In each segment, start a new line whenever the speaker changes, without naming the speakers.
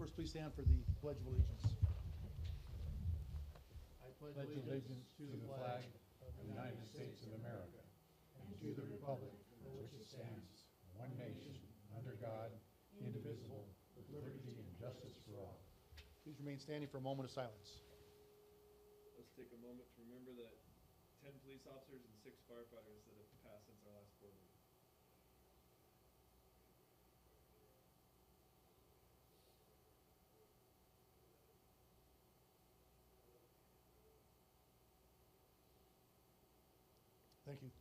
first please stand for the Pledge of Allegiance? I
pledge allegiance to the flag of the United States of America and to the republic for which it stands, one nation, under God, indivisible, with liberty and justice for all.
Please remain standing for a moment of silence.
Let's take a moment to remember that 10 police officers and 6 firefighters that have passed since our last board meeting.
Thank you.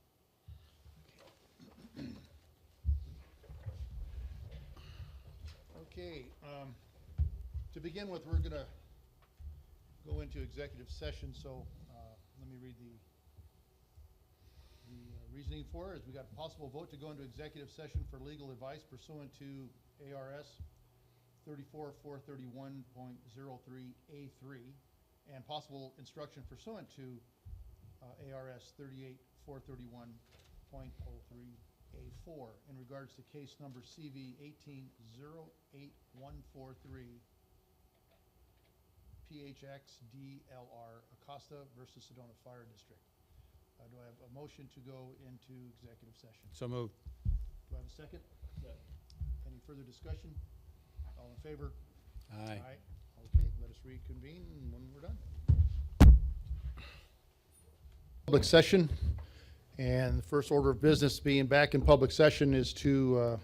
Okay, to begin with, we're going to go into executive session, so let me read the reasoning for it. Is we got a possible vote to go into executive session for legal advice pursuant to ARS 34431.03A3 and possible instruction pursuant to ARS 38431.03A4 in regards to case number CV 1808143 PHX-DLR Acosta versus Sedona Fire District. Do I have a motion to go into executive session?
So moved.
Do I have a second?
Second.
Any further discussion? All in favor?
Aye.
Okay, let us reconvene when we're done. Public session, and the first order of business being back in public session is to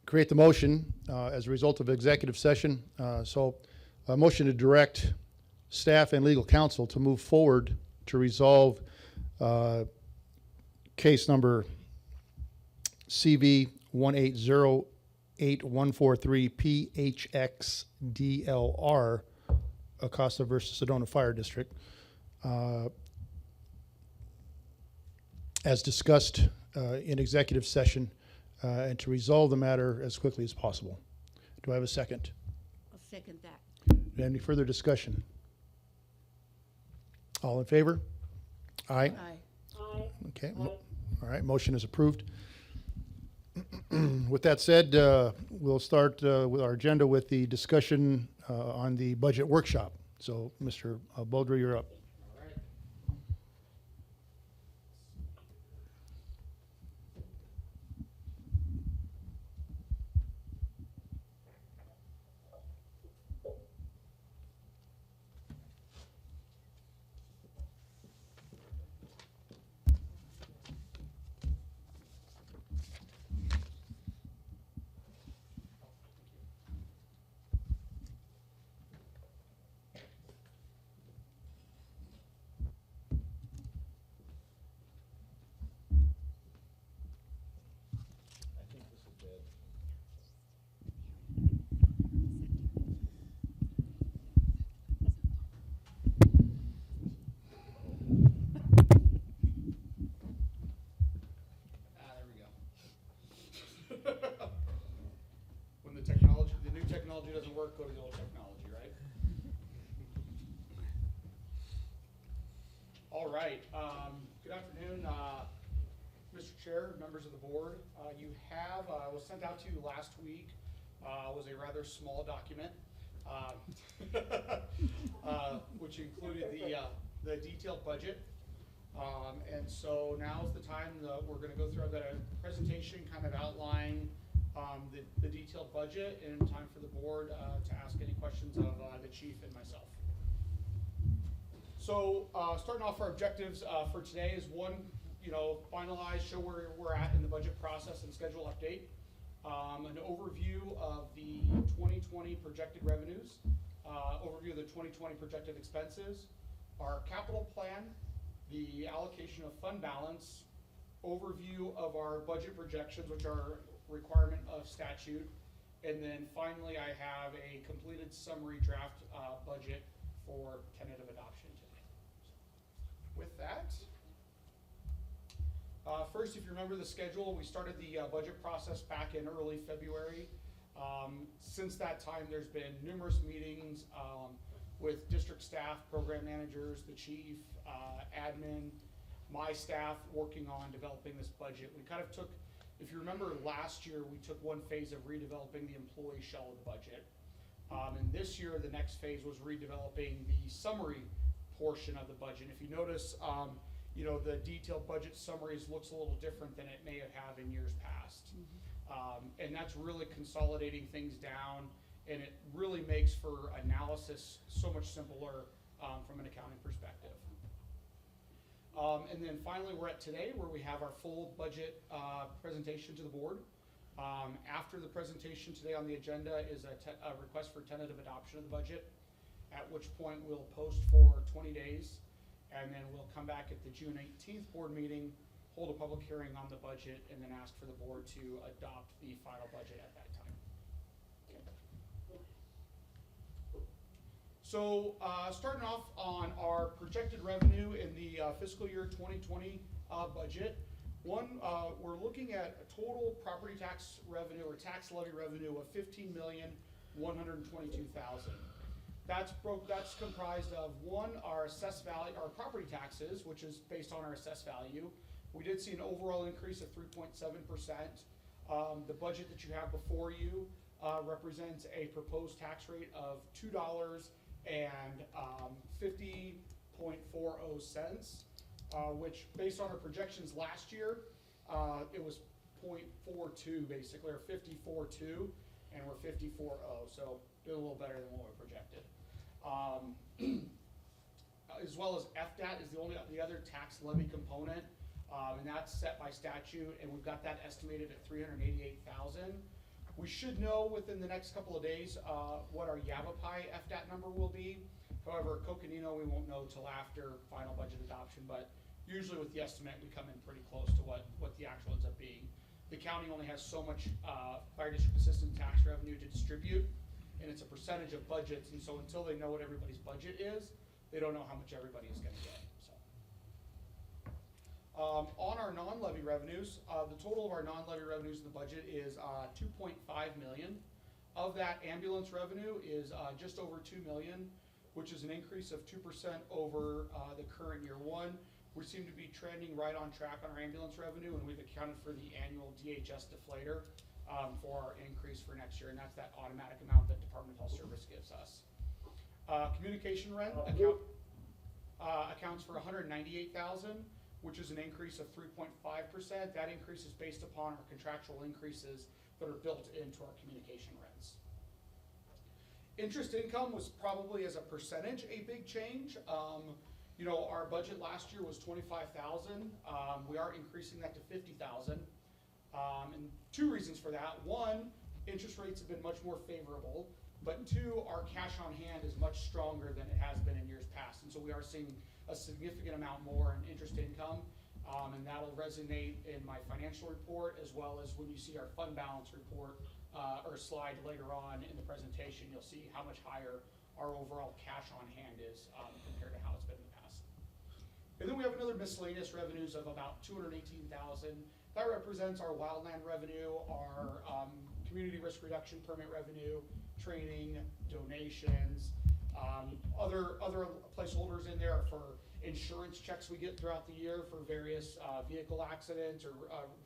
create the motion as a result of executive session. So a motion to direct staff and legal counsel to move forward to resolve case number CV 1808143 PHX-DLR Acosta versus Sedona Fire District, as discussed in executive session, and to resolve the matter as quickly as possible. Do I have a second?
I'll second that.
Any further discussion? All in favor? Aye.
Aye.
Okay. All right. Motion is approved. With that said, we'll start with our agenda with the discussion on the budget workshop. So, Mr. Boldre, you're up.
There we go. When the new technology doesn't work, go to the old technology, right? All right. Good afternoon, Mr. Chair, members of the board. You have was sent out to you last week. Was a rather small document, which included the detailed budget. And so now's the time that we're going to go through the presentation, kind of outline the detailed budget, and time for the board to ask any questions of the chief and myself. So starting off, our objectives for today is one, finalize, show where we're at in the budget process and schedule update. An overview of the 2020 projected revenues, overview of the 2020 projected expenses, our capital plan, the allocation of fund balance, overview of our budget projections, which are requirement of statute, and then finally I have a completed summary draft budget for tentative adoption today. With that, first, if you remember the schedule, we started the budget process back in early February. Since that time, there's been numerous meetings with district staff, program managers, the chief, admin, my staff working on developing this budget. We kind of took If you remember last year, we took one phase of redeveloping the employee shell of the budget. And this year, the next phase was redeveloping the summary portion of the budget. If you notice, you know, the detailed budget summaries looks a little different than it may have in years past. And that's really consolidating things down, and it really makes for analysis so much simpler from an accounting perspective. And then finally, we're at today where we have our full budget presentation to the board. After the presentation today on the agenda is a request for tentative adoption of the budget, at which point we'll post for 20 days, and then we'll come back at the June 18th board meeting, hold a public hearing on the budget, and then ask for the board to adopt the final budget at that time. So starting off on our projected revenue in the fiscal year 2020 budget, we're looking at a total property tax revenue or tax levy revenue of $15,122,000. That's comprised of our assessed value, our property taxes, which is based on our assessed value. We did see an overall increase of 3.7%. The budget that you have before you represents a proposed tax rate of $2.50.40, which based on our projections last year, it was 0.42 basically, or 54.2, and we're 54.0, so did a little better than what we projected. As well as FDAT is the other tax levy component, and that's set by statute, and we've got that estimated at $388,000. We should know within the next couple of days what our Yavapai FDAT number will be. However, Coconino we won't know till after final budget adoption, but usually with the estimate we come in pretty close to what the actual ends up being. The county only has so much fire district assistance tax revenue to distribute, and it's a percentage of budgets, and so until they know what everybody's budget is, they don't know how much everybody is going to get. So, on our non-levy revenues, the total of our non-levy revenues in the budget is $2.5 million. Of that, ambulance revenue is just over $2 million, which is an increase of 2% over the current year one. We seem to be trending right on track on our ambulance revenue, and we've accounted for the annual DHS deflator for our increase for next year, and that's that automatic amount that Department of Health Service gives us. Communication rent accounts for $198,000, which is an increase of 3.5%. That increase is based upon our contractual increases that are built into our communication rents. Interest income was probably as a percentage a big change. You know, our budget last year was $25,000. We are increasing that to $50,000. And two reasons for that. One, interest rates have been much more favorable, but two, our cash on hand is much stronger than it has been in years past. And so we are seeing a significant amount more in interest income, and that'll resonate in my financial report as well as when you see our fund balance report or slide later on in the presentation, you'll see how much higher our overall cash on hand is compared to how it's been in the past. And then we have another miscellaneous revenues of about $218,000. That represents our wildland revenue, our community risk reduction permit revenue, training, donations, other placeholders in there for insurance checks we get throughout the year for various vehicle accidents or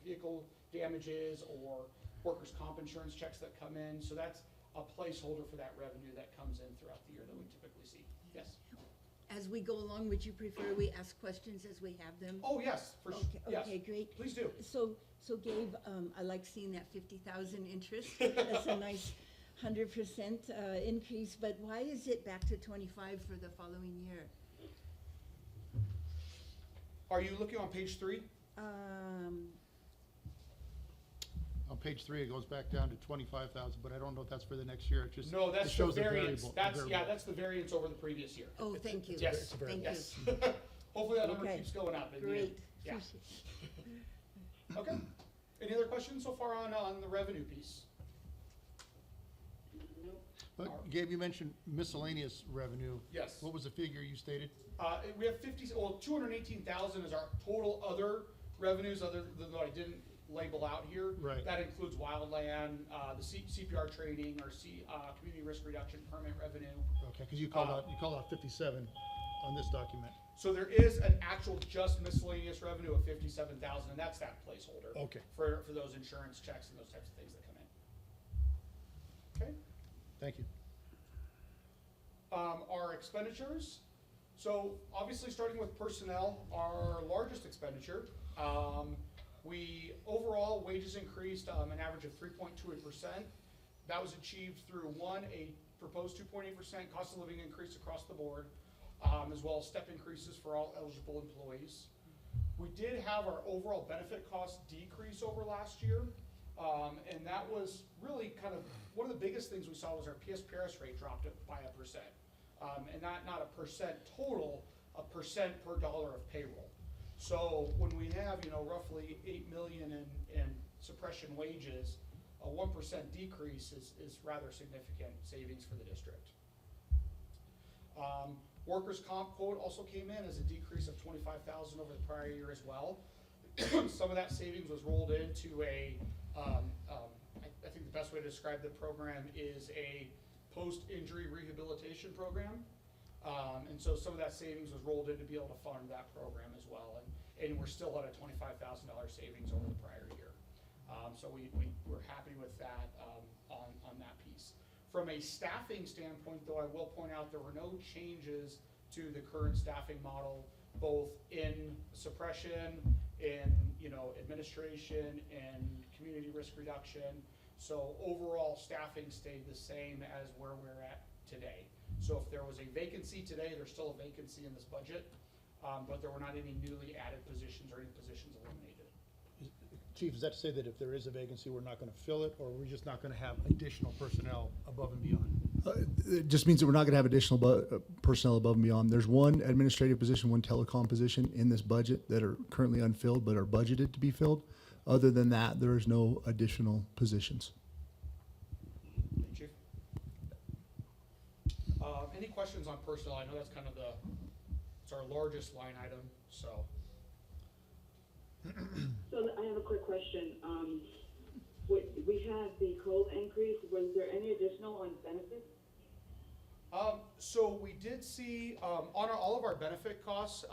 vehicle damages or workers' comp insurance checks that come in. So that's a placeholder for that revenue that comes in throughout the year that we typically see. Yes?
As we go along, would you prefer we ask questions as we have them?
Oh, yes, for sure.
Okay,
Yes.
okay, great.
Please do.
So Gabe, I like seeing that 50,000 interest. That's a nice 100% increase, but why is it back to 25 for the following year?
Are you looking on page 3?
On page 3, it goes back down to 25,000, but I don't know if that's for the next year. It just
No,
it
that's the
shows the
variance.
variable.
That's
variable.
that's the variance over the previous year.
Oh, thank you.
Yes,
Thank you.
yes. Hopefully that number
Okay.
keeps going up. And,
Great.
Yeah.
Appreciate it.
Okay. Any other questions so far on the revenue piece?
But Gabe, you mentioned miscellaneous revenue.
Yes.
What was the figure you stated?
We have 218,000 is our total other revenues, other than what I didn't label out here.
Right.
That includes wildland, the CPR training, or community risk reduction permit revenue.
Okay, because you called out 57 on this document.
So there is an actual just miscellaneous revenue of 57,000, and that's that placeholder.
Okay.
For those insurance checks and those types of things that come in. Okay.
Thank you.
Our expenditures. So obviously, starting with personnel, our largest expenditure. We overall wages increased an average of 3.28%. That was achieved through a proposed 2.8% cost of living increase across the board, as well as step increases for all eligible employees. We did have our overall benefit costs decrease over last year, and that was really kind of one of the biggest things we saw was our PSPRS rate dropped by 1%, and not a percent total, a percent per dollar of payroll. So when we have roughly 8 million in suppression wages, a 1% decrease is rather significant savings for the district. Workers' comp quote also came in as a decrease of 25,000 over the prior year as well. Some of that savings was rolled into I think the best way to describe the program is a post-injury rehabilitation program. And so some of that savings was rolled in to be able to fund that program as well. And we're still at a $25,000 savings over the prior year. So we're happy with that on that piece. From a staffing standpoint, though, I will point out there were no changes to the current staffing model, both in suppression, in administration, and community risk reduction. So overall, staffing stayed the same as where we're at today. So if there was a vacancy today, there's still a vacancy in this budget, but there were not any newly added positions or any positions eliminated.
Chief, is that to say that if there is a vacancy, we're not going to fill it, or we're just not going to have additional personnel above and beyond?
It just means that we're not going to have additional personnel above and beyond. There's one administrative position, one telecom position in this budget that are currently unfilled but are budgeted to be filled. Other than that, there is no additional positions.
Thank you, Chief. Any questions on personnel? I know that's kind of it's our largest line item, so.
So I have a quick question. We had the COLA increase. Was there any additional on benefits?
So we did see on all of our benefit costs,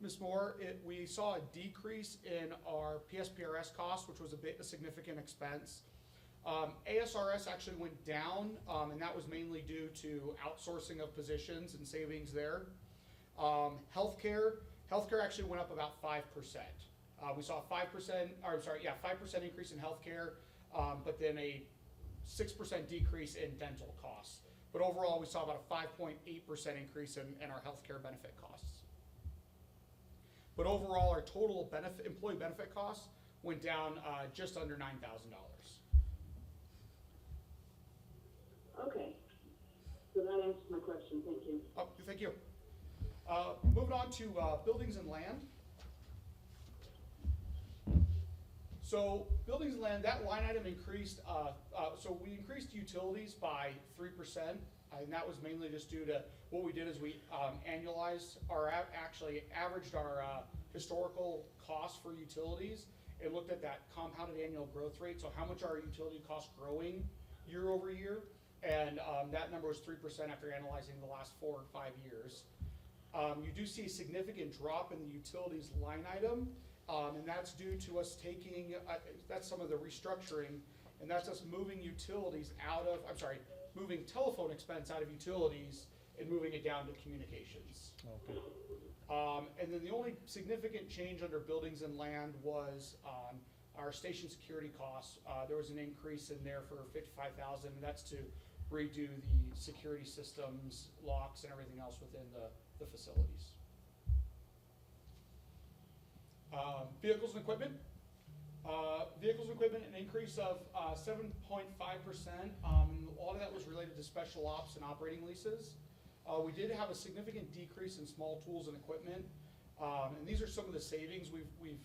Ms. Moore, we saw a decrease in our PSPRS costs, which was a significant expense. ASRS actually went down, and that was mainly due to outsourcing of positions and savings there. Healthcare actually went up about 5%. We saw a 5% increase in healthcare, but then a 6% decrease in dental costs. But overall, we saw about a 5.8% increase in our healthcare benefit costs. But overall, our total employee benefit costs went down just under $9,000.
Okay. So that answers my question. Thank you.
Oh, thank you. Moving on to buildings and land. So buildings and land, that line item increased, so we increased utilities by 3%, and that was mainly just due to what we did is we annualized actually averaged our historical costs for utilities and looked at that compounded annual growth rate, so how much are our utility costs growing year over year, and that number was 3% after analyzing the last 4 or 5 years. You do see a significant drop in the utilities line item. And that's due to us taking, that's some of the restructuring, and that's us moving moving telephone expense out of utilities and moving it down to communications.
Okay.
And then the only significant change under buildings and land was our station security costs. There was an increase in there for $55,000, and that's to redo the security systems, locks, and everything else within the facilities. Vehicles and equipment. Vehicles and equipment, an increase of 7.5%. A lot of that was related to special ops and operating leases. We did have a significant decrease in small tools and equipment. And these are some of the savings we've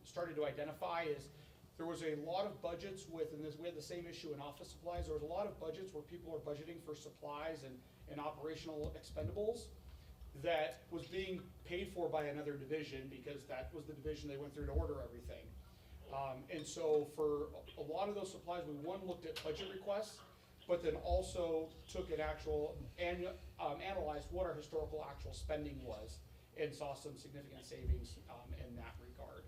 started to identify. Is there was a lot of budgets we had the same issue in office supplies. There was a lot of budgets where people were budgeting for supplies and operational expendables that was being paid for by another division because that was the division they went through to order everything. And so for a lot of those supplies, we looked at budget requests but then also took an actual and analyzed what our historical actual spending was and saw some significant savings in that regard.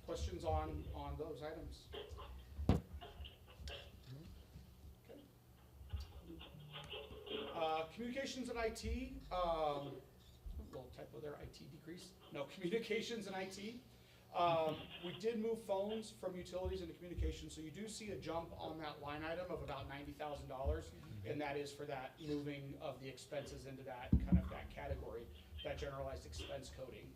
Questions on those items? Okay. Communications and IT, little typo there, IT decrease. No, communications and IT. We did move phones from utilities into communications, so you do see a jump on that line item of about $90,000, and that is for that moving of the expenses into that kind of that category, that generalized expense coding.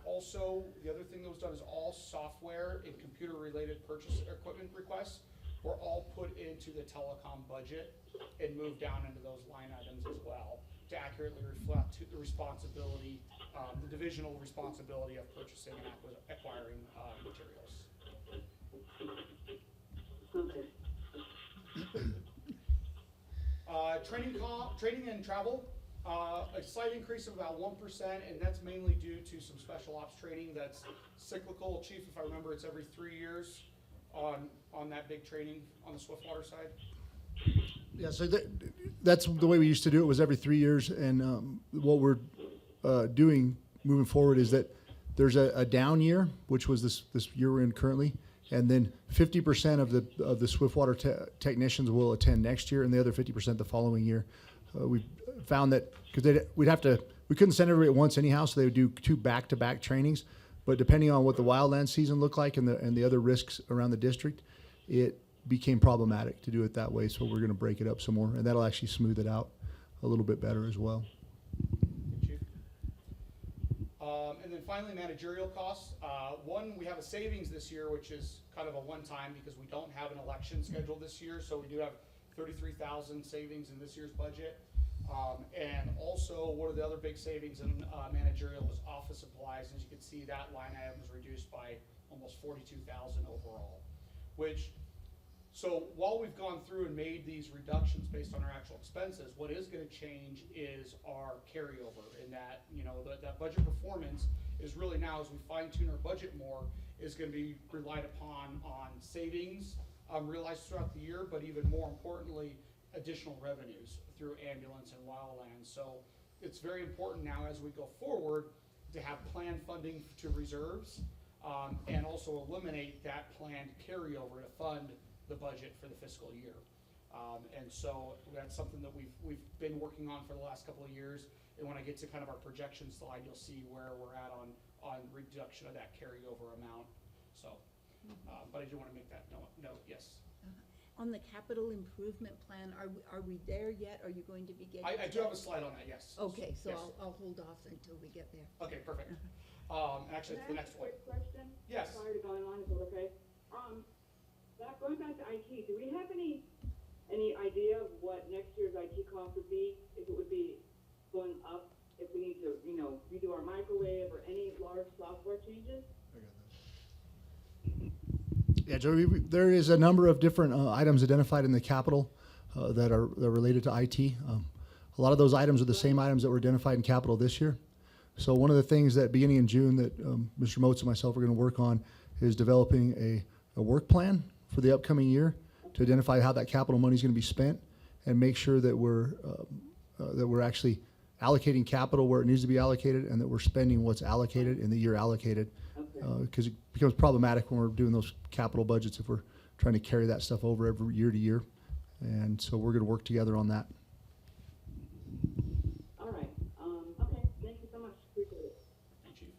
Also, the other thing that was done is all software and computer-related purchase equipment requests were all put into the telecom budget and moved down into those line items as well to accurately reflect the responsibility, the divisional responsibility of purchasing and acquiring materials.
Okay.
Training and travel, a slight increase of about 1%, and that's mainly due to some special ops training that's cyclical. Chief, if I remember, it's every 3 years on that big training on the Swiftwater side.
Yeah, so that's the way we used to do it, was every 3 years. And what we're doing moving forward is that there's a down year, which was this year we're in currently, and then 50% of the Swiftwater technicians will attend next year, and the other 50% the following year. We found that because we couldn't send everybody at once anyhow, so they would do 2 back-to-back trainings. But depending on what the wildland season looked like and the other risks around the district, it became problematic to do it that way. So we're going to break it up some more, and that'll actually smooth it out a little bit better as well.
Chief. And then finally, managerial costs. One, we have a savings this year, which is kind of a one-time because we don't have an election scheduled this year. So we do have $33,000 savings in this year's budget. And also, one of the other big savings in managerial was office supplies. As you can see, that line item was reduced by almost $42,000 overall. So while we've gone through and made these reductions based on our actual expenses, what is going to change is our carryover, in that, you know, that budget performance is really now, as we fine tune our budget more, is going to be relied upon on savings realized throughout the year, but even more importantly, additional revenues through ambulance and wildland. So it's very important now as we go forward to have planned funding to reserves and also eliminate that planned carryover to fund the budget for the fiscal year. And so that's something that we've been working on for the last couple of years. And when I get to kind of our projection slide, you'll see where we're at on reduction of that carryover amount. So, but I do want to make that note, yes.
On the capital improvement plan, are we there yet? Are you going to be getting?
I do have a slide on that, yes.
Okay, so
Yes.
I'll hold off until we get there.
Okay, perfect. Actually, it's the next one.
Quick question?
Yes.
Sorry to go on, is it okay? Going back to IT, do we have any idea of what next year's IT cost would be? If it would be going up, if we need to, you know, redo our microwave or any large software changes?
Yeah, Joey, there is a number of different items identified in the capital that are related to IT. A lot of those items are the same items that were identified in capital this year. So one of the things that beginning in June that Mr. Moats and myself are going to work on is developing a work plan for the upcoming year to identify how that capital money is going to be spent and make sure that we're actually allocating capital where it needs to be allocated and that we're spending what's allocated in the year allocated. Because it becomes problematic when we're doing those capital budgets if we're trying to carry that stuff over every year to year. And so we're going to work together on that.
All right, okay, thank you so much, appreciate it.
Thank you, Chief.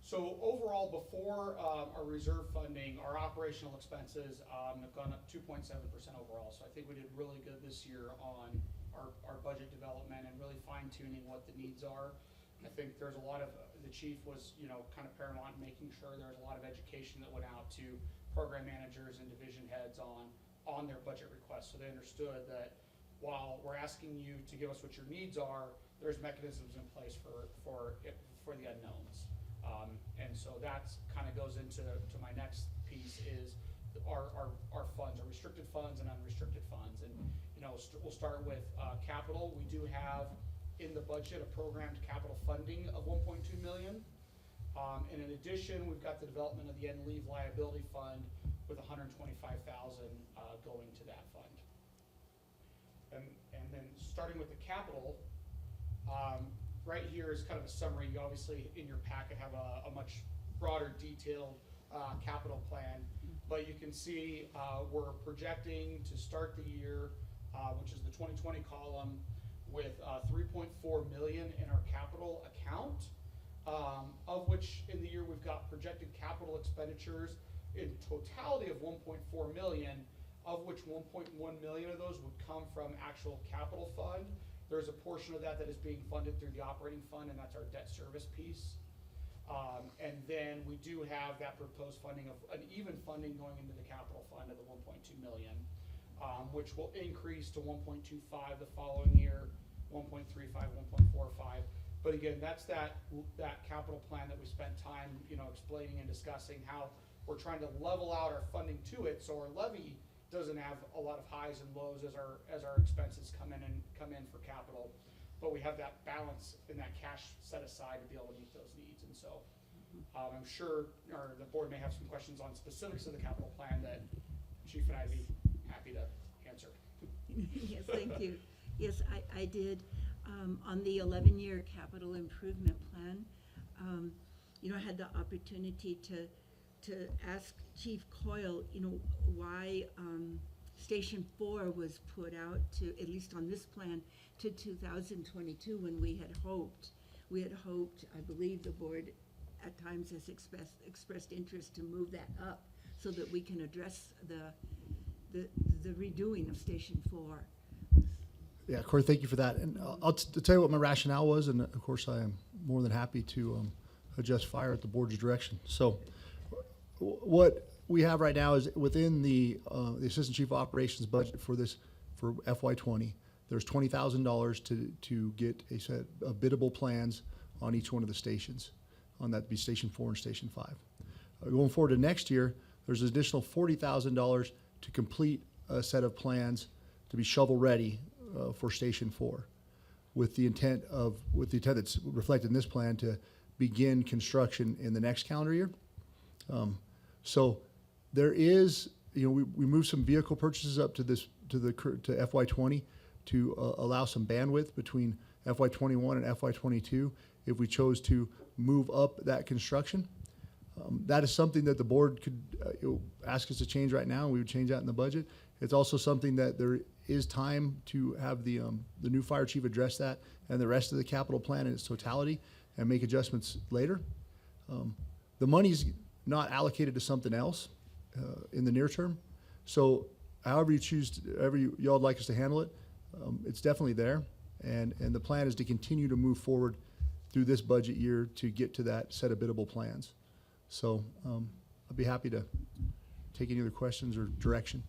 So overall, before our reserve funding, our operational expenses have gone up 2.7% overall. So I think we did really good this year on our budget development and really fine tuning what the needs are. I think there's a lot of, the chief was, you know, kind of paramount in making sure there was a lot of education that went out to program managers and division heads on their budget requests. So they understood that while we're asking you to give us what your needs are, there's mechanisms in place for the unknowns. And so that's kind of goes into my next piece is our funds, our restricted funds and unrestricted funds. And, you know, we'll start with capital. We do have in the budget a programmed capital funding of $1.2 million. And in addition, we've got the development of the end leave liability fund, with 125,000 going to that fund. And then starting with the capital, right here is kind of a summary. You obviously in your packet have a much broader, detailed capital plan, but you can see we're projecting to start the year, which is the 2020 column, with 3.4 million in our capital account, of which in the year we've got projected capital expenditures in totality of 1.4 million, of which 1.1 million of those would come from actual capital fund. There's a portion of that that is being funded through the operating fund, and that's our debt service piece. And then we do have that proposed funding of an even funding going into the capital fund of the 1.2 million, which will increase to 1.25 the following year, 1.35, 1.45. But again, that's that capital plan that we spent time, explaining and discussing how we're trying to level out our funding to it, so our levy doesn't have a lot of highs and lows as our expenses come in for capital. But we have that balance and that cash set aside to be able to meet those needs. And so I'm sure the board may have some questions on specifics of the capital plan that Chief and I'd be happy to answer.
Yes, thank you. Yes, I did. On the 11-year capital improvement plan, I had the opportunity to ask Chief Coyle, why Station 4 was put out to, at least on this plan, to 2022 when we had hoped, I believe the board at times has expressed interest to move that up so that we can address the redoing of Station 4.
Yeah, Corey, thank you for that. And I'll tell you what my rationale was, and of course I am more than happy to adjust fire at the board's direction. So what we have right now is within the Assistant Chief of Operations budget for FY20, there's $20,000 to get a set of biddable plans on each one of the stations. On that, be Station 4 and Station 5. Going forward to next year, there's an additional $40,000 to complete a set of plans to be shovel ready for Station 4, with the intent that's reflected in this plan to begin construction in the next calendar year. So there is, we moved some vehicle purchases up to FY20 to allow some bandwidth between FY21 and FY22 if we chose to move up that construction. That is something that the board could ask us to change right now, and we would change that in the budget. It's also something that there is time to have the new fire chief address that and the rest of the capital plan in its totality and make adjustments later. The money's not allocated to something else in the near term. So however you choose, however y'all would like us to handle it, it's definitely there. And the plan is to continue to move forward through this budget year to get to that set of biddable plans. So I'd be happy to take any other questions or direction.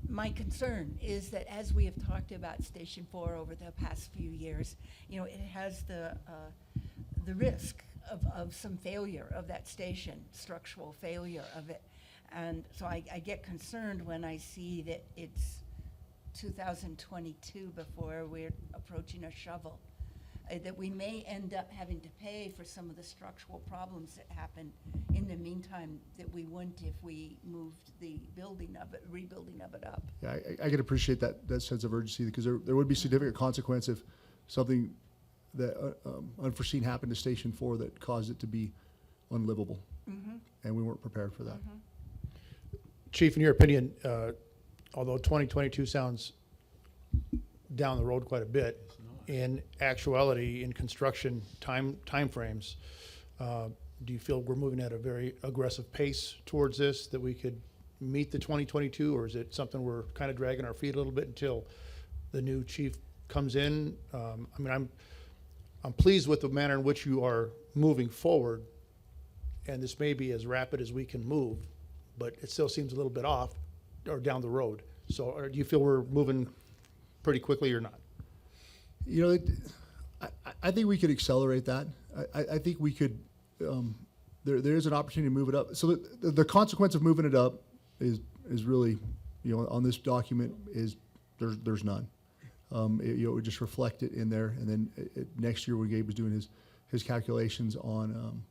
My concern is that as we have talked about Station 4 over the past few years, it has the risk of some failure of that station, structural failure of it. And so I get concerned when I see that it's 2022 before we're approaching a shovel. That we may end up having to pay for some of the structural problems that happen in the meantime that we wouldn't if we moved the rebuilding of it up.
Yeah, I can appreciate that sense of urgency, because there would be significant consequence if something that unforeseen happened to Station 4 that caused it to be unlivable. Mm-hmm. And we weren't prepared for that.
Mm-hmm. Chief, in your opinion, although 2022 sounds down the road quite a bit, in actuality, in construction time frames, do you feel we're moving at a very aggressive pace towards this, that we could meet the 2022, or is it something we're kind of dragging our feet a little bit until the new chief comes in? I'm pleased with the manner in which you are moving forward, and this may be as rapid as we can move, but it still seems a little bit off or down the road. So do you feel we're moving pretty quickly or not?
I think we could accelerate that. I think we could, there is an opportunity to move it up. So the consequence of moving it up is really, on this document is there's none. It would just reflect it in there. And then next year when Gabe was doing his calculations on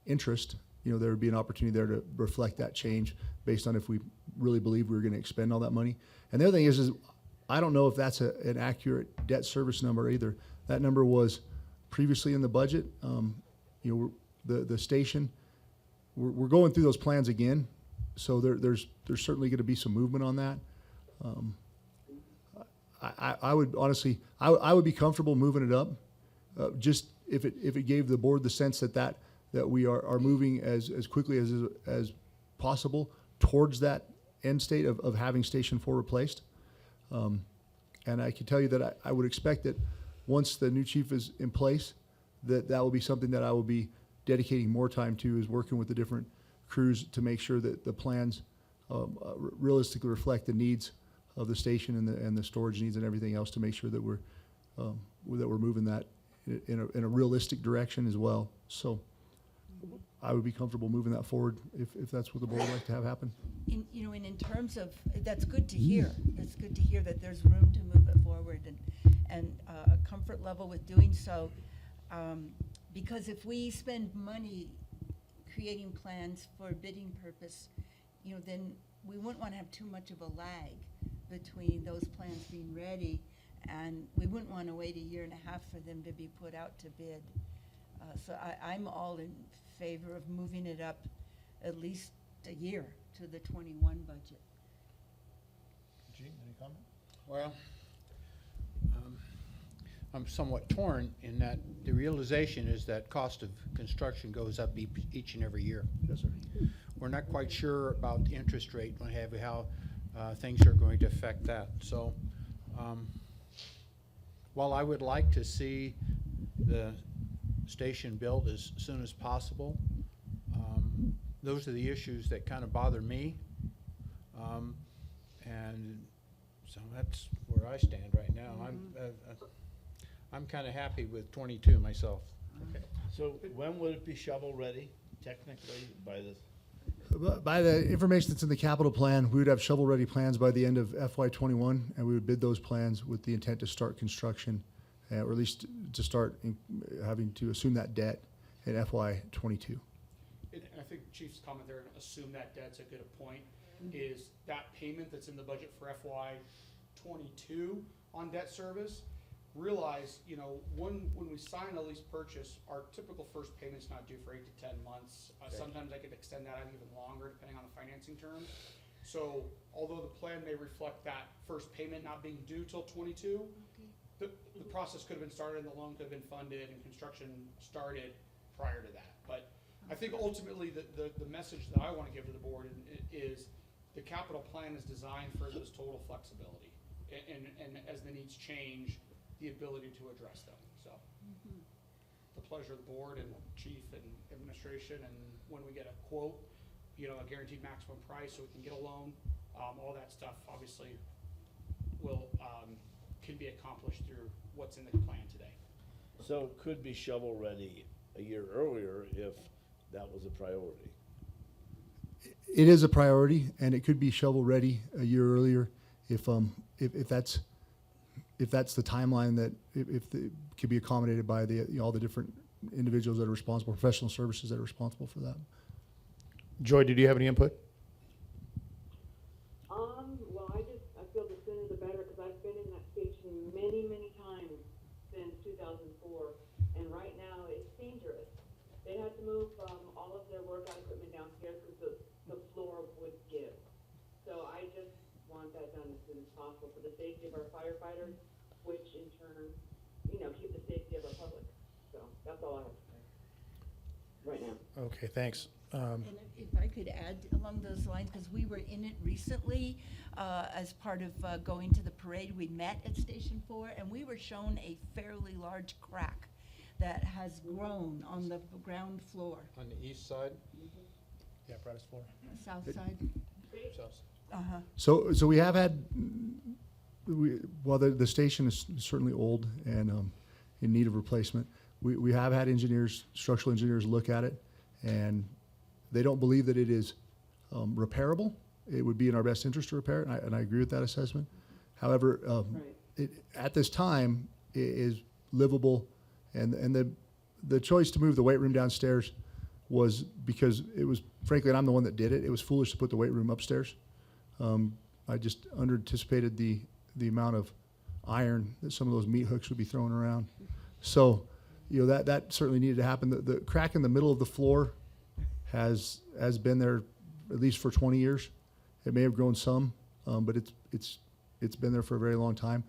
interest, there would be an opportunity there to reflect that change based on if we really believe we were going to expend all that money. And the other thing is I don't know if that's an accurate debt service number either. That number was previously in the budget. The station, we're going through those plans again, so there's certainly going to be some movement on that. I would honestly, I would be comfortable moving it up, just if it gave the board the sense that we are moving as quickly as possible towards that end state of having Station 4 replaced. And I can tell you that I would expect that once the new chief is in place, that will be something that I will be dedicating more time to, is working with the different crews to make sure that the plans realistically reflect the needs of the station and the storage needs and everything else, to make sure that we're moving that in a realistic direction as well. So I would be comfortable moving that forward if that's what the board would like to have happen.
In terms of, that's good to hear. It's good to hear that there's room to move it forward and a comfort level with doing so. Because if we spend money creating plans for bidding purpose, then we wouldn't want to have too much of a lag between those plans being ready, and we wouldn't want to wait a year and a half for them to be put out to bid. So I'm all in favor of moving it up at least a year to the 21 budget.
Gene, any comment?
Well, I'm somewhat torn in that the realization is that cost of construction goes up each and every year.
Yes, sir.
We're not quite sure about the interest rate, how things are going to affect that. So while I would like to see the station built as soon as possible, those are the issues that kind of bother me. And so that's where I stand right now. I'm kind of happy with 22 myself.
Okay.
So when would it be shovel-ready, technically, by the?
By the information that's in the capital plan, we would have shovel-ready plans by the end of FY21, and we would bid those plans with the intent to start construction, or at least to start having to assume that debt in FY22.
And I think Chief's comment there, assume that debt's a good point, is that payment that's in the budget for FY 22 on debt service. Realize, when we sign a lease purchase, our typical first payment's not due for 8 to 10 months. Sometimes I could extend that out even longer depending on the financing terms. So although the plan may reflect that first payment not being due till 22, the process could have been started and the loan could have been funded and construction started prior to that. But I think ultimately the message that I want to give to the board is the capital plan is designed for this total flexibility. And as the needs change, the ability to address them. So the pleasure of the board and chief and administration, and when we get a quote, a guaranteed maximum price so we can get a loan, all that stuff obviously can be accomplished through what's in the plan today.
So it could be shovel-ready a year earlier if that was a priority.
It is a priority, and it could be shovel-ready a year earlier if that's the timeline that if it could be accommodated by all the different individuals that are responsible, professional services that are responsible for that.
Joy, did you have any input?
Well, I feel the sooner the better, because I've been in that station many, many times since 2004, and right now it's dangerous. They had to move all of their workout equipment downstairs because the floor would give. So I just want that done as soon as possible for the safety of our firefighters, which in turn, keep the safety of our public. So that's all I have to say right now.
Okay, thanks.
And if I could add along those lines, because we were in it recently as part of going to the parade. We met at Station 4, and we were shown a fairly large crack that has grown on the ground floor,
On the east side?
Yeah, apparatus floor.
south side. Uh-huh.
So we have had, while the station is certainly old and in need of replacement, we have had structural engineers look at it, and they don't believe that it is repairable. It would be in our best interest to repair it, and I agree with that assessment. However, at this time, it is livable, and the choice to move the weight room downstairs was because it was, frankly, and I'm the one that did it, it was foolish to put the weight room upstairs. I just under anticipated the amount of iron that some of those meat hooks would be thrown around. So, that certainly needed to happen. The crack in the middle of the floor has been there at least for 20 years. It may have grown some, but it's been there for a very long time.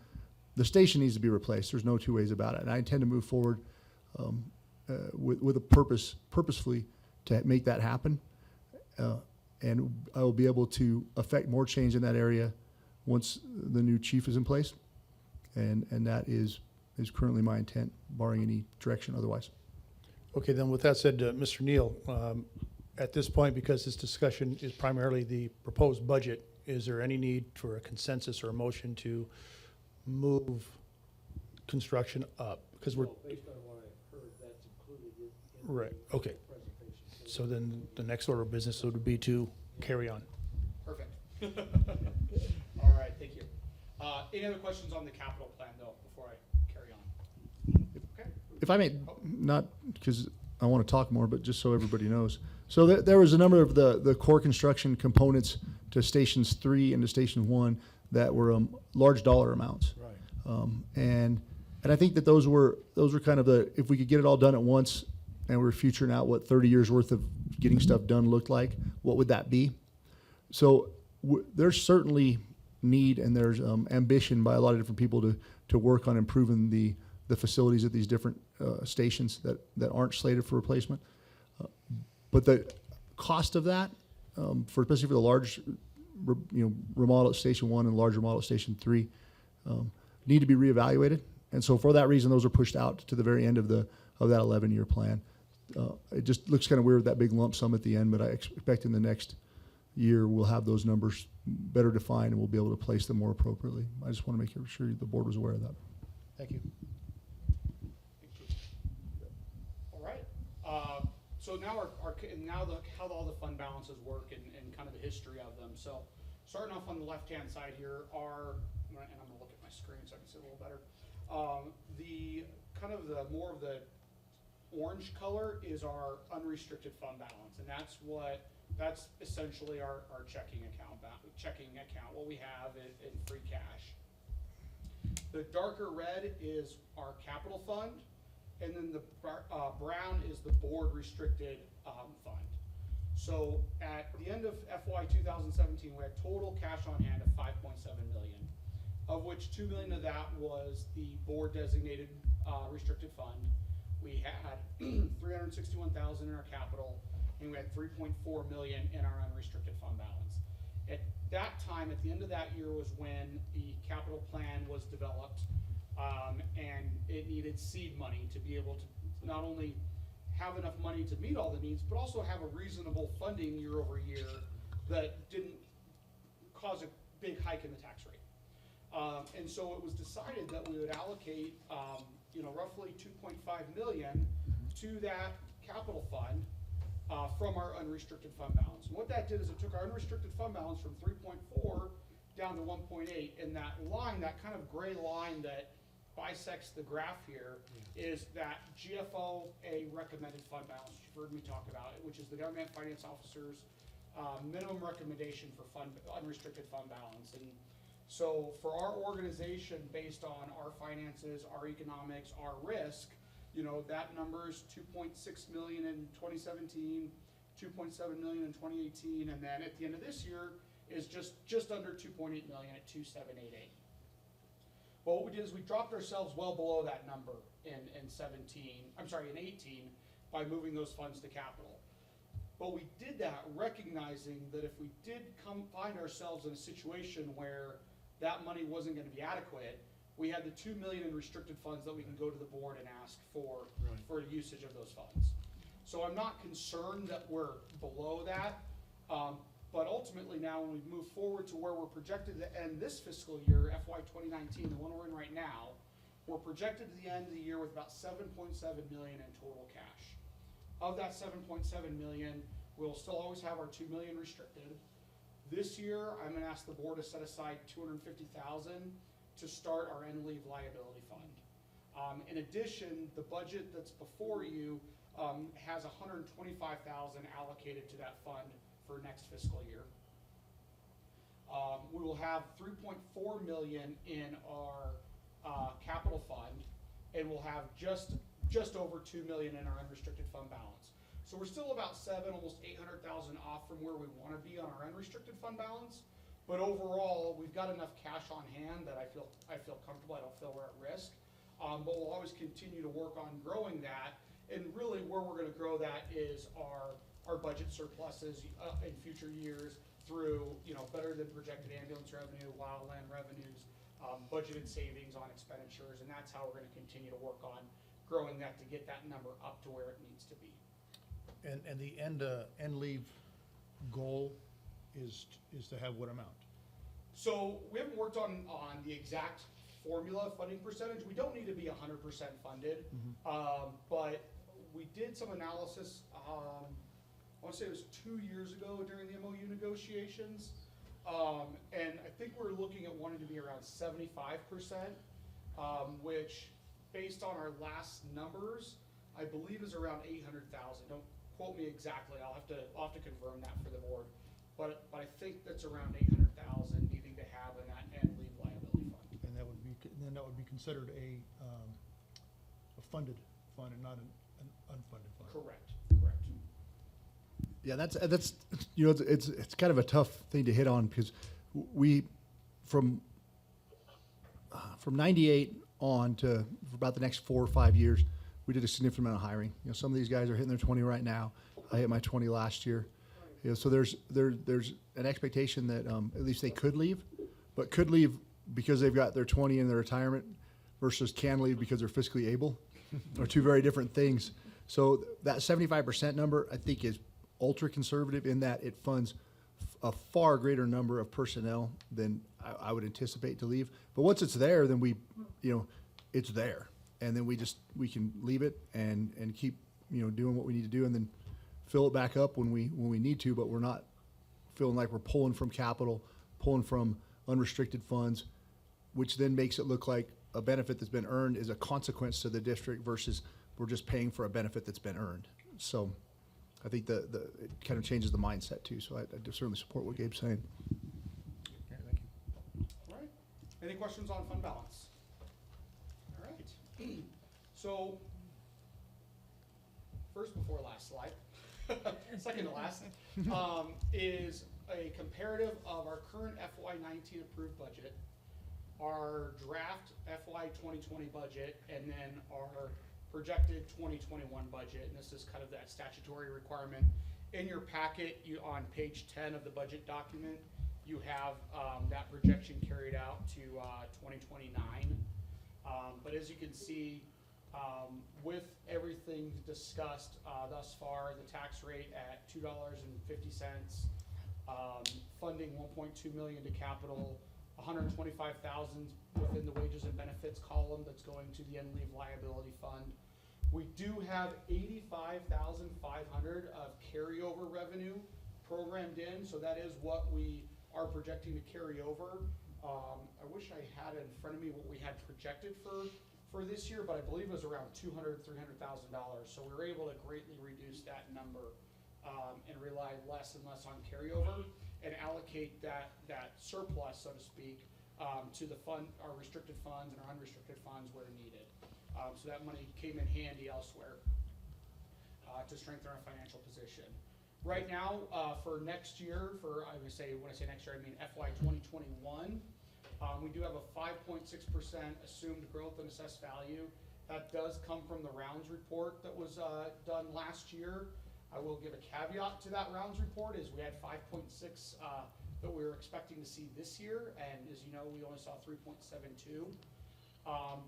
The station needs to be replaced. There's no two ways about it. And I intend to move forward with a purposefully to make that happen. And I will be able to affect more change in that area once the new chief is in place. And that is currently my intent, barring any direction otherwise.
Okay, then with that said, Mr. Neal, at this point, because this discussion is primarily the proposed budget, is there any need for a consensus or a motion to move construction up? Because we're,
Based on what I heard, that's included in
right, okay.
the presentation.
So then the next order of business would be to carry on.
Perfect. All right, thank you. Any other questions on the capital plan, though, before I carry on? Okay.
If I may, not because I want to talk more, but just so everybody knows. So there was a number of the core construction components to stations 3 and to station 1 that were large dollar amounts.
Right.
And I think that those were kind of if we could get it all done at once and we're futuring out what 30 years worth of getting stuff done looked like, what would that be? So there's certainly need and there's ambition by a lot of different people to work on improving the facilities at these different stations that aren't slated for replacement. But the cost of that, especially for the large, remodel at Station 1 and large remodel at Station 3, need to be reevaluated. And so for that reason, those are pushed out to the very end of that 11-year plan. It just looks kind of weird, that big lump sum at the end, but I expect in the next year we'll have those numbers better defined and we'll be able to place them more appropriately. I just want to make sure the board was aware of that.
Thank you.
All right. So now how all the fund balances work and kind of the history of them. So starting off on the left-hand side here are, and I'm going to look at my screen so I can see a little better. More of the orange color is our unrestricted fund balance, and that's essentially our checking account, what we have in free cash. The darker red is our capital fund, and then the brown is the board restricted fund. So at the end of FY 2017, we had total cash on hand of $5.7 million, of which $2 million of that was the board designated restricted fund. We had $361,000 in our capital, and we had $3.4 million in our unrestricted fund balance. At that time, at the end of that year, was when the capital plan was developed, and it needed seed money to be able to not only have enough money to meet all the needs, but also have a reasonable funding year over year that didn't cause a big hike in the tax rate. And so it was decided that we would allocate, roughly $2.5 million to that capital fund from our unrestricted fund balance. And what that did is it took our unrestricted fund balance from 3.4 down to 1.8, and that line, that kind of gray line that bisects the graph here, is that GFOA recommended fund balance, which you've heard me talk about, which is the government finance officer's minimum recommendation for unrestricted fund balance. And so for our organization, based on our finances, our economics, our risk, that number is $2.6 million in 2017, $2.7 million in 2018, and then at the end of this year is just under $2.8 million at 2,788. Well, what we did is we dropped ourselves well below that number in 18 by moving those funds to capital. But we did that recognizing that if we did find ourselves in a situation where that money wasn't going to be adequate, we had the $2 million in restricted funds that we can go to the board and ask for usage of those funds. So I'm not concerned that we're below that, but ultimately now when we move forward to where we're projected to end this fiscal year, FY 2019, the one we're in right now, we're projected to the end of the year with about $7.7 million in total cash. Of that $7.7 million, we'll still always have our $2 million restricted. This year, I'm going to ask the board to set aside $250,000 to start our end leave liability fund. In addition, the budget that's before you has $125,000 allocated to that fund for next fiscal year. We will have $3.4 million in our capital fund, and we'll have just over $2 million in our unrestricted fund balance. So we're still about almost $800,000 off from where we want to be on our unrestricted fund balance. But overall, we've got enough cash on hand that I feel comfortable. I don't feel we're at risk. But we'll always continue to work on growing that. And really, where we're going to grow that is our budget surpluses in future years through better than projected ambulance revenue, wildland revenues, budgeted savings on expenditures, and that's how we're going to continue to work on growing that to get that number up to where it needs to be.
And the end leave goal is to have what amount?
So we haven't worked on the exact formula funding percentage. We don't need to be 100% funded, but we did some analysis. I want to say it was 2 years ago during the MOU negotiations, and I think we're looking at wanting to be around 75%, which, based on our last numbers, I believe is around 800,000. Don't quote me exactly. I'll have to confirm that for the board, but I think that's around 800,000 needing to have in that end leave liability fund.
And that would be considered a funded fund and not an unfunded fund.
Correct.
Yeah, that's it's kind of a tough thing to hit on because we from 98 on to for about the next 4 or 5 years, we did a significant amount of hiring. Some of these guys are hitting their 20 right now. I hit my 20 last year. So there's an expectation that at least they could leave, but could leave because they've got their 20 in their retirement versus can leave because they're fiscally able are two very different things. So that 75% number, I think, is ultra conservative in that it funds a far greater number of personnel than I would anticipate to leave. But once it's there, then it's there, and then we can leave it and keep doing what we need to do, and then fill it back up when we need to. But we're not feeling like we're pulling from capital, pulling from unrestricted funds, which then makes it look like a benefit that's been earned is a consequence to the district versus we're just paying for a benefit that's been earned. So I think it kind of changes the mindset too. So I certainly support what Gabe's saying.
Okay, thank you.
All right. Any questions on fund balance? All right. So first before last slide, second to last, is a comparative of our current FY19 approved budget, our draft FY 2020 budget, and then our projected 2021 budget. And this is kind of that statutory requirement. In your packet, on page 10 of the budget document, you have that projection carried out to 2029. But as you can see, with everything discussed thus far, the tax rate at $2.50, funding $1.2 million to capital, $125,000 within the wages and benefits column that's going to the end leave liability fund. We do have $85,500 of carryover revenue programmed in, so that is what we are projecting to carry over. I wish I had in front of me what we had projected for this year, but I believe it was around $200,000, $300,000. So we were able to greatly reduce that number and rely less and less on carryover and allocate that surplus, so to speak, to the our restricted funds and our unrestricted funds where needed. So that money came in handy elsewhere to strengthen our financial position. Right now, for next year, when I say next year, I mean FY 2021, we do have a 5.6% assumed growth in assessed value. That does come from the rounds report that was done last year. I will give a caveat to that rounds report is we had 5.6 that we were expecting to see this year, and as you know, we only saw 3.72.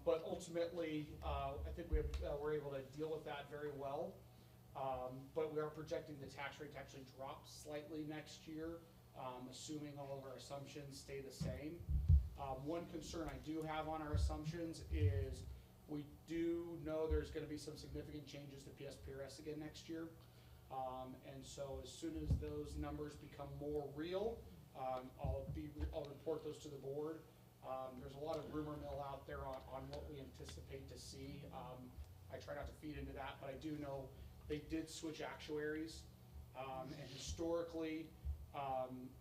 But ultimately, I think we're able to deal with that very well. But we are projecting the tax rate to actually drop slightly next year, assuming all of our assumptions stay the same. One concern I do have on our assumptions is we do know there's going to be some significant changes to PSPRS again next year. And so as soon as those numbers become more real, I'll report those to the board. There's a lot of rumor mill out there on what we anticipate to see. see. I try not to feed into that, but I do know they did switch actuaries. And historically,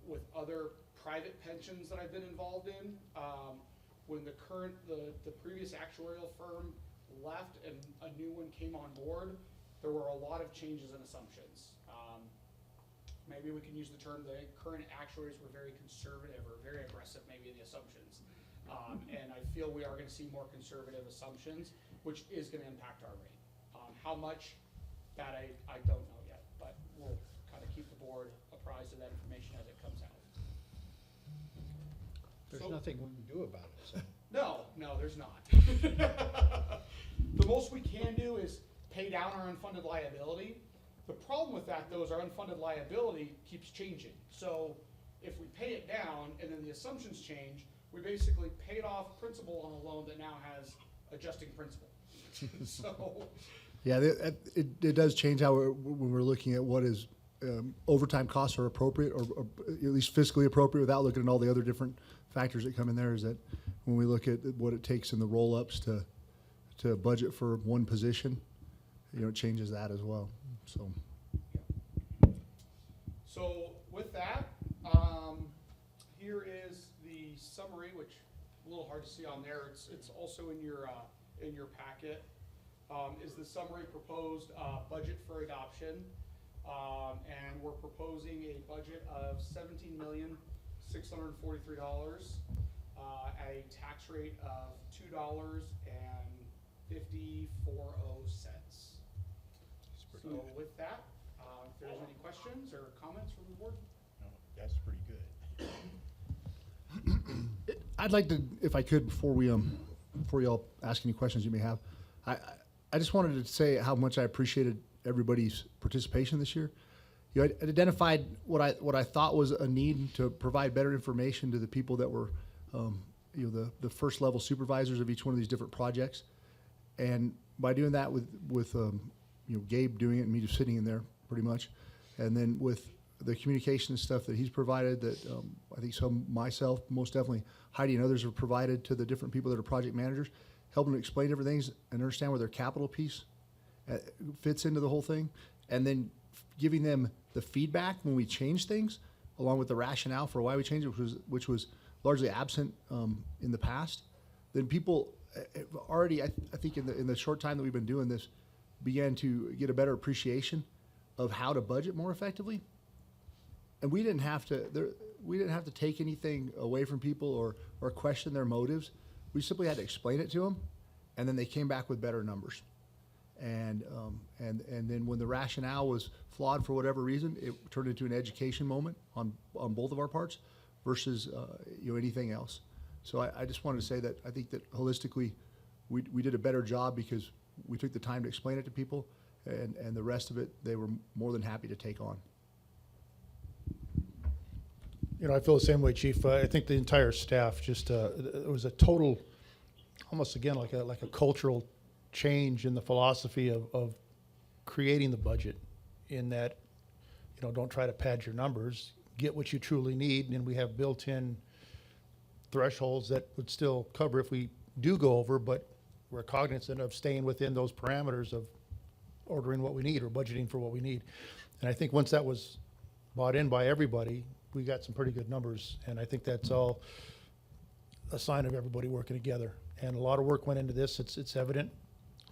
with other private pensions that I've been involved in, when the previous actuarial firm left and a new one came on board, there were a lot of changes in assumptions. Maybe we can use the term, the current actuaries were very conservative or very aggressive, maybe in the assumptions. And I feel we are gonna see more conservative assumptions, which is gonna impact our rate. How much, that I don't know yet, but we'll kind of keep the board apprised of that information as it comes out.
There's
So-
nothing we can do about it, so.
No, there's not. The most we can do is pay down our unfunded liability. The problem with that, though, is our unfunded liability keeps changing. So if we pay it down and then the assumptions change, we basically paid off principal on a loan that now has adjusting principal. So,
Yeah, it does change how when we're looking at what is overtime costs are appropriate or at least fiscally appropriate without looking at all the other different factors that come in there, is that when we look at what it takes in the roll-ups to budget for one position, it changes that as well, so.
so with that, here is the summary, which is a little hard to see on there. It's also in your packet. Is the summary proposed budget for adoption. And we're proposing a budget of $17,643 at a tax rate of $2.54. So with that, if there's any questions or comments from the board?
No, that's pretty good.
I'd like to, if I could, before y'all ask any questions you may have, I just wanted to say how much I appreciated everybody's participation this year. I identified what I thought was a need to provide better information to the people that were, the first level supervisors of each one of these different projects, and by doing that with Gabe doing it and me just sitting in there pretty much, and then with the communication and stuff that he's provided that I think myself, most definitely Heidi and others have provided to the different people that are project managers, helping to explain everything and understand where their capital piece fits into the whole thing, and then giving them the feedback when we change things, along with the rationale for why we changed it, which was largely absent in the past. Then people already, I think in the short time that we've been doing this, began to get a better appreciation of how to budget more effectively. And we didn't have to take anything away from people or question their motives. We simply had to explain it to them, and then they came back with better numbers. And then when the rationale was flawed for whatever reason, it turned into an education moment on both of our parts versus anything else. So I just wanted to say that I think that holistically we did a better job because we took the time to explain it to people, and the rest of it they were more than happy to take on.
I feel the same way, Chief. I think the entire staff just, it was a total, almost again, like a cultural change in the philosophy of creating the budget, in that, don't try to pad your numbers, get what you truly need, and we have built-in thresholds that would still cover if we do go over, but we're cognizant of staying within those parameters of ordering what we need or budgeting for what we need. And I think once that was bought in by everybody, we got some pretty good numbers, and I think that's all a sign of everybody working together. And a lot of work went into this. It's evident.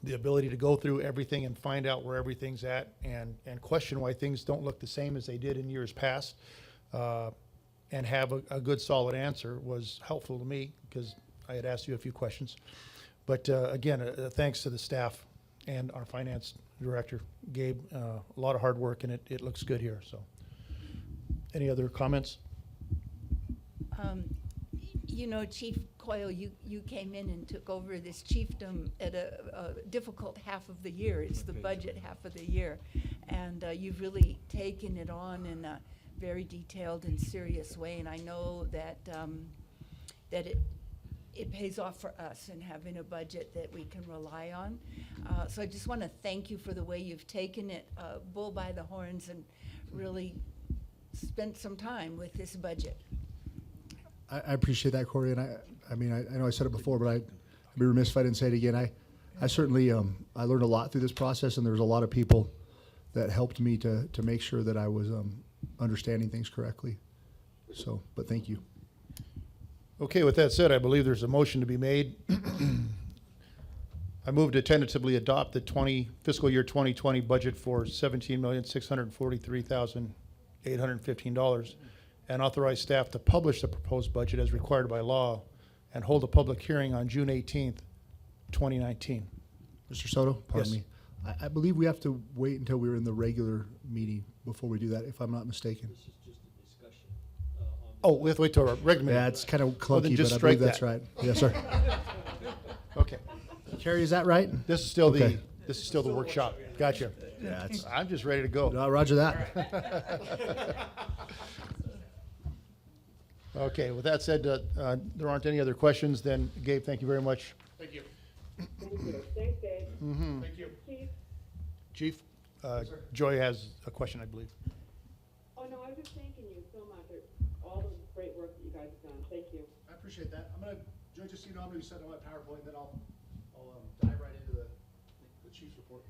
The ability to go through everything and find out where everything's at, and question why things don't look the same as they did in years past, and have a good solid answer was helpful to me, because I had asked you a few questions. But again, thanks to the staff and our finance director, Gabe. A lot of hard work, and it looks good here. So, any other comments?
Chief Coyle, you came in and took over this chiefdom at a difficult half of the year. It's the budget half of the year. And you've really taken it on in a very detailed and serious way. And I know that it pays off for us in having a budget that we can rely on. So I just want to thank you for the way you've taken it bull by the horns and really spent some time with this budget.
I appreciate that, Corey, and I know I said it before, but I'd be remiss if I didn't say it again. I certainly, I learned a lot through this process, and there was a lot of people that helped me to make sure that I was understanding things correctly. So, but thank you.
Okay, with that said, I believe there's a motion to be made. I move to tentatively adopt the fiscal year 2020 budget for $17,643,815 and authorize staff to publish the proposed budget as required by law and hold a public hearing on June 18th, 2019.
Mr. Soto, pardon
Yes.
me. I believe we have to wait until we're in the regular meeting before we do that, if I'm not mistaken.
This is just a discussion, on.
Oh, we have to wait till our regular meeting.
Yeah, it's kind of
Well, then
clunky,
just
but I believe
strike
that's
that.
right. Yes, sir.
Okay.
Carrie, is that right?
This is still
Okay.
this is still the workshop. Gotcha.
Yeah, it's,
I'm just ready to go.
Roger that.
Okay, with that said, there aren't any other questions, then Gabe, thank you very much.
Thank you.
Thanks, Dave.
Thank you.
Chief?
Chief, Joy has a question, I believe.
Oh, no, I was just thanking you so much for all the great work that you guys have done. Thank you.
I appreciate that. I'm gonna, Joe, just so you know, I'm gonna be setting up my PowerPoint, then I'll dive right into the chief's report.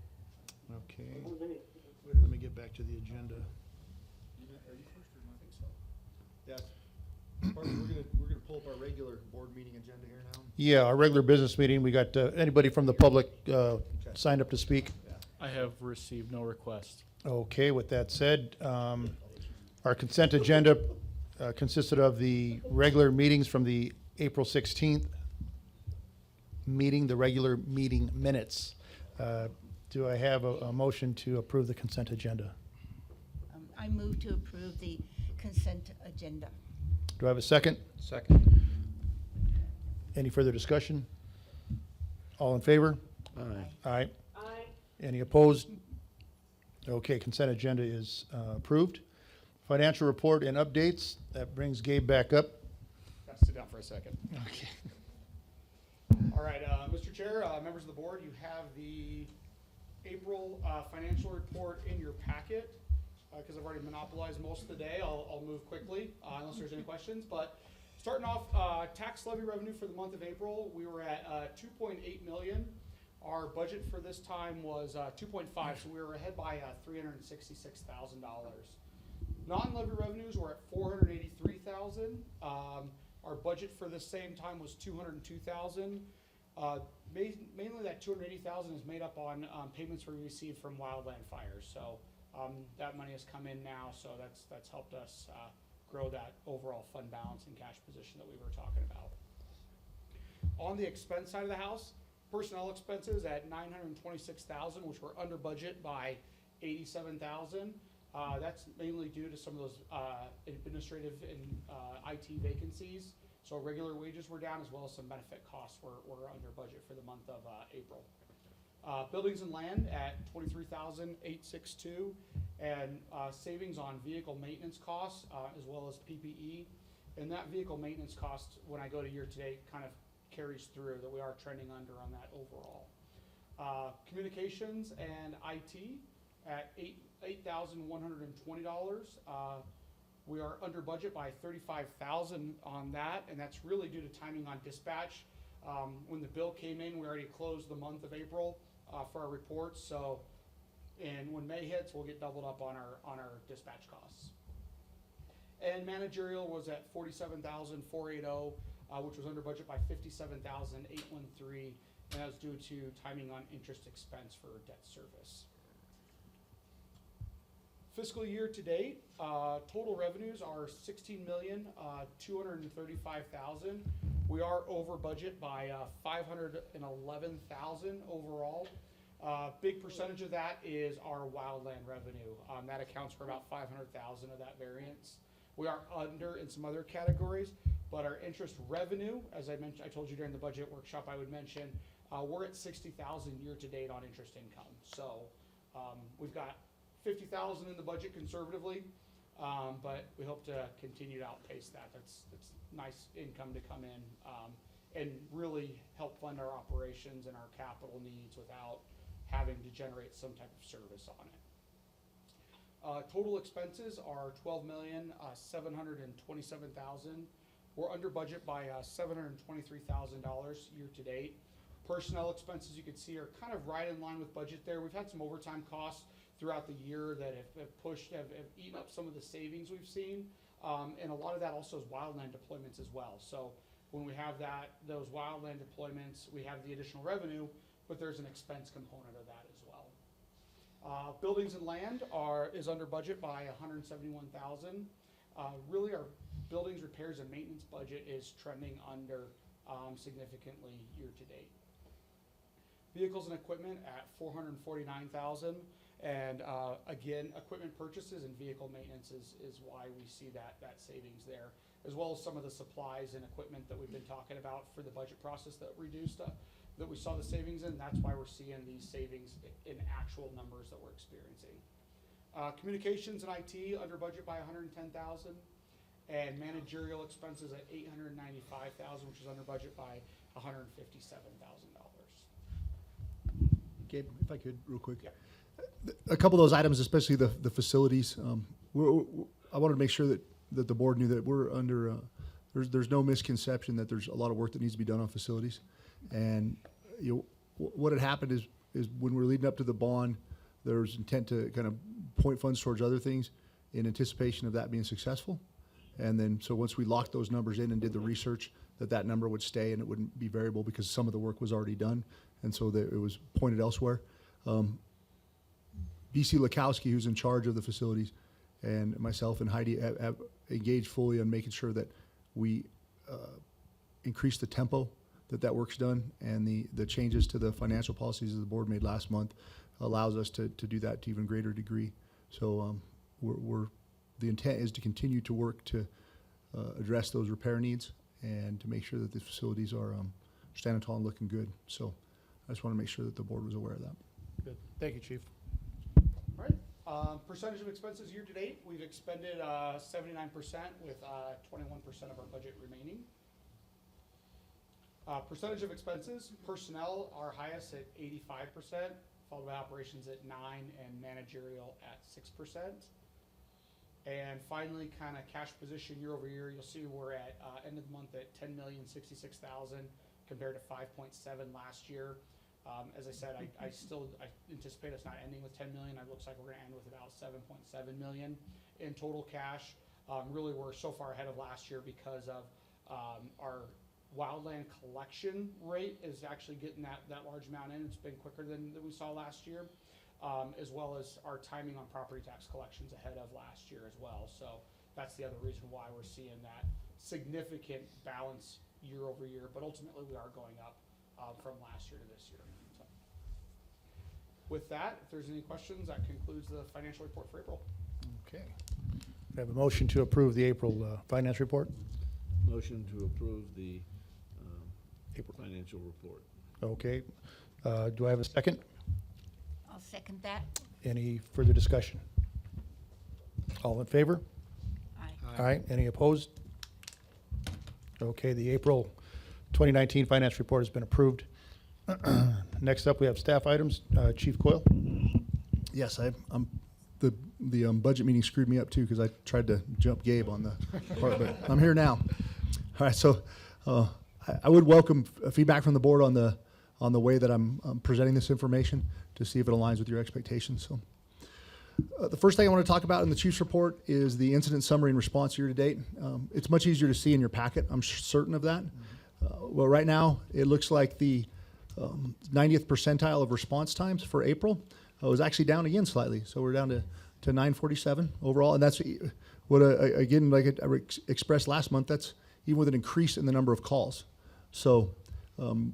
Okay,
Oh, nice.
let me get back to the agenda.
Yeah. We're gonna pull up our regular board meeting agenda here now.
Yeah, our regular business meeting, we got, anybody from the public signed up to speak?
I have received no request.
Okay, with that said, our consent agenda consisted of the regular meetings from the April 16th meeting, the regular meeting minutes. Do I have a motion to approve the consent agenda?
I move to approve the consent agenda.
Do I have a second?
Second.
Any further discussion? All in favor?
Aye.
Aye.
Aye.
Any opposed? Okay, consent agenda is approved. Financial report and updates, that brings Gabe back up.
Got to sit down for a second.
Okay.
All right, Mr. Chair, members of the board, you have the April financial report in your packet. Because I've already monopolized most of the day, I'll move quickly unless there's any questions. But starting off, tax levy revenue for the month of April, we were at 2.8 million. Our budget for this time was 2.5, so we were ahead by $366,000. Non-levy revenues were at 483,000. Our budget for this same time was 202,000. Mainly that 280,000 is made up on payments we received from wildland fires. So that money has come in now, so that's helped us grow that overall fund balance and cash position that we were talking about. On the expense side of the house, personnel expenses at 926,000, which were under budget by 87,000. That's mainly due to some of those administrative and IT vacancies. So regular wages were down, as well as some benefit costs were under budget for the month of April. Buildings and land at 23,862, and savings on vehicle maintenance costs as well as PPE. And that vehicle maintenance cost, when I go to year to date, kind of carries through that we are trending under on that overall. Communications and IT at $8,120. We are under budget by 35,000 on that, and that's really due to timing on dispatch. When the bill came in, we already closed the month of April for our reports. So, and when May hits, we'll get doubled up on our dispatch costs. And managerial was at 47,480, which was under budget by 57,813, and that was due to timing on interest expense for debt service. Fiscal year to date, total revenues are $16,235,000. We are over budget by $511,000 overall. Big percentage of that is our wildland revenue. That accounts for about $500,000 of that variance. We are under in some other categories, but our interest revenue, as I mentioned, I told you during the budget workshop, I would mention, we're at $60,000 year to date on interest income. So we've got $50,000 in the budget conservatively, but we hope to continue to outpace that. That's nice income to come in and really help fund our operations and our capital needs without having to generate some type of service on it. Total expenses are $12,727,000. We're under budget by $723,000 year to date. Personnel expenses, you can see, are kind of right in line with budget there. We've had some overtime costs throughout the year that have eaten up some of the savings we've seen. And a lot of that also is wildland deployments as well. So when we have those wildland deployments, we have the additional revenue, but there's an expense component of that as well. Buildings and land is under budget by $171,000. Really, our buildings repairs and maintenance budget is trending under significantly year to date. Vehicles and equipment at $449,000, and again, equipment purchases and vehicle maintenance is why we see that savings there, as well as some of the supplies and equipment that we've been talking about for the budget process that reduced that we saw the savings in. That's why we're seeing these savings in actual numbers that we're experiencing. Communications and IT under budget by $110,000, and managerial expenses at $895,000, which is under budget by $157,000.
Gabe, if I could, real quick.
Yeah.
A couple of those items, especially the facilities, I wanted to make sure that the board knew that we're under, there's no misconception that there's a lot of work that needs to be done on facilities. And what had happened is when we were leading up to the bond, there was intent to kind of point funds towards other things in anticipation of that being successful. And then, so once we locked those numbers in and did the research, that number would stay and it wouldn't be variable because some of the work was already done. And so that it was pointed elsewhere. BC Lakowski, who's in charge of the facilities, and myself and Heidi have engaged fully on making sure that we increase the tempo that work's done, and the changes to the financial policies that the board made last month allows us to do that to even greater degree. So the intent is to continue to work to address those repair needs and to make sure that the facilities are standing tall and looking good. So I just want to make sure that the board was aware of that.
Good. Thank you, Chief.
All right. Percentage of expenses year to date, we've expended 79% with 21% of our budget remaining. Percentage of expenses, personnel are highest at 85%, followed by operations at 9%, and managerial at 6%. And finally, kind of cash position year over year, you'll see we're at end of the month at $10,066,000 compared to 5.7 last year. As I said, I anticipate us not ending with 10 million. It looks like we're gonna end with about 7.7 million in total cash. Really, we're so far ahead of last year because of our wildland collection rate is actually getting that large amount in. It's been quicker than we saw last year, as well as our timing on property tax collections ahead of last year as well. So that's the other reason why we're seeing that significant balance year over year, but ultimately we are going up from last year to this year. So with that, if there's any questions, that concludes the financial report for April.
Okay. We have a motion to approve the April finance report.
Motion to approve the financial report.
Okay. Do I have a second?
I'll second that.
Any further discussion? All in favor?
Aye.
All right. Any opposed? Okay, the April 2019 finance report has been approved. Next up, we have staff items. Chief Coyle.
Yes, the budget meeting screwed me up too because I tried to jump Gabe on the part, but I'm here now. All right, so I would welcome feedback from the board on the way that I'm presenting this information to see if it aligns with your expectations. So the first thing I want to talk about in the chief's report is the incident summary and response year to date. It's much easier to see in your packet. I'm certain of that. Well, right now it looks like the 90th percentile of response times for April was actually down again slightly. So we're down to 947 overall, and that's what again, like I expressed last month, that's even with an increase in the number of calls. So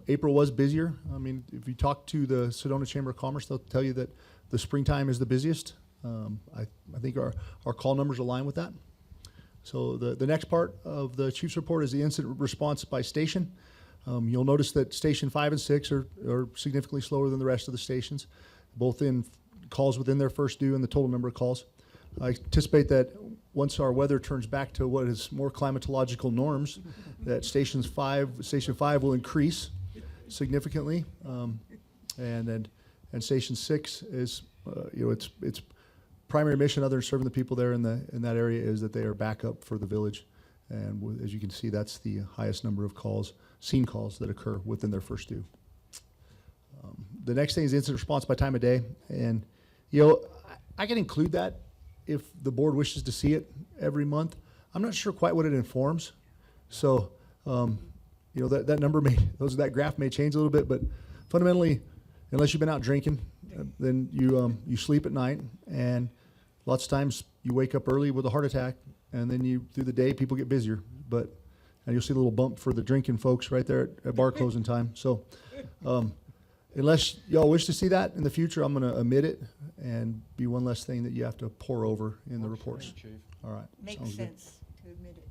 April was busier. I mean, if you talk to the Sedona Chamber of Commerce, they'll tell you that the springtime is the busiest. I think our call numbers align with that. So the next part of the chief's report is the incident response by station. You'll notice that station 5 and 6 are significantly slower than the rest of the stations, both in calls within their first due and the total number of calls. I anticipate that once our weather turns back to what is more climatological norms, that station 5 will increase significantly, and station 6 is, its primary mission, other than serving the people there in that area, is that they are backup for the village, and as you can see, that's the highest number of calls, scene calls that occur within their first due. The next thing is incident response by time of day. And, you know, I can include that if the board wishes to see it every month. I'm not sure quite what it informs. So, you know, that number that graph may change a little bit, but fundamentally, unless you've been out drinking, then you sleep at night, and lots of times you wake up early with a heart attack, and then through the day, people get busier. And you'll see a little bump for the drinking folks right there at bar closing time. So, unless y'all wish to see that in the future, I'm going to omit it and be one less thing that you have to pour over in the reports.
Chief.
All right.
Makes
Sounds good.
sense to admit it.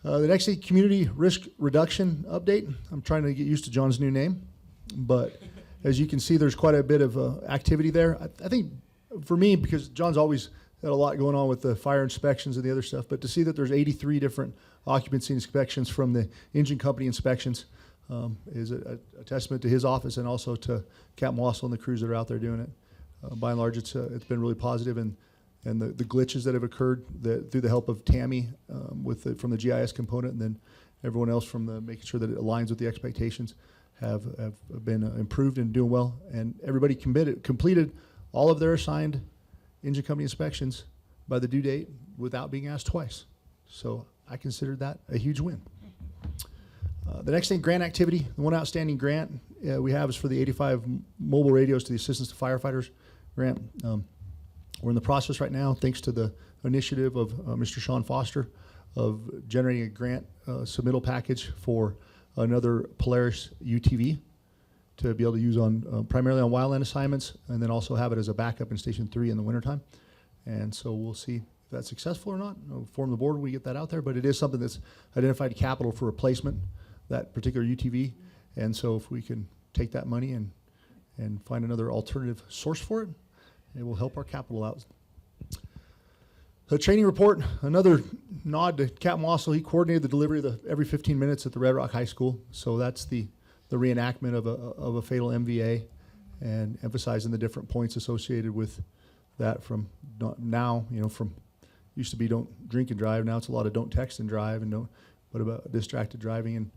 The next thing, community risk reduction update. I'm trying to get used to John's new name, but as you can see, there's quite a bit of activity there. I think for me, because John's always had a lot going on with the fire inspections and the other stuff, but to see that there's 83 different occupancy inspections from the engine company inspections is a testament to his office and also to Captain Wassel and the crews that are out there doing it. By and large, it's been really positive, and the glitches that have occurred through the help of Tammy from the GIS component, and then everyone else from making sure that it aligns with the expectations have been improved and doing well. And everybody completed all of their assigned engine company inspections by the due date without being asked twice. So I considered that a huge win. The next thing, grant activity. The one outstanding grant we have is for the 85 mobile radios to the Assistance to Firefighters grant. We're in the process right now, thanks to the initiative of Mr. Sean Foster, of generating a grant submittal package for another Polaris UTV to be able to use on primarily on wildland assignments, and then also have it as a backup in Station 3 in the wintertime. And so we'll see if that's successful or not. We'll form the board when we get that out there, but it is something that's identified capital for replacement, that particular UTV. And so if we can take that money and find another alternative source for it, it will help our capital out. The training report, another nod to Captain Wassel. He coordinated the delivery of every 15 minutes at the Red Rock High School. So that's the reenactment of a fatal MVA, and emphasizing the different points associated with that from now, from used to be don't drink and drive. Now it's a lot of don't text and drive, and what about distracted driving,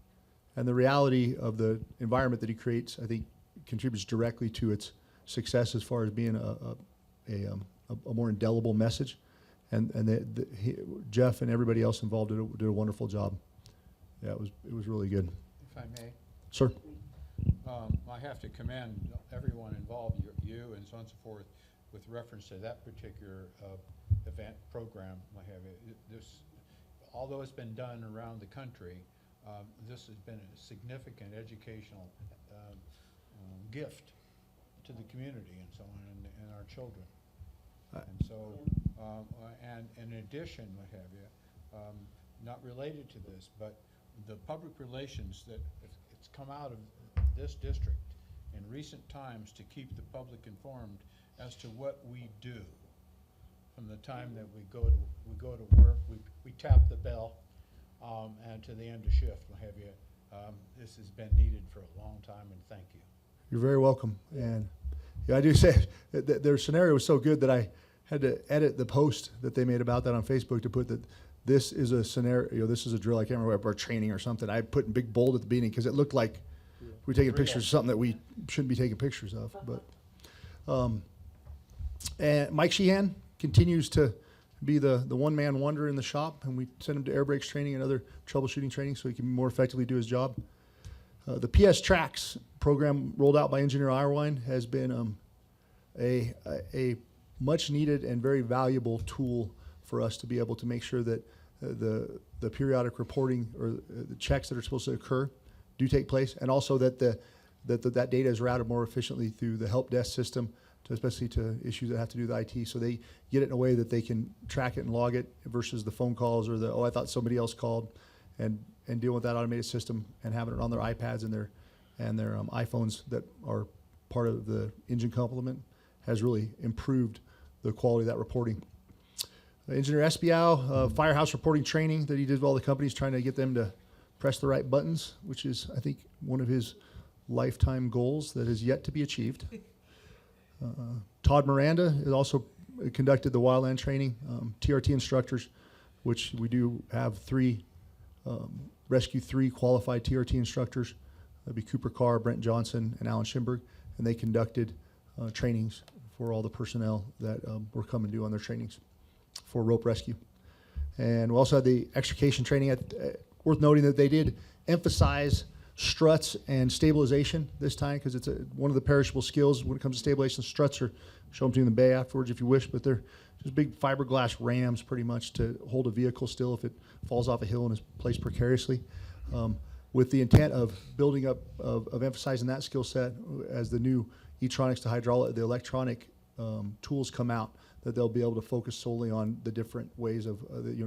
and the reality of the environment that he creates, I think, contributes directly to its success as far as being a more indelible message. And Jeff and everybody else involved did a wonderful job. Yeah, it was really good.
If I may,
Sir.
I have to commend everyone involved, you and so on and so forth, with reference to that particular event program. Although it's been done around the country, this has been a significant educational gift to the community and so on, and our children. And so, and in addition, what have you, not related to this, but the public relations that it's come out of this district in recent times to keep the public informed as to what we do from the time that we go to work, we tap the bell, and to the end of shift, what have you. This has been needed for a long time, and thank you.
You're very welcome. And yeah, I do say that their scenario was so good that I had to edit the post that they made about that on Facebook to put that this is a scenario, this is a drill. I can't remember, our training or something. I put in big bold at the beginning because it looked like we're taking pictures of something that we shouldn't be taking pictures of. But and Mike Sheehan continues to be the one-man wonder in the shop, and we send him to air brakes training and other troubleshooting training so he can more effectively do his job. The PS Tracks program rolled out by Engineer Irewine has been a much needed and very valuable tool for us to be able to make sure that the periodic reporting or the checks that are supposed to occur do take place, and also that that data is routed more efficiently through the help desk system, especially to issues that have to do with IT. So they get it in a way that they can track it and log it versus the phone calls or I thought somebody else called, and deal with that automated system and having it on their iPads and their iPhones that are part of the engine complement has really improved the quality of that reporting. Engineer Espiau, firehouse reporting training that he did with all the companies, trying to get them to press the right buttons, which is, I think, one of his lifetime goals that is yet to be achieved. Todd Miranda has also conducted the wildland training, TRT instructors, which we do have 3 Rescue 3 qualified TRT instructors That'd be Cooper Carr, Brent Johnson, and Alan Schimberg, and they conducted trainings for all the personnel that were coming due on their trainings for rope rescue. And we also had the extrication training. Worth noting that they did emphasize struts and stabilization this time because it's one of the perishable skills when it comes to stabilization. Struts are, show them to you in the bay afterwards if you wish, but they're just big fiberglass rams pretty much to hold a vehicle still if it falls off a hill and is placed precariously. With the intent of building up, of emphasizing that skill set as the new e-tronics to hydraulic, the electronic tools come out, that they'll be able to focus solely on the different ways of,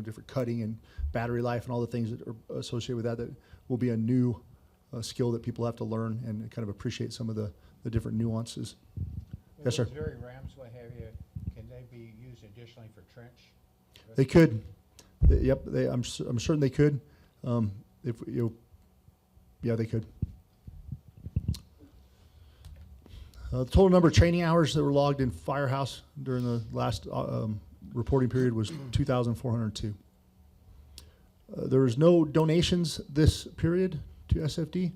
different cutting and battery life and all the things that are associated with that. That will be a new skill that people have to learn and kind of appreciate some of the different nuances. Yes, sir.
Those very rams, what have you, can they be used additionally for trench?
They could. Yep. I'm certain they could. If yeah, they could. The total number of training hours that were logged in Firehouse during the last reporting period was 2,402. There was no donations this period to SFD.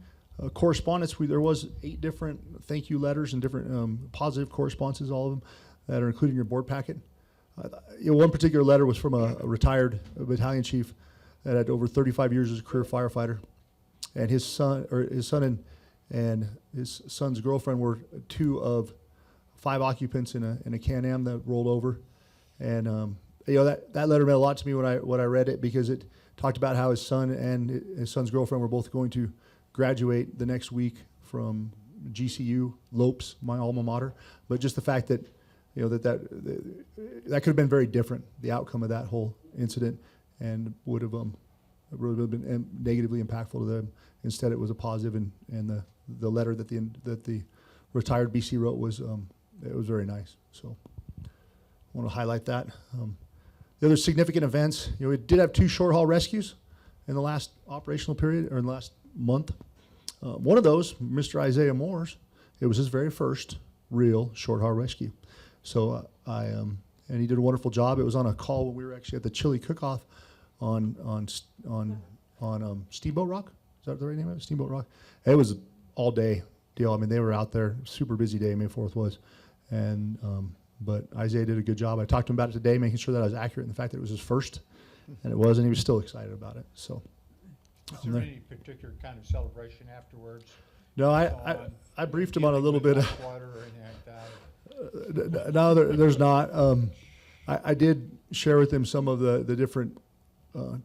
Correspondence, there was 8 different thank you letters and different positive correspondences, all of them, that are included in your board packet. One particular letter was from a retired battalion chief that had over 35 years as a career firefighter. And his son and his son's girlfriend were 2 of 5 occupants in a Can-Am that rolled over. And that letter meant a lot to me when I read it, because it talked about how his son and his son's girlfriend were both going to graduate the next week from GCU, Lopes, my alma mater. But just the fact that that could have been very different, the outcome of that whole incident, and would have really been negatively impactful to them. Instead, it was a positive, and the letter that the retired BC wrote was it was very nice. So I want to highlight that. The other significant events, we did have 2 short haul rescues in the last operational period, or in the last month. One of those, Mr. Isaiah Moore's, it was his very first real short haul rescue. So and he did a wonderful job. It was on a call when we were actually at the chili cook-off on Steamboat Rock. Is that the right name of it? Steamboat Rock. It was all day deal. I mean, they were out there. Super busy day. May 4th was, and but Isaiah did a good job. I talked to him about it today, making sure that I was accurate in the fact that it was his first, and it was, and he was still excited about it. So.
Is there any particular kind of celebration afterwards?
No, I briefed him on a little bit.
Water or anything like that?
No, there's not. I did share with him some of the different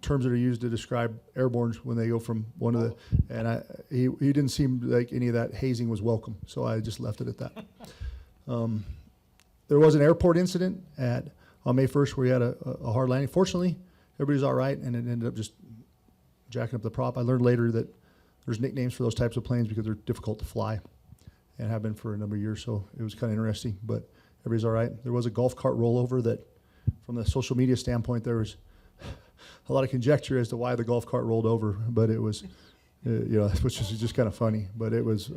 terms that are used to describe airbornes when they go from one of the, and he didn't seem like any of that hazing was welcome, so I just left it at that. There was an airport incident on May 1st where he had a hard landing. Fortunately, everybody was all right, and it ended up just jacking up the prop. I learned later that there's nicknames for those types of planes because they're difficult to fly, and have been for a number of years, so it was kind of interesting, but everybody's all right. There was a golf cart rollover that, from the social media standpoint, there was a lot of conjecture as to why the golf cart rolled over, but it was, which is just kind of funny, but it was,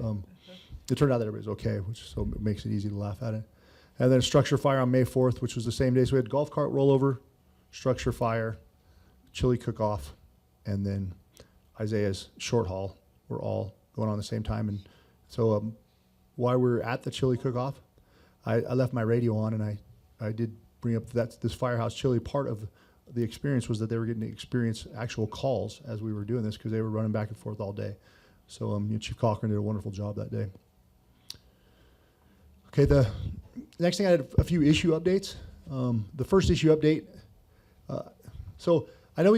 it turned out that everybody was okay, so it makes it easy to laugh at it. And then structure fire on May 4th, which was the same day, so we had golf cart rollover, structure fire, chili cook-off, and then Isaiah's short haul were all going on at the same time. And so while we were at the chili cook-off, I left my radio on, and I did bring up that this Firehouse Chili, part of the experience was that they were getting to experience actual calls as we were doing this, because they were running back and forth all day. So Chief Cochran did a wonderful job that day. Okay, the next thing, I had a few issue updates. The first issue update, so I know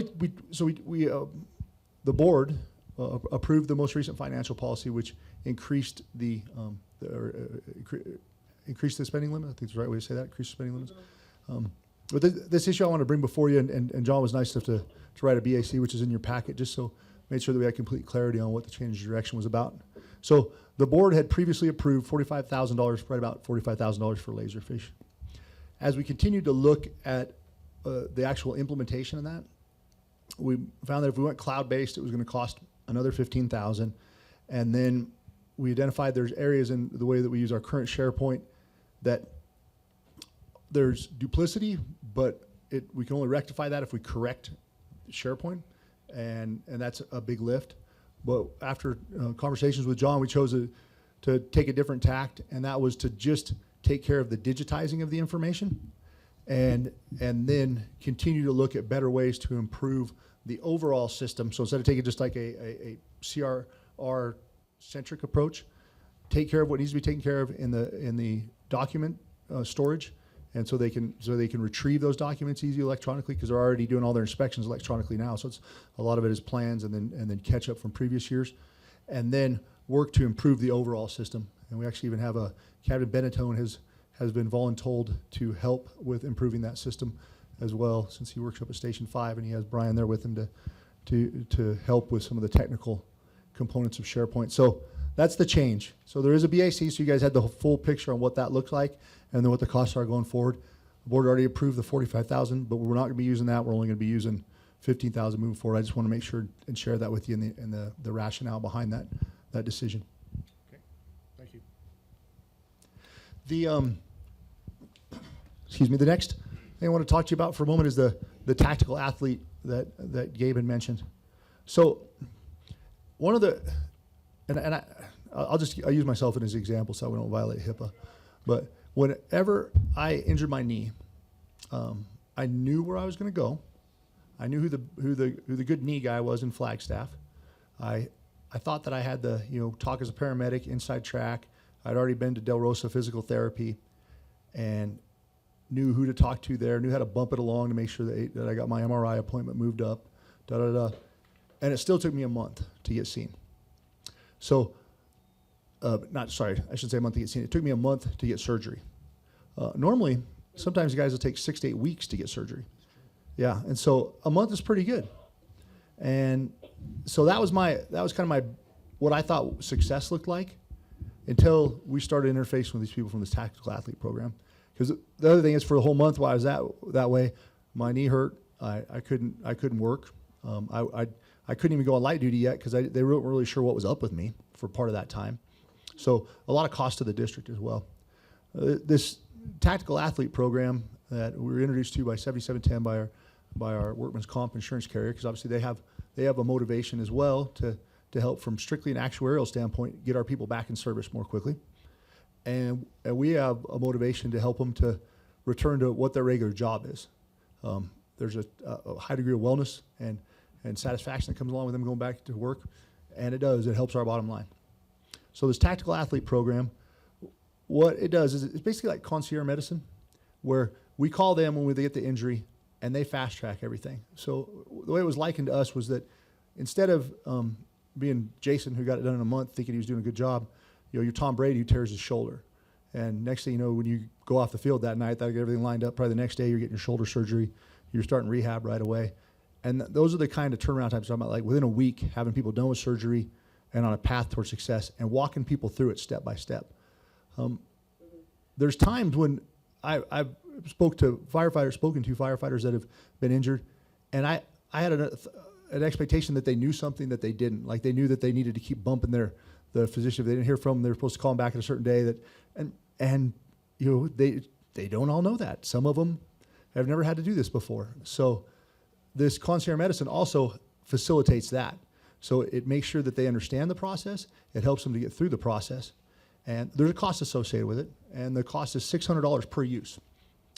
the board approved the most recent financial policy, which increased increased the spending limit. I think it's the right way to say that, increase the spending limits. But this issue I want to bring before you, and John was nice enough to write a BAC, which is in your packet, just so made sure that we had complete clarity on what the change of direction was about. So the board had previously approved $45,000, right about $45,000 for laserfish. As we continued to look at the actual implementation of that, we found that if we went cloud-based, it was going to cost another $15,000. And then we identified there's areas in the way that we use our current SharePoint that there's duplicity, but we can only rectify that if we correct SharePoint, and that's a big lift. But after conversations with John, we chose to take a different tact, and that was to just take care of the digitizing of the information, and then continue to look at better ways to improve the overall system. So instead of taking just like a CRR centric approach, take care of what needs to be taken care of in the document storage, and so they can retrieve those documents easily electronically, because they're already doing all their inspections electronically now. So it's a lot of it is plans and then catch up from previous years, and then work to improve the overall system. And we actually even have Captain Benetone has been voluntold to help with improving that system as well, since he works up at Station 5, and he has Brian there with him to help with some of the technical components of SharePoint. So that's the change. So there is a BAC, so you guys had the full picture on what that looks like and then what the costs are going forward. The board already approved the $45,000, but we're not going to be using that. We're only going to be using $15,000 moving forward. I just want to make sure and share that with you and the rationale behind that decision.
Okay, thank you.
The the next thing I want to talk to you about for a moment is the tactical athlete that Gabe had mentioned. So one of the, I'll use myself as an example so we don't violate HIPAA, but whenever I injured my knee, I knew where I was going to go. I knew who the good knee guy was in Flagstaff. I thought that I had talk as a paramedic, inside track. I'd already been to Del Rosa Physical Therapy and knew who to talk to there, knew how to bump it along to make sure that I got my MRI appointment moved up, And it still took me a month to get seen. So, I should say a month to get seen. It took me a month to get surgery. Normally, sometimes guys will take 6 to 8 weeks to get surgery. Yeah, and so a month is pretty good. And so that was kind of my what I thought success looked like until we started interfacing with these people from this tactical athlete program. Because the other thing is, for the whole month while I was that way, my knee hurt. I couldn't work. I couldn't even go on light duty yet because they weren't really sure what was up with me for part of that time. So a lot of cost to the district as well. This tactical athlete program that we were introduced to by 7710 by our workman's comp insurance carrier, because obviously they have a motivation as well to help from strictly an actuarial standpoint get our people back in service more quickly. And we have a motivation to help them to return to what their regular job is. There's a high degree of wellness and satisfaction that comes along with them going back to work, and it helps our bottom line. So this tactical athlete program, what it does is it's basically like concierge medicine, where we call them when they get the injury and they fast track everything. So the way it was likened to us was that instead of being Jason, who got it done in a month thinking he was doing a good job, you're Tom Brady who tears his shoulder. And next thing you know, when you go off the field that night, that get everything lined up, probably the next day you're getting your shoulder surgery, you're starting rehab right away. And those are the kind of turnaround times I'm talking about, like within a week, having people done with surgery and on a path towards success and walking people through it step by step. There's times when I've spoken to firefighters that have been injured, and I had an expectation that they knew something that they didn't. Like they knew that they needed to keep bumping the physician. If they didn't hear from them, they were supposed to call them back at a certain day. And they don't all know that. Some of them have never had to do this before. So this concierge medicine also facilitates that. So it makes sure that they understand the process. It helps them to get through the process. And there's a cost associated with it, and the cost is $600 per use.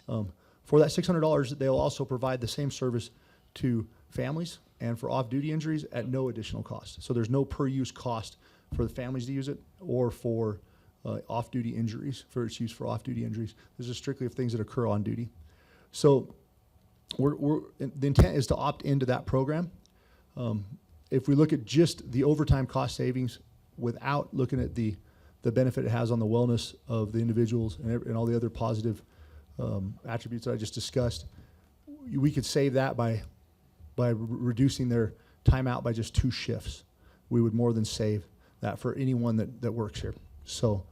For that $600, they'll also provide the same service to families and for off-duty injuries at no additional cost. So there's no per-use cost for the families to use it or for off-duty injuries, for its use for off-duty injuries. This is strictly of things that occur on duty. So the intent is to opt into that program. If we look at just the overtime cost savings without looking at the benefit it has on the wellness of the individuals and all the other positive attributes that I just discussed, we could save that by reducing their time out by just 2 shifts. We would more than save that for anyone that works here. So,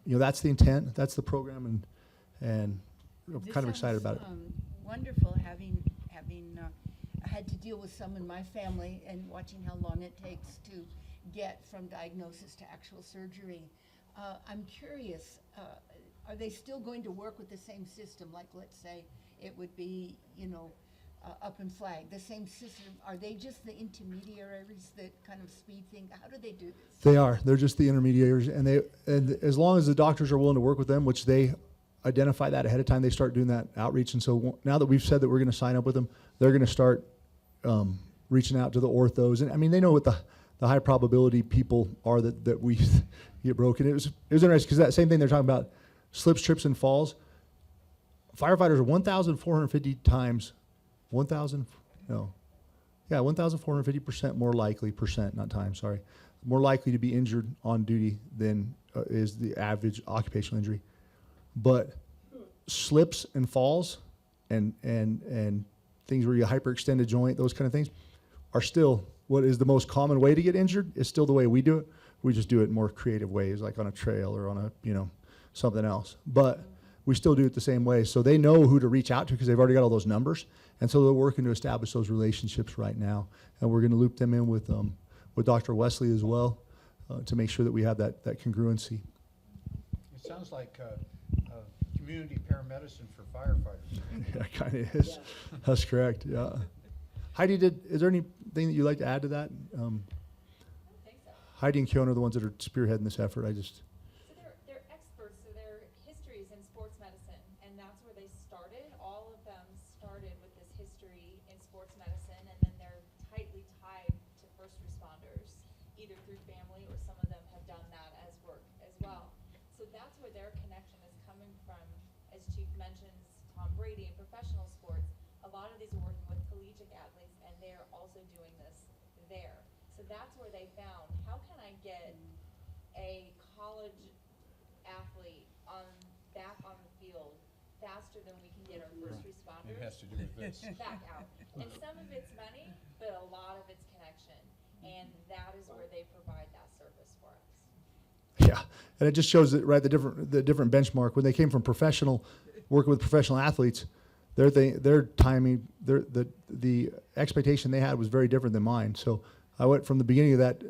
that's the intent, that's the program, and I'm
This
kind of excited
sounds,
about it.
Wonderful, having had to deal with some in my family and watching how long it takes to get from diagnosis to actual surgery. I'm curious, are they still going to work with the same system? Like, let's say it would be, up in Flag, the same system, are they just the intermediaries that kind of speed things? How do they do this?
They are. They're just the intermediaries, and as long as the doctors are willing to work with them, which they identify that ahead of time, they start doing that outreach. And so now that we've said that we're going to sign up with them, they're going to start reaching out to the orthos. And I mean, they know what the high probability people are that we get broken. It was interesting because that same thing they're talking about, slips, trips, and falls. Firefighters are 1,450 times, 1,450% more likely, more likely to be injured on duty than is the average occupational injury. But slips and falls and things where you hyperextend a joint, those kind of things, are still what is the most common way to get injured. Is still the way we do it. We just do it in more creative ways, like on a trail or on a something else. But we still do it the same way. So they know who to reach out to because they've already got all those numbers, and so they're working to establish those relationships right now. And we're going to loop them in with Dr. Wesley as well to make sure that we have that congruency.
It sounds like community paramedicine for firefighters.
Yeah, it kind of is. Yeah. That's correct. Yeah. Heidi, is there anything that you'd like to add to that?
I don't think so.
Heidi and Keona are the ones that are spearheading this effort.
So they're experts, so their histories in sports medicine, and that's where they started. All of them started with this history in sports medicine, and then they're tightly tied to first responders, either through family or some of them have done that as work as well. So that's where their connection is coming from. As Chief mentions, Tom Brady in professional sports, a lot of these are working with collegiate athletes, and they're also doing this there. So that's where they found, how can I get a college athlete back on the field faster than we can get our first responders
It has to do with this.
back out. And some of it's money, but a lot of it's connection. And that is where they provide that service for us.
Yeah, and it just shows that the different benchmark when they came from working with professional athletes. Their timing, the expectation they had was very different than mine. So I went from the beginning of that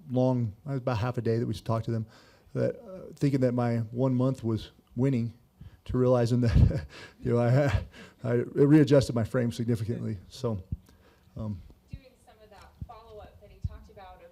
long, about half a day that we talked to them, thinking that my 1 month was winning, to realizing that I readjusted my frame significantly. So.
Doing some of that follow-up that he talked about of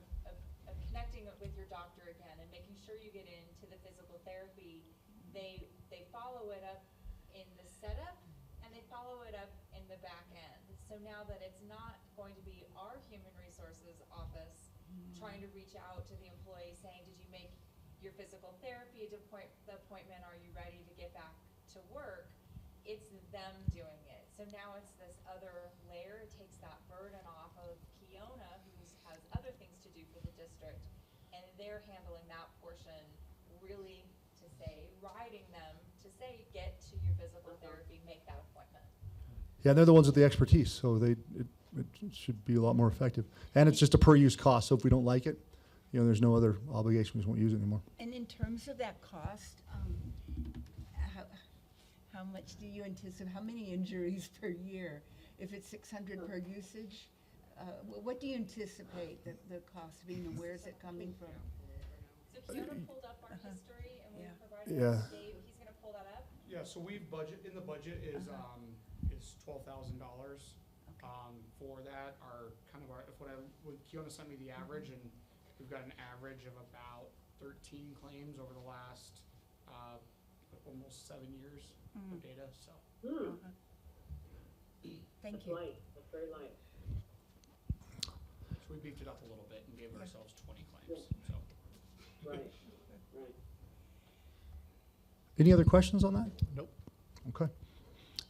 connecting with your doctor again and making sure you get into the physical therapy, they follow it up in the setup and they follow it up in the back end. So now that it's not going to be our human resources office trying to reach out to the employee saying, did you make your physical therapy appointment? Are you ready to get back to work? It's them doing it. So now it's this other layer. It takes that burden off of Keona, who has other things to do for the district, and they're handling that portion really to say, riding them to say, get to your physical therapy, make that appointment.
Yeah, they're the ones with the expertise, so it should be a lot more effective. And it's just a per-use cost, so if we don't like it, there's no other obligation, we just won't use it anymore.
And in terms of that cost, how much do you anticipate, how many injuries per year? If it's 600 per usage, what do you anticipate the cost being, and where is it coming from?
So Keona pulled up our history, and we provided
Yeah.
Dave. He's going to pull that up.
Yeah, so the budget is $12,000 for that. When Keona sent me the average, and we've got an average of about 13 claims over the last almost 7 years of data. So
Thank you.
Light, that's very light.
we beefed it up a little bit and gave ourselves 20 claims. So.
Right, right.
Any other questions on that?
Nope.
Okay.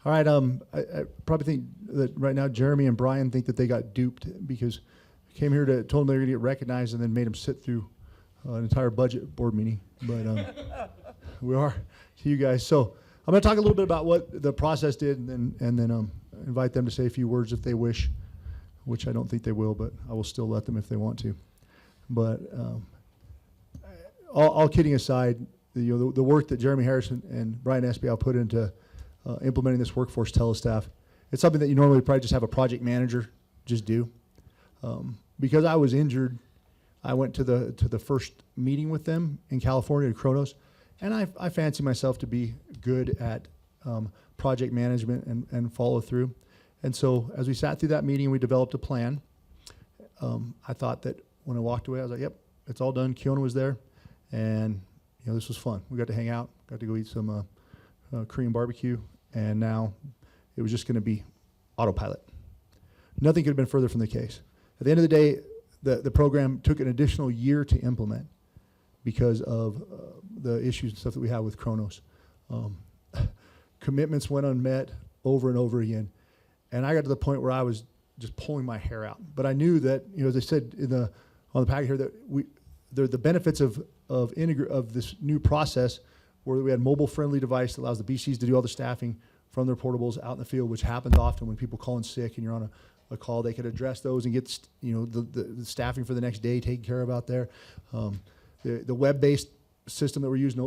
All right. I probably think that right now Jeremy and Brian think that they got duped because we came here told them they were going to get recognized and then made them sit through an entire budget board meeting. But we are to you guys. So I'm going to talk a little bit about what the process did, and then invite them to say a few words if they wish, which I don't think they will, but I will still let them if they want to. But all kidding aside, the work that Jeremy Harrison and Brian Espiau put into implementing this workforce telestaff, it's something that you normally probably just have a project manager just do. Because I was injured, I went to the first meeting with them in California, Kronos, and I fancy myself to be good at project management and follow through. And so as we sat through that meeting, we developed a plan. I thought that when I walked away, I was like, yep, it's all done. Keona was there, and this was fun. We got to hang out, got to go eat some Korean barbecue, and now it was just going to be autopilot. Nothing could have been further from the case. At the end of the day, the program took an additional year to implement because of the issues and stuff that we have with Kronos. Commitments went unmet over and over again, and I got to the point where I was just pulling my hair out. But I knew that, as I said on the packet here, that the benefits of this new process, where we had mobile-friendly device that allows the BCs to do all the staffing from their portables out in the field, which happens often when people call in sick and you're on a call. They could address those and get the staffing for the next day taken care of out there. The web-based system that we're using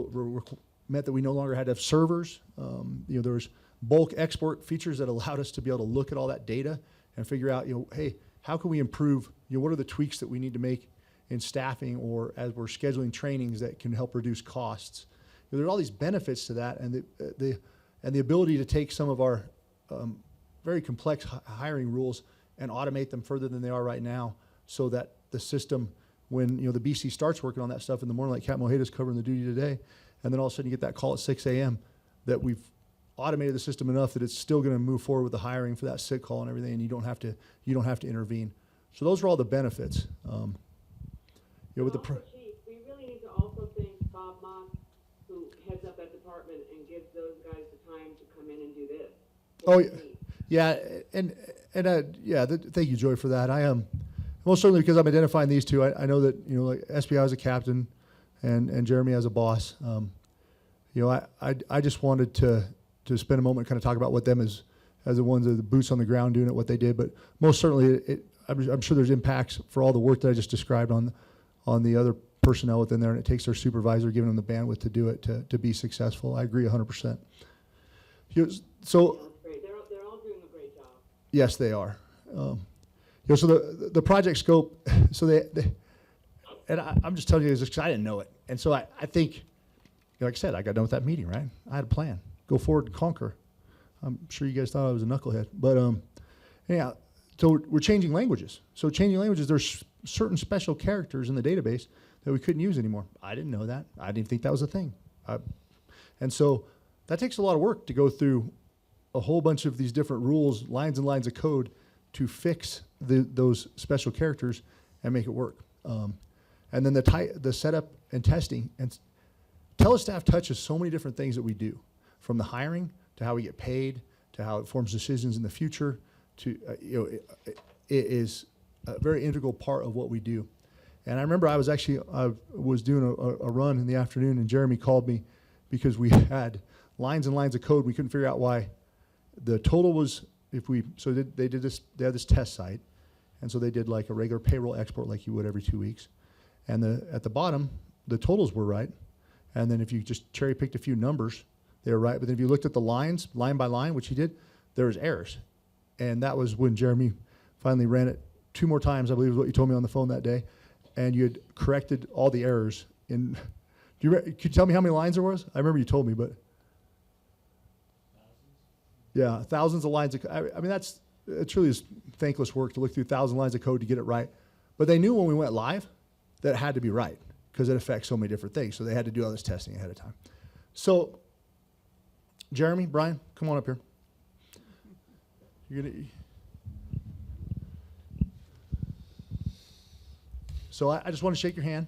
meant that we no longer had to have servers. There was bulk export features that allowed us to be able to look at all that data and figure out, hey, how can we improve? What are the tweaks that we need to make in staffing or as we're scheduling trainings that can help reduce costs? There are all these benefits to that, and the ability to take some of our very complex hiring rules and automate them further than they are right now, so that the system, when the BC starts working on that stuff in the morning, like Cap Mojeda's covering the duty today, and then all of a sudden you get that call at 6 a.m. that we've automated the system enough that it's still going to move forward with the hiring for that sick call and everything, and you don't have to intervene. So those are all the benefits. With the
Chief, we really need to also thank Bob Moss, who heads up that department and gives those guys the time to come in and do this.
Oh, yeah, thank you, Joy, for that. I am most certainly, because I'm identifying these two. I know that like SBI as a captain, and Jeremy as a boss. I just wanted to spend a moment and kind of talk about what them as the ones that are the boots on the ground doing it, what they did. But most certainly, I'm sure there's impacts for all the work that I just described on the other personnel within there, and it takes their supervisor giving them the bandwidth to do it to be successful. I agree 100%. So.
They're all doing a great job.
Yes, they are. So the project scope. So I'm just telling you this because I didn't know it, and so I think, like I said, I got done with that meeting, right? I had a plan. Go forward and conquer. I'm sure you guys thought I was a knucklehead, but anyhow, so we're changing languages. So changing languages, there's certain special characters in the database that we couldn't use anymore. I didn't know that. I didn't think that was a thing. And so that takes a lot of work to go through a whole bunch of these different rules, lines and lines of code to fix those special characters and make it work. And then the setup and testing. And Telestaff touches so many different things that we do, from the hiring to how we get paid to how it forms decisions in the future. To it is a very integral part of what we do. And I remember I was doing a run in the afternoon, and Jeremy called me because we had lines and lines of code. We couldn't figure out why the total was, they had this test site, and so they did like a regular payroll export like you would every 2 weeks. And at the bottom, the totals were right. And then if you just cherry picked a few numbers, they were right. But then if you looked at the lines, line by line, which he did, there was errors. And that was when Jeremy finally ran it 2 more times, I believe is what you told me on the phone that day. And you had corrected all the errors. Could you tell me how many lines there was? I remember you told me, but. Yeah, thousands of lines. I mean, it truly is thankless work to look through 1,000 lines of code to get it right. But they knew when we went live that it had to be right because it affects so many different things. So they had to do all this testing ahead of time. So, Jeremy, Brian, come on up here. So I just want to shake your hand,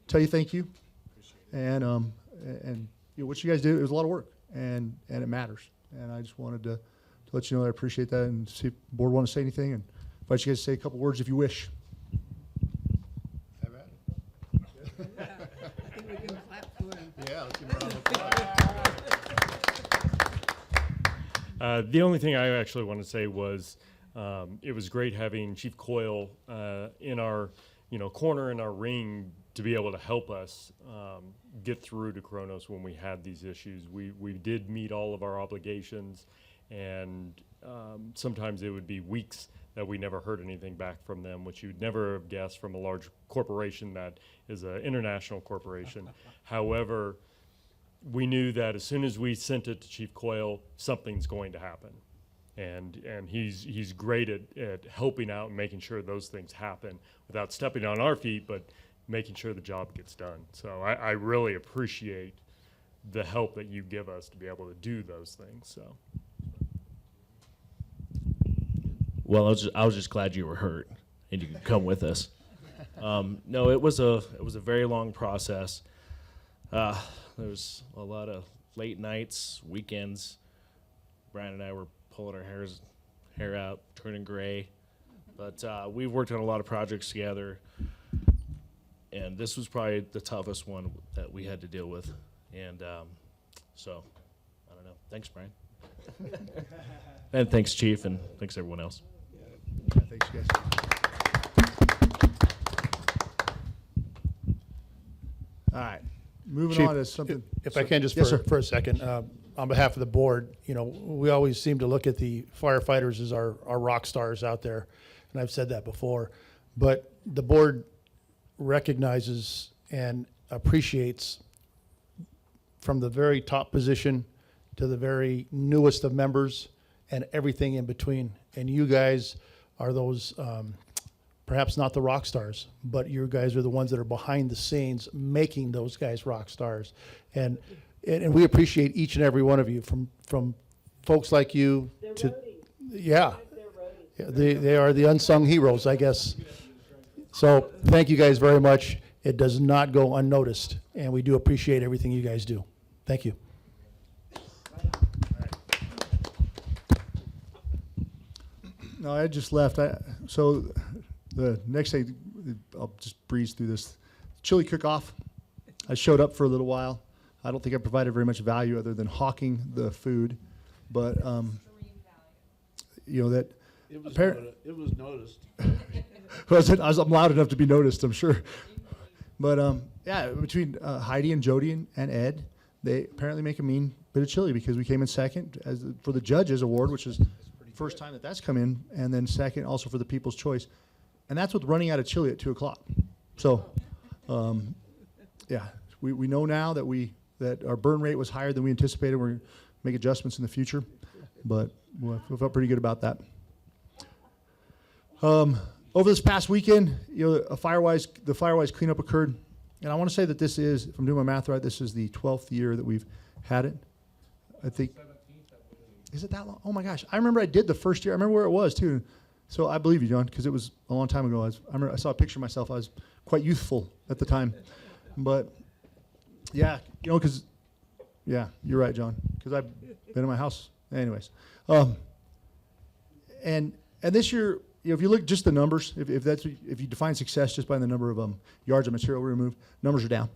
tell you thank you, and what you guys did, it was a lot of work, and it matters. And I just wanted to let you know I appreciate that, and see if the board want to say anything, and invite you guys to say a couple words if you wish.
Have at it.
I think we can clap for him.
Yeah, let's give him a round of applause.
The only thing I actually want to say was it was great having Chief Coyle in our corner in our ring to be able to help us get through to Kronos when we had these issues. We did meet all of our obligations, and sometimes it would be weeks that we never heard anything back from them, which you'd never have guessed from a large corporation that is an international corporation. However, we knew that as soon as we sent it to Chief Coyle, something's going to happen. and he's great at helping out and making sure those things happen without stepping on our feet, but making sure the job gets done. So I really appreciate the help that you give us to be able to do those things. So.
Well, I was just glad you were hurt and you could come with us. No, it was a very long process. There was a lot of late nights, weekends. Brian and I were pulling our hair out, turning gray. But we've worked on a lot of projects together, and this was probably the toughest one that we had to deal with. And so, I don't know. Thanks, Brian. And thanks, Chief, and thanks everyone else.
Yeah, thanks, guys. All right, moving
Chief,
on to something.
If I can just
Yes, sir.
for a second, on behalf of the board, we always seem to look at the firefighters as our rock stars out there, and I've said that before. But the board recognizes and appreciates, from the very top position to the very newest of members and everything in between. And you guys are those, perhaps not the rock stars, but you guys are the ones that are behind the scenes making those guys rock stars. And we appreciate each and every one of you, from folks like you
They're
to,
roadies.
yeah.
They're roadies.
They are the unsung heroes, I guess. So thank you guys very much. It does not go unnoticed, and we do appreciate everything you guys do. Thank you.
No, I just left. So the next day, I'll just breeze through this. Chili cook-off. I showed up for a little while. I don't think I provided very much value other than hawking the food, but that
It was,
Appar-
it was noticed.
I'm loud enough to be noticed, I'm sure. But yeah, between Heidi and Jody and Ed, they apparently make a mean bit of chili because we came in second for the judges award, which is the first time that's come in, and then second also for the People's Choice, and that's with running out of chili at 2:00. So, yeah, we know now that our burn rate was higher than we anticipated. We're going to make adjustments in the future, but we felt pretty good about that. Over this past weekend, the Firewise cleanup occurred, and I want to say that this is, if I'm doing my math right, this is the 12th year that we've had it. I think. Is it that long? Oh my gosh! I remember I did the first year. I remember where it was too. So I believe you, John, because it was a long time ago. I remember I saw a picture of myself. I was quite youthful at the time, but yeah, because yeah, you're right, John, because I've been in my house, anyways. And this year, if you look just the numbers, if you define success just by the number of yards of material removed, numbers are down.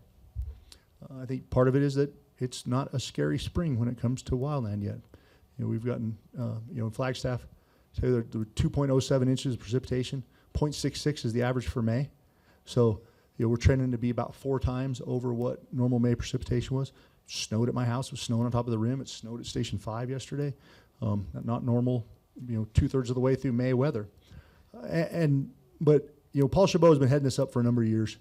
I think part of it is that it's not a scary spring when it comes to wildland yet. We've gotten, in Flagstaff, say there were 2.07 inches of precipitation. 0.66 is the average for May. So, we're trending to be about 4 times over what normal May precipitation was. Snowed at my house. It was snowing on top of the rim. It snowed at Station 5 yesterday. Not normal, 2/3 of the way through May weather. But Paul Chabot has been heading this up for a number of years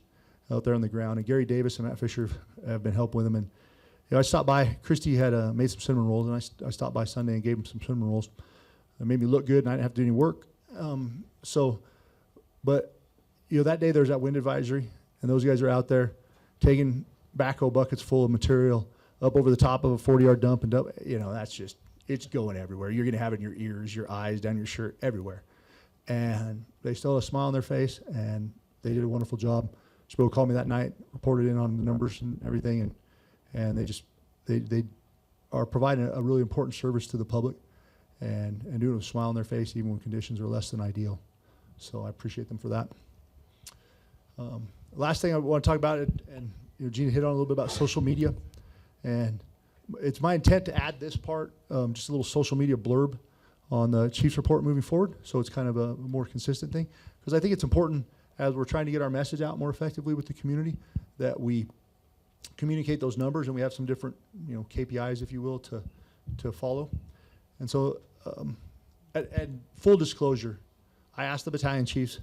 out there on the ground, and Gary Davis and Matt Fisher have been helping with him. And I stopped by. Christy had made some cinnamon rolls, and I stopped by Sunday and gave him some cinnamon rolls. It made me look good, and I didn't have to do any work. But that day there's that wind advisory, and those guys are out there taking backhoe buckets full of material up over the top of a 40-yard dump, and that's just, it's going everywhere. You're going to have it in your ears, your eyes, down your shirt, everywhere. And they still have a smile on their face, and they did a wonderful job. Spo called me that night, reported in on the numbers and everything, and they are providing a really important service to the public and doing it with a smile on their face even when conditions are less than ideal. So I appreciate them for that. Last thing I want to talk about, and Gina hit on a little bit about social media, and it's my intent to add this part, just a little social media blurb on the Chief's report moving forward, so it's kind of a more consistent thing, because I think it's important as we're trying to get our message out more effectively with the community that we communicate those numbers, and we have some different KPIs, if you will, to follow. And so at full disclosure, I asked the battalion chiefs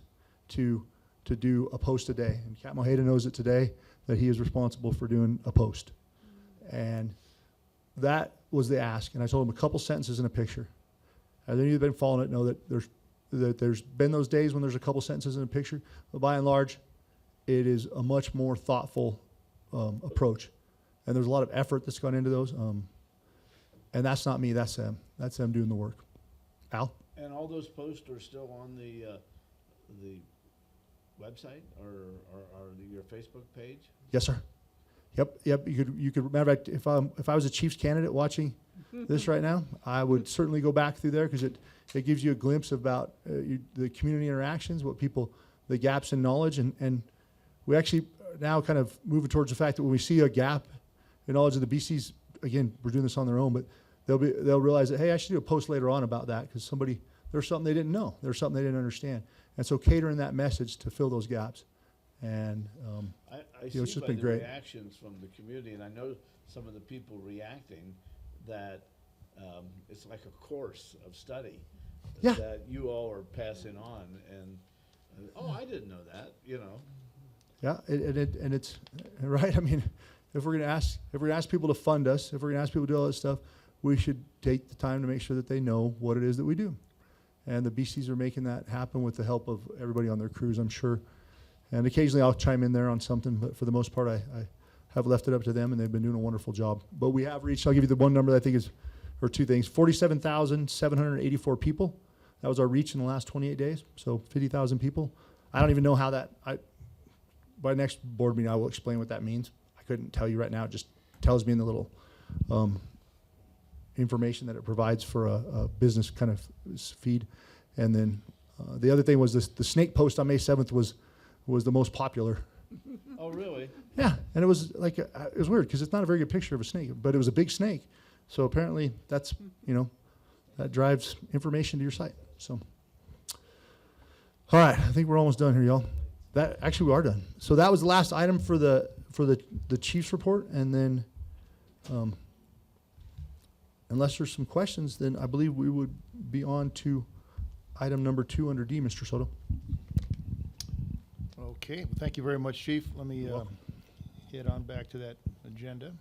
to do a post a day, and Cap Mojeda knows it today that he is responsible for doing a post. And that was the ask, and I told him a couple sentences and a picture. As any of you that have been following it know that there's been those days when there's a couple sentences in a picture, but by and large, it is a much more thoughtful approach. And there's a lot of effort that's gone into those. And that's not me, that's them. That's them doing the work. Al?
And all those posts are still on the website or your Facebook page?
Yes, sir. Yep. You could matter of fact, if I was a Chiefs candidate watching this right now, I would certainly go back through there because it gives you a glimpse about the community interactions, the gaps in knowledge, and we actually now kind of moving towards the fact that when we see a gap in knowledge of the BCs, again, we're doing this on their own, but they'll realize that, hey, I should do a post later on about that because there's something they didn't know, there's something they didn't understand, and so catering that message to fill those gaps. And
I
it's
see
just
by
been
the
great.
reactions from the community, and I know some of the people reacting, that it's like a course of study
Yeah.
that you all are passing on, and I didn't know that,
Yeah, and it's right. I mean, if we're gonna ask people to fund us, if we're gonna ask people to do all this stuff, we should take the time to make sure that they know what it is that we do. And the BCs are making that happen with the help of everybody on their crews, I'm sure. And occasionally I'll chime in there on something, but for the most part, I have left it up to them, and they've been doing a wonderful job. But we have reached, I'll give you the one number that I think is, or two things, 47,784 people. That was our reach in the last 28 days, so 50,000 people. I don't even know how that, by next board meeting, I will explain what that means. I couldn't tell you right now. It just tells me in the little information that it provides for a business kind of feed. And then the other thing was the snake post on May 7th was the most popular.
Oh, really?
Yeah, and it was like, it was weird because it's not a very good picture of a snake, but it was a big snake. So apparently that's, that drives information to your site. So, all right, I think we're almost done here, y'all. Actually, we are done. So that was the last item for the Chiefs report, and then, unless there's some questions, then I believe we would be on to item number 2 under D, Mr. Soto.
Okay, well, thank you very much, Chief. Let me head on back to that agenda.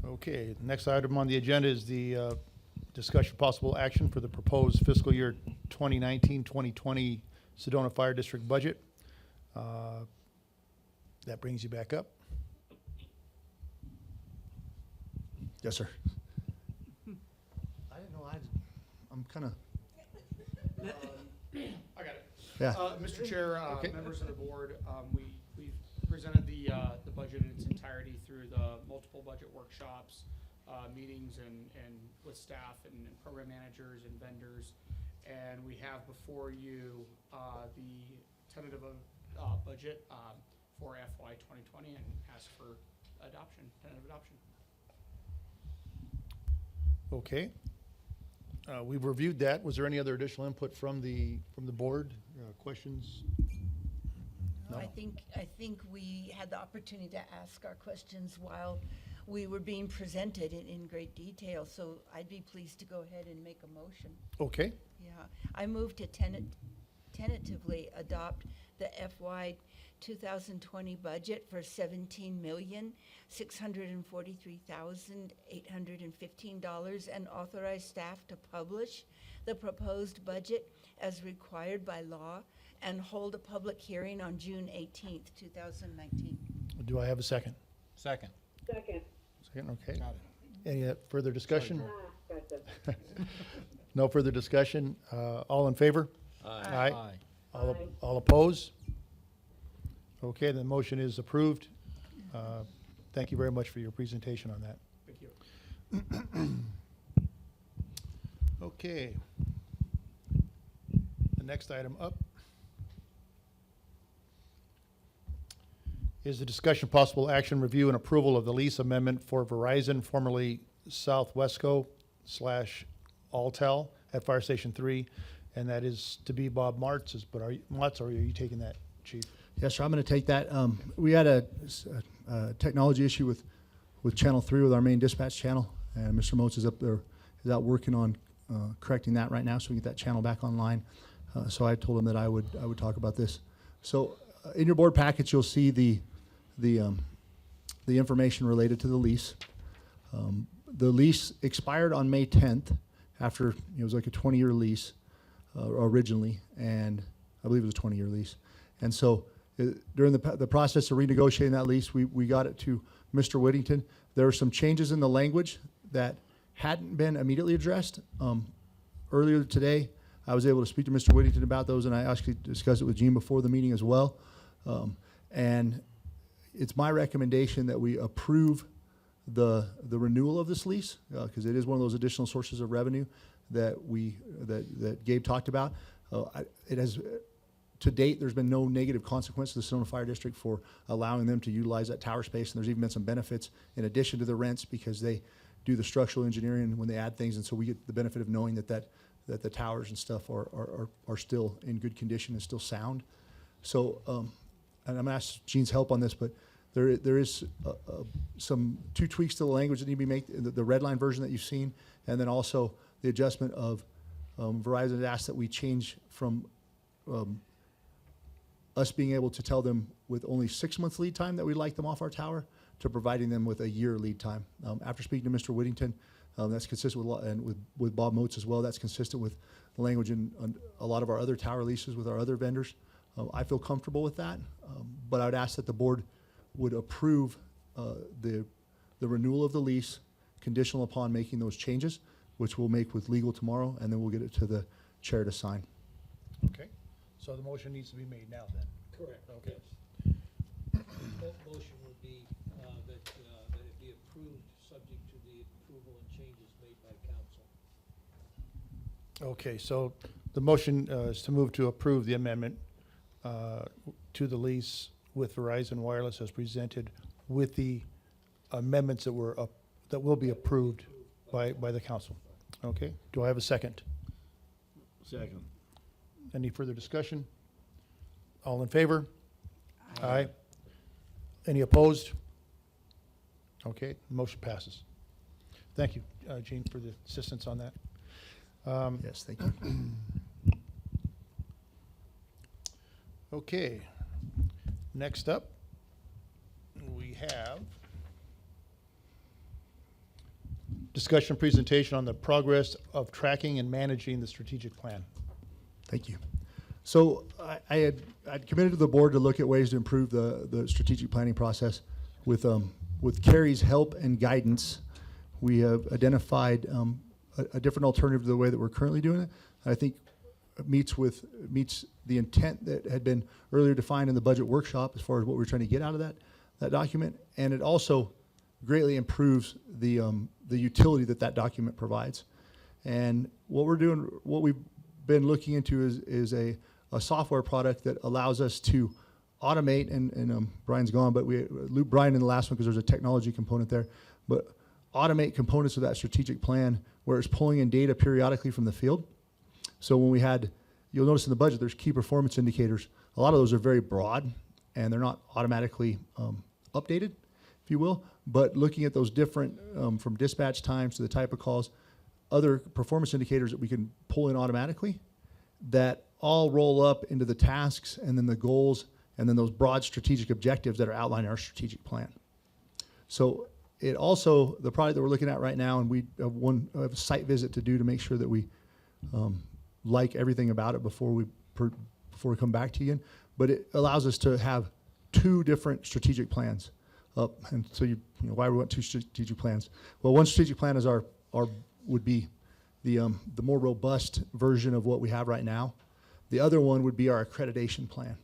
Okay, the next item on the agenda is the discussion possible action for the proposed fiscal year 2019-2020 Sedona Fire District budget. That brings you back up.
Yes, sir. I didn't know I'm kind of.
I got it.
Yeah.
Mr. Chair,
Okay.
members of the board, we've presented the budget in its entirety through the multiple budget workshops, meetings and with staff and program managers and vendors. And we have before you the tentative budget for FY 2020 and ask for tentative adoption.
Okay. We've reviewed that. Was there any other additional input from the board? Questions? No.
I think we had the opportunity to ask our questions while we were being presented in great detail, so I'd be pleased to go ahead and make a motion.
Okay.
Yeah, I move to tentatively adopt the FY 2020 budget for $17,643,815 and authorize staff to publish the proposed budget as required by law and hold a public hearing on June 18th, 2019.
Do I have a second?
Second.
Second.
Second, okay.
Got it.
Any further discussion?
Gotcha.
No further discussion. All in favor?
Aye.
Aye.
Aye.
All opposed? Okay, the motion is approved. Thank you very much for your presentation on that.
Thank you.
Okay. The next item up is the discussion possible action review and approval of the lease amendment for Verizon, formerly Southwestco / Altel at Fire Station 3, and that is to be Bob Martz's, but are you taking that, Chief?
Yes, sir. I'm going to take that. We had a technology issue with Channel 3 with our main dispatch channel, and Mr. Motes is out working on correcting that right now, so we get that channel back online. So I told him that I would talk about this. So in your board package, you'll see the the information related to the lease. The lease expired on May 10th after, it was like a 20-year lease originally, and I believe it was a 20-year lease. And so during the process of renegotiating that lease, we got it to Mr. Whittington. There were some changes in the language that hadn't been immediately addressed. Earlier today, I was able to speak to Mr. Whittington about those, and I actually discussed it with Gene before the meeting as well. And it's my recommendation that we approve the renewal of this lease, because it is one of those additional sources of revenue that that Gabe talked about. It has, to date, there's been no negative consequence to the Sedona Fire District for allowing them to utilize that tower space, and there's even been some benefits in addition to the rents because they do the structural engineering when they add things, and so we get the benefit of knowing that the towers and stuff are still in good condition and still sound. So, and I'm gonna ask Gene's help on this, but there is some two tweaks to the language that need to be made, the red line version that you've seen, and then also the adjustment of Verizon has asked that we change from us being able to tell them with only 6 months lead time that we'd like them off our tower to providing them with a year lead time. After speaking to Mr. Whittington, that's consistent with Bob Motes as well. That's consistent with the language in a lot of our other tower leases with our other vendors. I feel comfortable with that, but I would ask that the board would approve the renewal of the lease conditional upon making those changes, which we'll make with legal tomorrow, and then we'll get it to the chair to sign.
Okay, so the motion needs to be made now then.
Correct.
Okay.
Motion would be that it be approved, subject to the approval and changes made by council.
Okay, so the motion is to move to approve the amendment to the lease with Verizon Wireless as presented with the amendments that will be approved by the council. Okay, do I have a second?
Second.
Any further discussion? All in favor? Aye. Any opposed? Okay, motion passes. Thank you, Gene, for the assistance on that.
Yes, thank you.
Okay, next up, we have discussion presentation on the progress of tracking and managing the strategic plan.
Thank you. So I'd committed to the board to look at ways to improve the strategic planning process. With Carrie's help and guidance, we have identified a different alternative to the way that we're currently doing it. I think meets the intent that had been earlier defined in the budget workshop as far as what we're trying to get out of that document, and it also greatly improves the utility that document provides. And what we've been looking into is a software product that allows us to automate, and Brian's gone, but we loop Brian in the last one because there's a technology component there, but automate components of that strategic plan where it's pulling in data periodically from the field. So when you'll notice in the budget, there's key performance indicators. A lot of those are very broad and they're not automatically updated, if you will, but looking at those different, from dispatch times to the type of calls, other performance indicators that we can pull in automatically that all roll up into the tasks and then the goals and then those broad strategic objectives that are outlined in our strategic plan. So it also, the product that we're looking at right now, and we have a site visit to do to make sure that we like everything about it before we come back to you again, but it allows us to have two different strategic plans. And so why we want two strategic plans? Well, one strategic plan is would be the more robust version of what we have right now. The other one would be our accreditation plan.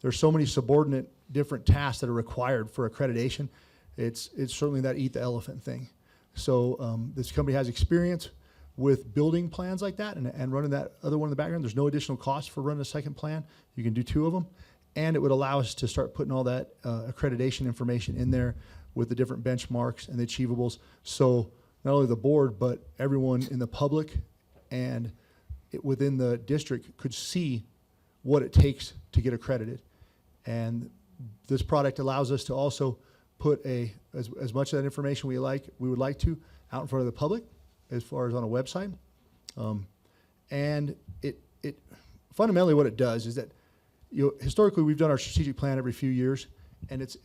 There's so many subordinate different tasks that are required for accreditation. It's certainly that eat the elephant thing. So this company has experience with building plans like that and running that other one in the background. There's no additional cost for running a second plan. You can do two of them. And it would allow us to start putting all that accreditation information in there with the different benchmarks and the achievables. So not only the board, but everyone in the public and within the district could see what it takes to get accredited. And this product allows us to also put as much of that information we would like to out in front of the public as far as on a website. And it fundamentally what it does is that historically we've done our strategic plan every few years, and it's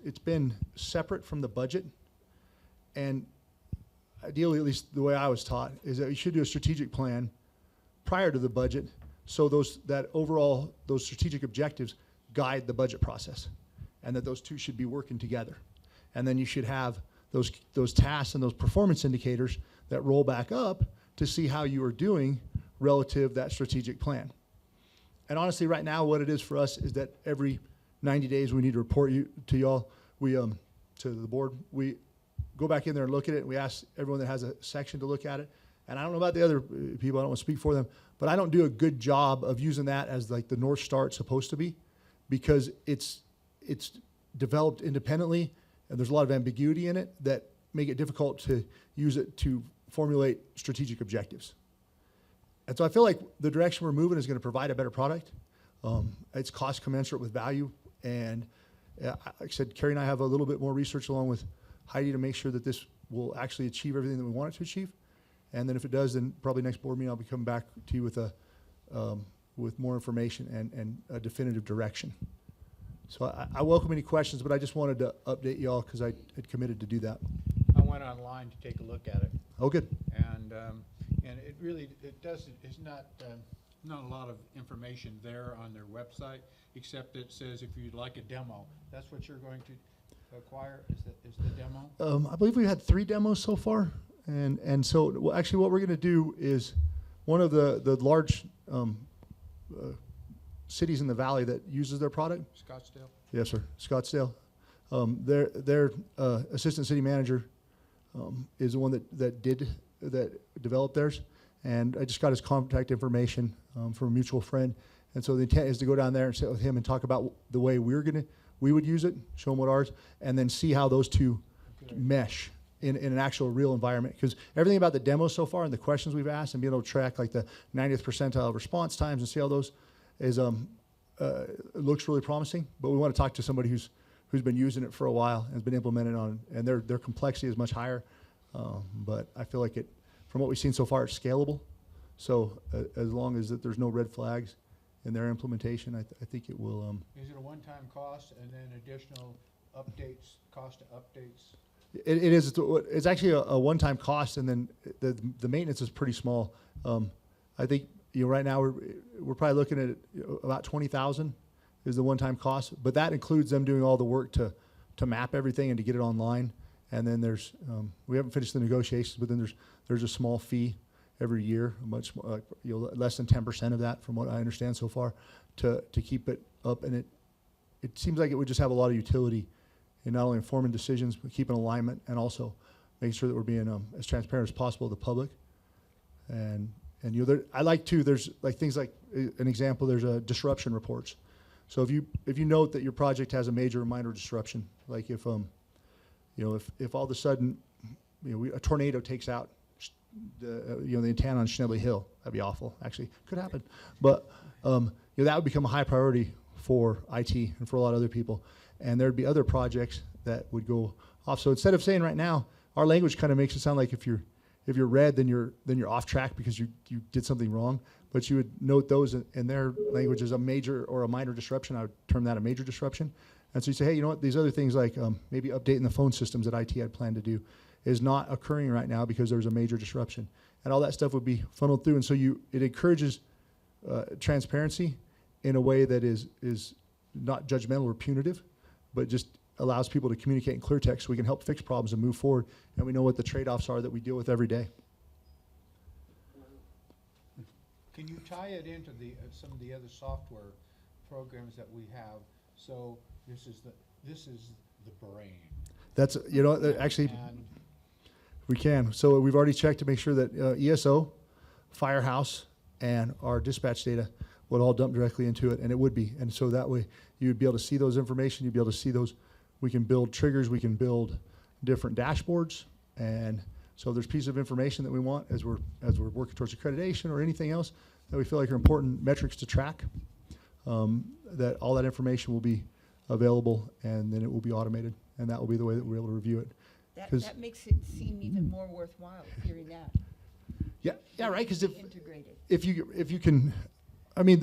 it's been separate from the budget. And ideally, at least the way I was taught, is that you should do a strategic plan prior to the budget, so those strategic objectives guide the budget process, and that those two should be working together. And then you should have those tasks and those performance indicators that roll back up to see how you are doing relative to that strategic plan. And honestly, right now, what it is for us is that every 90 days we need to report to y'all, to the board. We go back in there and look at it, and we ask everyone that has a section to look at it. And I don't know about the other people, I don't want to speak for them, but I don't do a good job of using that as like the North Star it's supposed to be, because it's developed independently, and there's a lot of ambiguity in it that make it difficult to use it to formulate strategic objectives. And so I feel like the direction we're moving is going to provide a better product. It's cost commensurate with value. And like I said, Carrie and I have a little bit more research along with Heidi to make sure that this will actually achieve everything that we want it to achieve. And then if it does, then probably next board meeting I'll be coming back to you with more information and a definitive direction. So I welcome any questions, but I just wanted to update you all because I had committed to do that.
I went online to take a look at it,
Oh, good.
and it really, it's not a lot of information there on their website, except it says if you'd like a demo, that's what you're going to acquire, is the demo?
I believe we had 3 demos so far. And so well, actually what we're going to do is one of the large cities in the valley that uses their product.
Scottsdale?
Yes, sir. Scottsdale. Their assistant city manager is the one that developed theirs. And I just got his contact information from a mutual friend. And so the intent is to go down there and sit with him and talk about the way we would use it, show him what ours, and then see how those two mesh in an actual real environment. Because everything about the demo so far and the questions we've asked and being able to track like the 90th percentile of response times and see how those is it looks really promising. But we want to talk to somebody who's been using it for a while and has been implemented on, and their complexity is much higher. But I feel like from what we've seen so far, it's scalable. So as long as that there's no red flags in their implementation, I think it will.
Is it a one-time cost and then additional updates, cost of updates?
It is. It's actually a one-time cost, and then the maintenance is pretty small. I think right now we're probably looking at about $20,000 is the one-time cost, but that includes them doing all the work to map everything and to get it online. And then there's we haven't finished the negotiations, but then there's a small fee every year, much less than 10% of that, from what I understand so far, to keep it up. And it seems like it would just have a lot of utility in not only informing decisions, but keeping alignment and also making sure that we're being as transparent as possible to the public. And I like too. There's like things like an example. There's disruption reports. So if you note that your project has a major or minor disruption, like if all of a sudden a tornado takes out the antenna on Schnebly Hill, that'd be awful. Actually, could happen, but that would become a high priority for IT and for a lot of other people. And there'd be other projects that would go off. So instead of saying right now, our language kind of makes it sound like if you're red, then you're off track because you did something wrong. But you would note those in their language as a major or a minor disruption. I would term that a major disruption. And so you say, hey, you know what? These other things like maybe updating the phone systems that IT had planned to do is not occurring right now because there's a major disruption. And all that stuff would be funneled through. And so it encourages transparency in a way that is not judgmental or punitive, but just allows people to communicate in clear text so we can help fix problems and move forward, and we know what the trade-offs are that we deal with every day.
Can you tie it into some of the other software programs that we have? So this is the brain.
That's actually
And
we can. So we've already checked to make sure that ESO, Firehouse, and our dispatch data would all dump directly into it, and it would be. And so that way you would be able to see those information, you'd be able to see those. We can build triggers, we can build different dashboards, and so there's pieces of information that we want as we're working towards accreditation or anything else that we feel like are important metrics to track, that all that information will be available, and then it will be automated, and that will be the way that we're able to review it.
That makes it seem even more worthwhile hearing that.
Yeah, right. Because
Integrated.
if you can, I mean,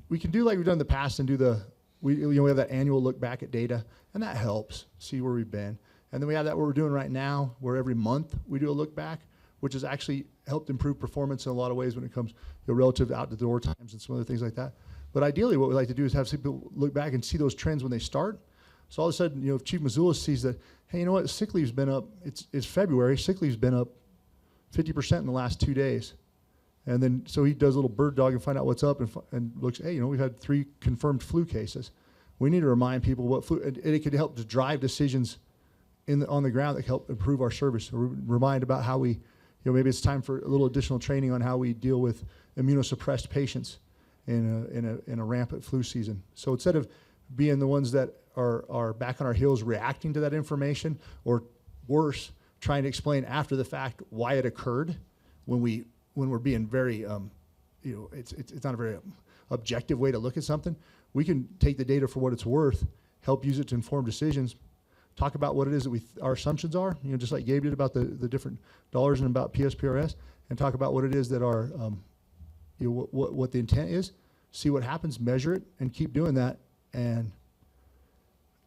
we can do like we've done in the past and do the we have that annual look back at data, and that helps see where we've been. And then we have that what we're doing right now, where every month we do a look back, which has actually helped improve performance in a lot of ways when it comes relative to out the door times and some other things like that. But ideally, what we like to do is have people look back and see those trends when they start. So all of a sudden, if Chief Missoula sees that, hey, you know what, sick leave's been up. It's February. Sick leave's been up 50% in the last 2 days. And then, so he does a little bird dog and find out what's up and looks, hey, we've had 3 confirmed flu cases. We need to remind people what flu, and it could help to drive decisions on the ground that help improve our service. So remind about how we, maybe it's time for a little additional training on how we deal with immunosuppressed patients in a rampant flu season. So instead of being the ones that are back on our heels reacting to that information, or worse, trying to explain after the fact why it occurred, when we're being very, it's not a very objective way to look at something. We can take the data for what it's worth, help use it to inform decisions, talk about what it is that our assumptions are, just like Gabe did about the different dollars and about PSPRS, and talk about what it is that our, what the intent is, see what happens, measure it, and keep doing that. And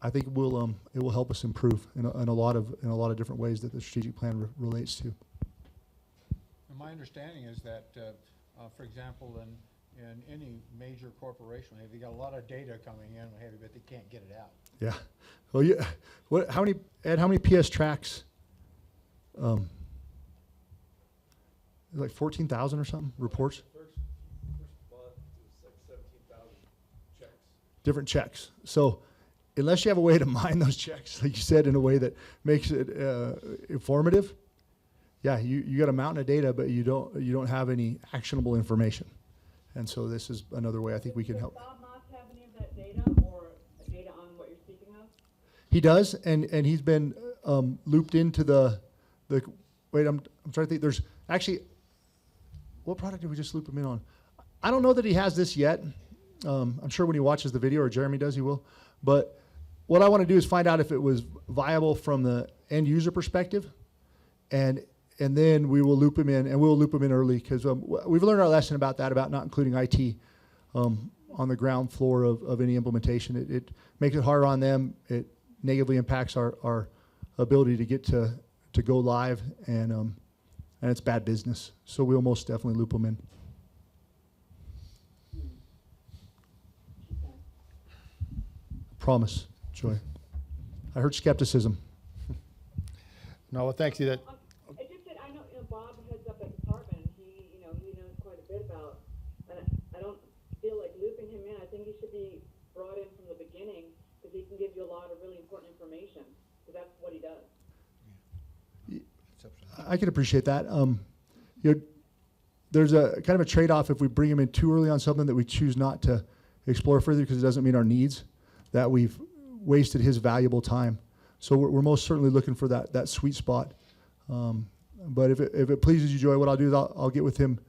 I think it will help us improve in a lot of different ways that the strategic plan relates to.
And my understanding is that, for example, in any major corporation, they got a lot of data coming in, but they can't get it out.
Yeah. Well, yeah. How many PS tracks? Like 14,000 or something reports.
First month was like 17,000 checks.
Different checks. So, unless you have a way to mine those checks, like you said, in a way that makes it informative, yeah, you got a mountain of data, but you don't have any actionable information. And so this is another way I think we can help.
Does Bob Moss have any of that data or data on what you're speaking of?
He does, and he's been looped into the. Wait, I'm trying to think. There's actually, what product did we just loop him in on? I don't know that he has this yet. I'm sure when he watches the video, or Jeremy does, he will. But what I want to do is find out if it was viable from the end user perspective, and then we will loop him in, and we'll loop him in early, because we've learned our lesson about that, about not including IT on the ground floor of any implementation. It makes it harder on them. It negatively impacts our ability to get to go live, and it's bad business. So we'll most definitely loop them in. Promise, Joy. I heard skepticism.
No, well, thank you.
It's just that I know, Bob heads up that department. He knows quite a bit about, and I don't feel like looping him in. I think he should be brought in from the beginning, because he can give you a lot of really important information, because that's what he does.
I can appreciate that. There's a kind of a trade-off if we bring him in too early on something that we choose not to explore further because it doesn't meet our needs, that we've wasted his valuable time. So we're most certainly looking for that sweet spot. But if it pleases you, Joy, what I'll do is I'll get with him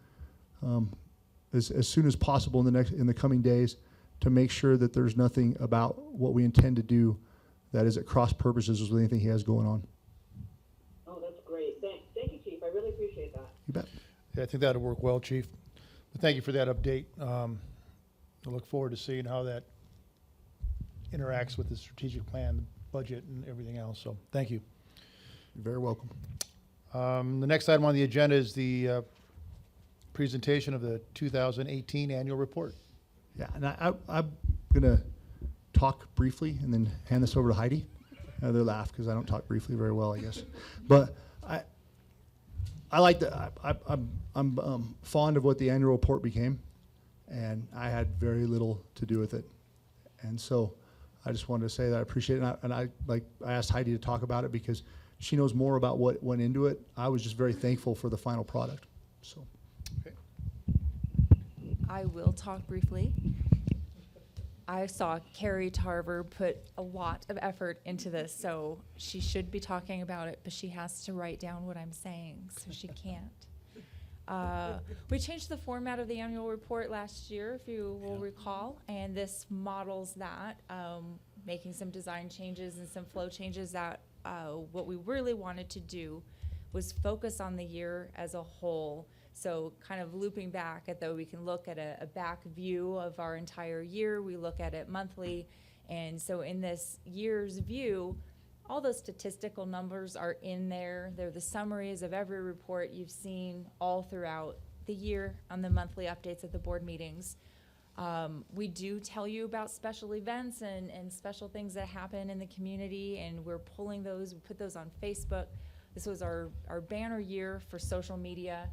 as soon as possible in the coming days to make sure that there's nothing about what we intend to do that is at cross purposes with anything he has going on.
Oh, that's great. Thank you, Chief. I really appreciate that.
You bet.
Yeah, I think that'll work well, Chief. But thank you for that update. I look forward to seeing how that interacts with the strategic plan, the budget, and everything else. So thank you.
You're very welcome.
The next item on the agenda is the presentation of the 2018 annual report.
Yeah, and I'm going to talk briefly and then hand this over to Heidi. They laugh because I don't talk briefly very well, I guess. But I like the, I'm fond of what the annual report became, and I had very little to do with it. And so I just wanted to say that I appreciate it. And I asked Heidi to talk about it because she knows more about what went into it. I was just very thankful for the final product. So.
Okay.
I will talk briefly. I saw Carrie Tarver put a lot of effort into this, so she should be talking about it, but she has to write down what I'm saying, so she can't. We changed the format of the annual report last year, if you will recall, and this models that, making some design changes and some flow changes that what we really wanted to do was focus on the year as a whole So kind of looping back at though, we can look at a back view of our entire year. We look at it monthly. And so in this year's view, all those statistical numbers are in there. They're the summaries of every report you've seen all throughout the year on the monthly updates at the board meetings. We do tell you about special events and special things that happen in the community, and we're pulling those, we put those on Facebook. This was our banner year for social media,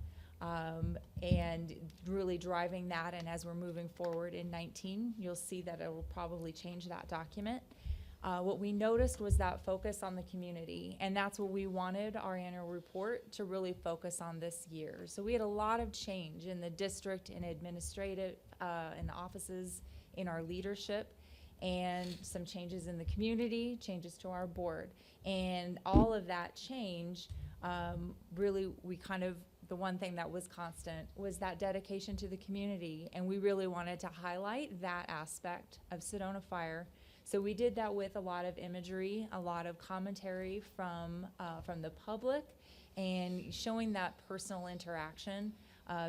and really driving that. And as we're moving forward in 19, you'll see that it will probably change that document. What we noticed was that focus on the community, and that's what we wanted our annual report to really focus on this year. So we had a lot of change in the district, in administrative, in the offices, in our leadership, and some changes in the community, changes to our board. And all of that change, really, we kind of, the one thing that was constant was that dedication to the community, and we really wanted to highlight that aspect of Sedona Fire. So we did that with a lot of imagery, a lot of commentary from the public, and showing that personal interaction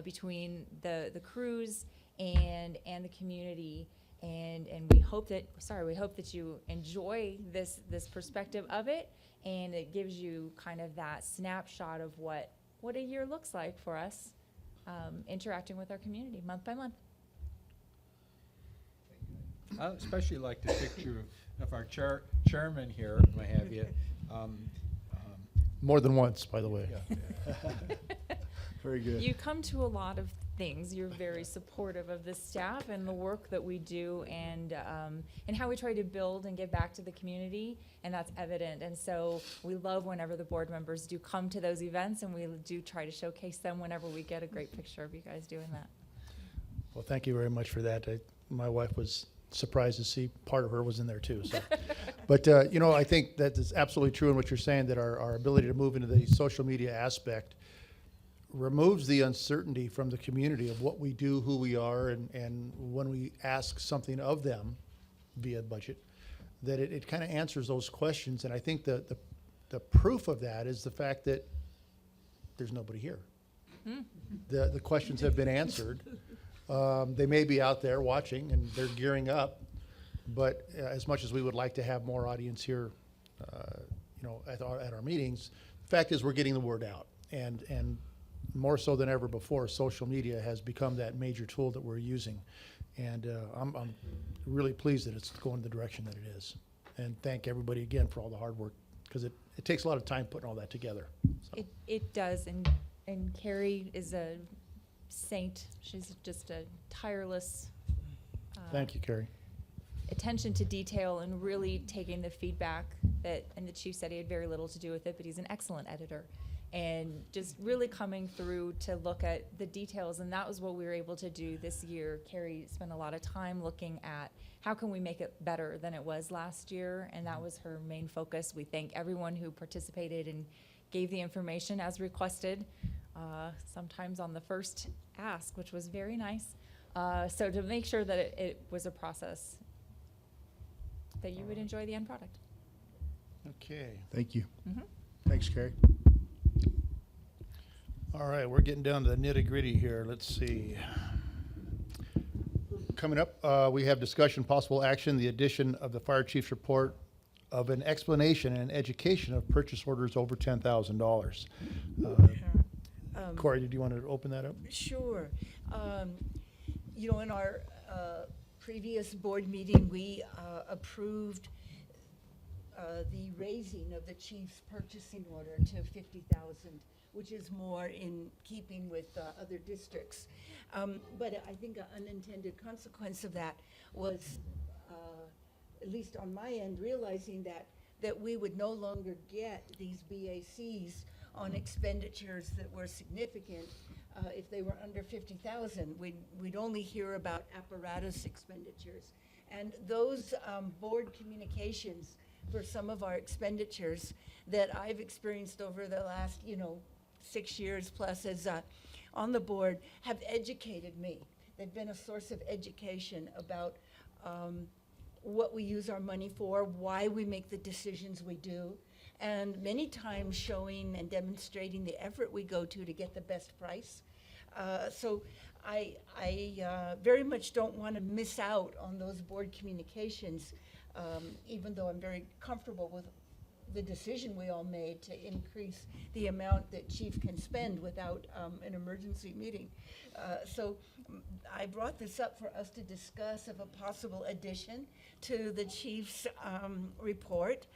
between the crews and the community. And we hope that you enjoy this perspective of it, and it gives you kind of that snapshot of what a year looks like for us, interacting with our community month by month.
I especially like the picture of our chairman here, what have you.
More than once, by the way.
Very good.
You come to a lot of things. You're very supportive of the staff and the work that we do, and how we try to build and give back to the community, and that's evident. And so we love whenever the board members do come to those events, and we do try to showcase them whenever we get a great picture of you guys doing that.
Well, thank you very much for that. My wife was surprised to see part of her was in there too. So, but I think that is absolutely true in what you're saying, that our ability to move into the social media aspect removes the uncertainty from the community of what we do, who we are, and when we ask something of them via budget, that it kind of answers those questions. And I think the proof of that is the fact that there's nobody here. The questions have been answered. They may be out there watching and they're gearing up, but as much as we would like to have more audience here, at our meetings, the fact is we're getting the word out, and more so than ever before, social media has become that major tool that we're using, and I'm really pleased that it's going the direction that it is, and thank everybody again for all the hard work, because it takes a lot of time putting all that together. So.
It does, and Carrie is a saint. She's just a tireless
Thank you, Carrie.
attention to detail, and really taking the feedback and the chief said he had very little to do with it, but he's an excellent editor, and just really coming through to look at the details. And that was what we were able to do this year. Carrie spent a lot of time looking at how can we make it better than it was last year, and that was her main focus. We thank everyone who participated and gave the information as requested, sometimes on the first ask, which was very nice. So to make sure that it was a process that you would enjoy the end product.
Okay.
Thank you.
Mm-hmm.
Thanks, Carrie.
All right, we're getting down to the nitty-gritty here. Let's see. Coming up, we have discussion, possible action, the addition of the fire chief's report of an explanation and education of purchase orders over $10,000. Corey, did you want to open that up?
Sure. In our previous board meeting, we approved the raising of the chief's purchasing order to $50,000, which is more in keeping with other districts. But I think an unintended consequence of that was, at least on my end, realizing that we would no longer get these BACs on expenditures that were significant. If they were under 50,000, we'd only hear about apparatus expenditures. And those board communications for some of our expenditures that I've experienced over the last, 6 years plus as on the board have educated me. They've been a source of education about what we use our money for, why we make the decisions we do, and many times showing and demonstrating the effort we go to get the best price. So I very much don't want to miss out on those board communications, even though I'm very comfortable with the decision we all made to increase the amount that chief can spend without an emergency meeting. So I brought this up for us to discuss of a possible addition to the chief's report,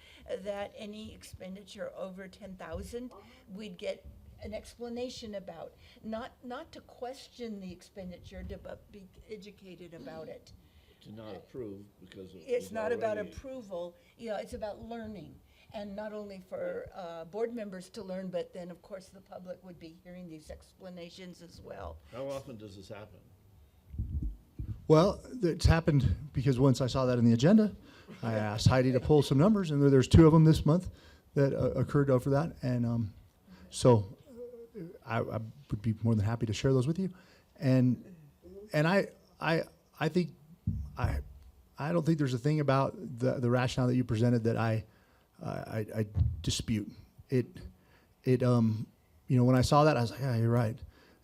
that any expenditure over 10,000, we'd get an explanation about, not to question the expenditure, but be educated about it.
To not approve because
It's not about
already-
approval, it's about learning. And not only for board members to learn, but then, of course, the public would be hearing these explanations as well.
How often does this happen?
Well, it's happened because once I saw that in the agenda, I asked Heidi to pull some numbers, and there's 2 of them this month that occurred over that. And so I would be more than happy to share those with you. And I think I don't think there's a thing about the rationale that you presented that I dispute. When I saw that, I was like, yeah, you're right.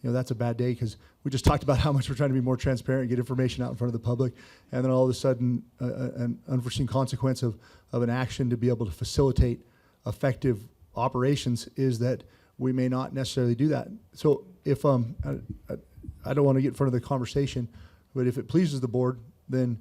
That's a bad day, because we just talked about how much we're trying to be more transparent, get information out in front of the public, and then all of a sudden, an unforeseen consequence of an action to be able to facilitate effective operations is that we may not necessarily do that. So if I don't want to get in front of the conversation, but if it pleases the board, then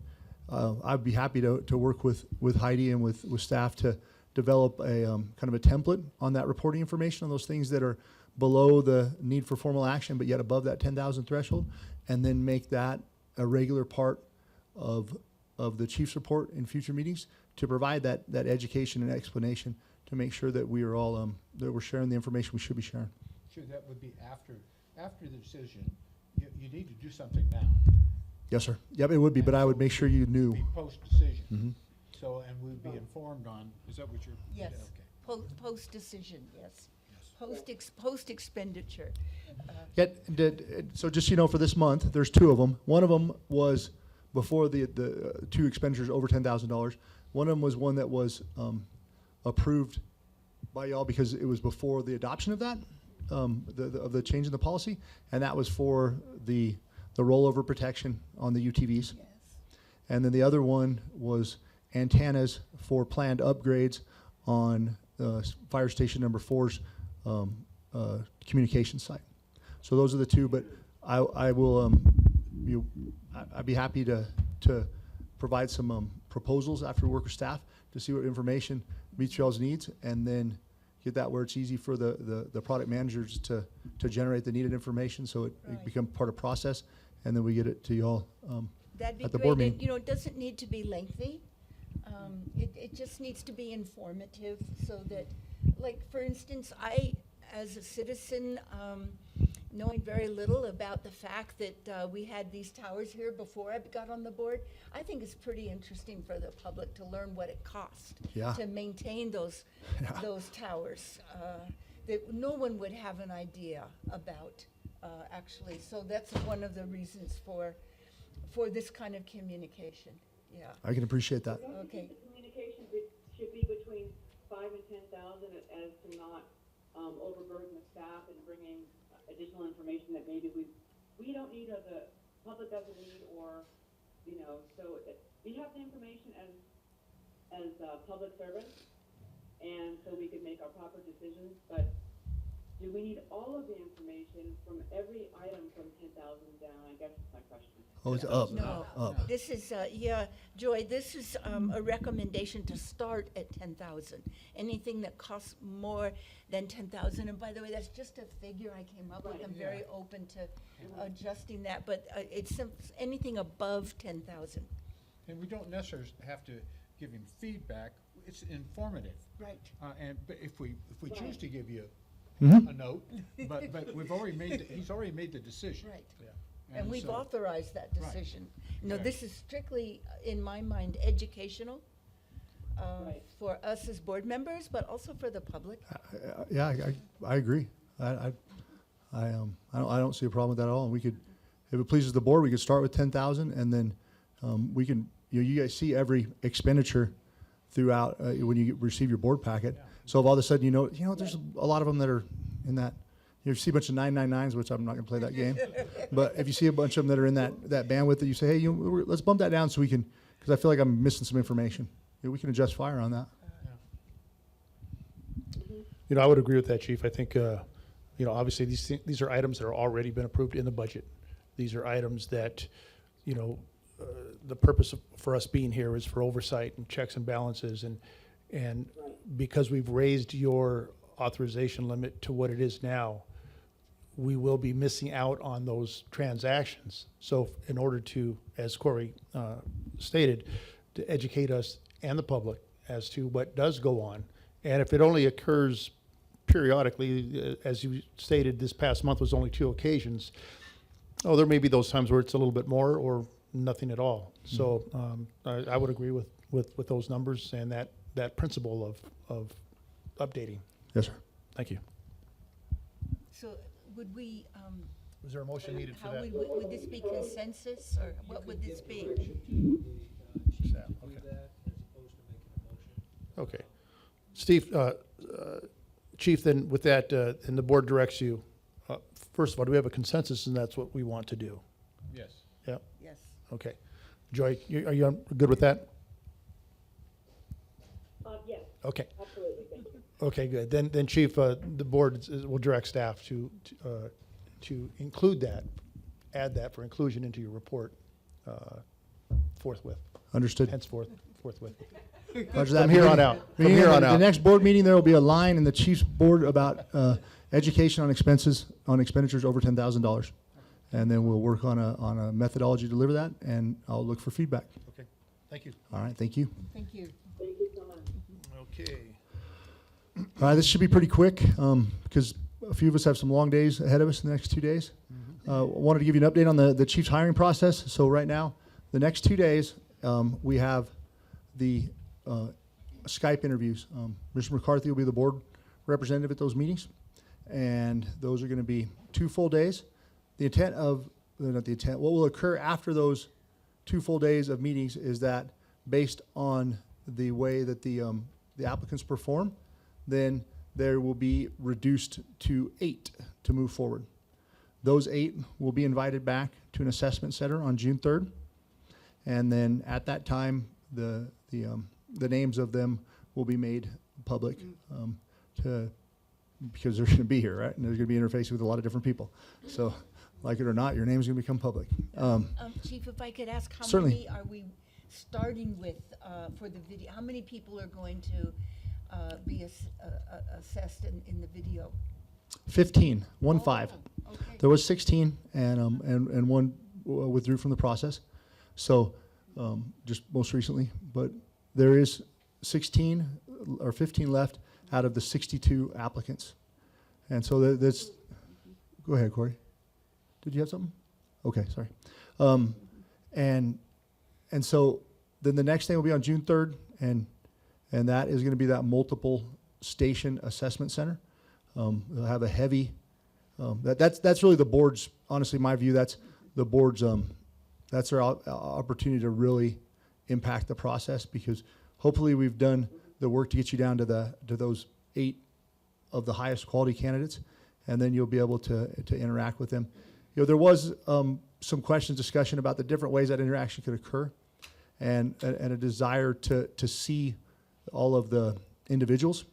I'd be happy to work with Heidi and with staff to develop a kind of a template on that reporting information on those things that are below the need for formal action, but yet above that 10,000 threshold, and then make that a regular part of the chief's report in future meetings to provide that education and explanation to make sure that we are all that we're sharing the information we should be sharing.
Sure, that would be after the decision. You need to do something now.
Yes, sir. Yep, it would be, but I would make sure you knew.
Be post-decision.
Mhm.
So, and we'd be informed on, is that what you're?
Yes,
Okay.
post-decision, yes. Post-expenditure.
So just so you know, for this month, there's 2 of them. One of them was before the 2 expenditures over $10,000. One of them was one that was approved by y'all because it was before the adoption of that, of the change in the policy, and that was for the rollover protection on the UTVs.
Yes.
And then the other one was antennas for planned upgrades on fire station number 4's communication site. So those are the 2, but I will I'd be happy to provide some proposals after we work with staff to see what information meets y'all's needs, and then get that where it's easy for the product managers to generate the needed information, so it
Right.
becomes part of process, and then we get it to y'all
That'd be
at the
great.
board
And,
meeting.
it doesn't need to be lengthy. It just needs to be informative so that, like, for instance, I, as a citizen, knowing very little about the fact that we had these towers here before I got on the board, I think it's pretty interesting for the public to learn what it cost
Yeah.
to maintain those towers, that no one would have an idea about, actually. So that's one of the reasons for this kind of communication. Yeah.
I can appreciate that.
Don't you
Okay.
think the communication should be between 5 and 10,000 as to not overburden the staff and bringing additional information that maybe we don't need, or the public doesn't need, or, so we have the information as public servants, and so we could make our proper decisions, but do we need all of the information from every item from 10,000 down? I guess is my question.
Oh, it's up.
No,
Up.
this is, Joy, this is a recommendation to start at 10,000. Anything that costs more than 10,000, and by the way, that's just a figure I came up with.
Right.
I'm very open to adjusting that, but it's anything above 10,000.
And we don't necessarily have to give him feedback. It's informative.
Right.
But if we choose to give you
Mhm.
a note, but he's already made the decision.
Right.
Yeah.
And we've
so-
authorized that
Right.
decision. No,
Okay.
this is strictly, in my mind, educational
Right.
for us as board members, but also for the public.
Yeah, I agree. I don't see a problem with that at all. And we could, if it pleases the board, we could start with 10,000, and then we can. You guys see every expenditure throughout when you receive your board packet.
Yeah.
So if all of a sudden there's a lot of them that are in that You see a bunch of 999s, which I'm not going to play that game. But if you see a bunch of them that are in that bandwidth that you say, hey, let's bump that down so we can, because I feel like I'm missing some information. Yeah, we can adjust fire on that.
You know, I would agree with that, Chief. I think, obviously these are items that are already been approved in the budget. These are items that, the purpose for us being here is for oversight and checks and balances. And because we've raised your authorization limit to what it is now, we will be missing out on those transactions. So in order to, as Corey stated, to educate us and the public as to what does go on, and if it only occurs periodically, as you stated, this past month was only 2 occasions, there may be those times where it's a little bit more or nothing at all. So I would agree with those numbers and that principle of updating.
Yes, sir.
Thank you.
So would we,
Is there a motion needed for
how
that?
would this be consensus, or what would this be?
Direction to the chief
Staff,
to do
okay.
that, as opposed to making a motion.
Okay. Steve, Chief, then with that, and the board directs you, first of all, do we have a consensus and that's what we want to do?
Yes.
Yeah,
Yes.
okay. Joy, are you good with that?
Yes,
Okay,
absolutely, thank you.
okay, good. Then Chief, the board will direct staff to include that, add that for inclusion into your report forthwith,
Understood.
henceforth, forthwith.
Roger that.
From here on out. From
Beginning
here
of
on
the
out.
next board meeting, there will be a line in the chief's board about education on expenditures over $10,000. And then we'll work on a methodology to deliver that, and I'll look for feedback.
Okay, thank you.
All right, thank you.
Thank you.
Thank you so much.
Okay.
All right, this should be pretty quick because a few of us have some long days ahead of us in the next 2 days. Wanted to give you an update on the chief's hiring process. So right now, the next 2 days, we have the Skype interviews. Mr. McCarthy will be the board representative at those meetings, and those are going to be 2 full days. What will occur after those 2 full days of meetings is that based on the way that the applicants perform, then there will be reduced to 8 to move forward. Those 8 will be invited back to an assessment center on June 3rd, and then at that time, the names of them will be made public because they're going to be here, right? And they're going to be interfacing with a lot of different people. So, like it or not, your name is going to become public.
Chief, if I could ask, how
Certainly.
many are we starting with for the video? How many people are going to be assessed in the video?
15, 1-5.
Okay.
There was 16, and one withdrew from the process. So, just most recently, but there is 16 or 15 left out of the 62 applicants, and so that's. Go ahead, Corey. Did you have something? Okay, sorry. And so then the next thing will be on June 3rd, and that is going to be that multiple station assessment center. They'll have a heavy. That's really the board's. Honestly, my view. That's the board's. That's our opportunity to really impact the process, because hopefully we've done the work to get you down to those 8 of the highest quality candidates, and then you'll be able to interact with them. There was some discussion about the different ways that interaction could occur, and a desire to see all of the individuals.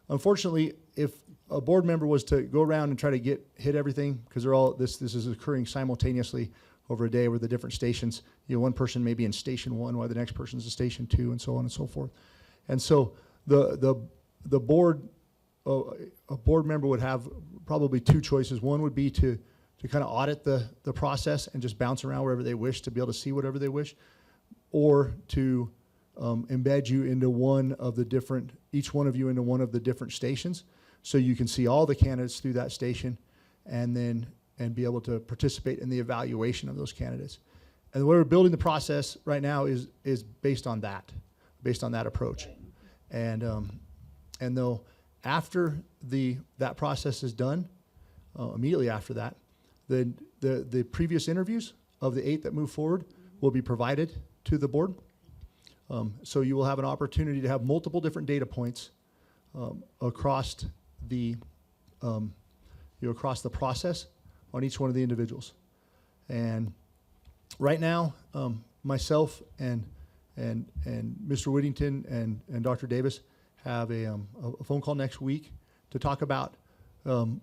Unfortunately, if a board member was to go around and try to hit everything, because they're all this is occurring simultaneously over a day where the different stations, one person may be in station 1 while the next person's in station 2, and so on and so forth. And so the board, a board member would have probably 2 choices. One would be to kind of audit the process and just bounce around wherever they wish to be able to see whatever they wish, or to embed you into each one of you into one of the different stations, so you can see all the candidates through that station, and be able to participate in the evaluation of those candidates. And the way we're building the process right now is based on that approach. And though after that process is done, immediately after that, the previous interviews of the 8 that move forward will be provided to the board. So you will have an opportunity to have multiple different data points across the across the process on each one of the individuals. And right now, myself and Mr. Whittington and Dr. Davis have a phone call next week to talk about some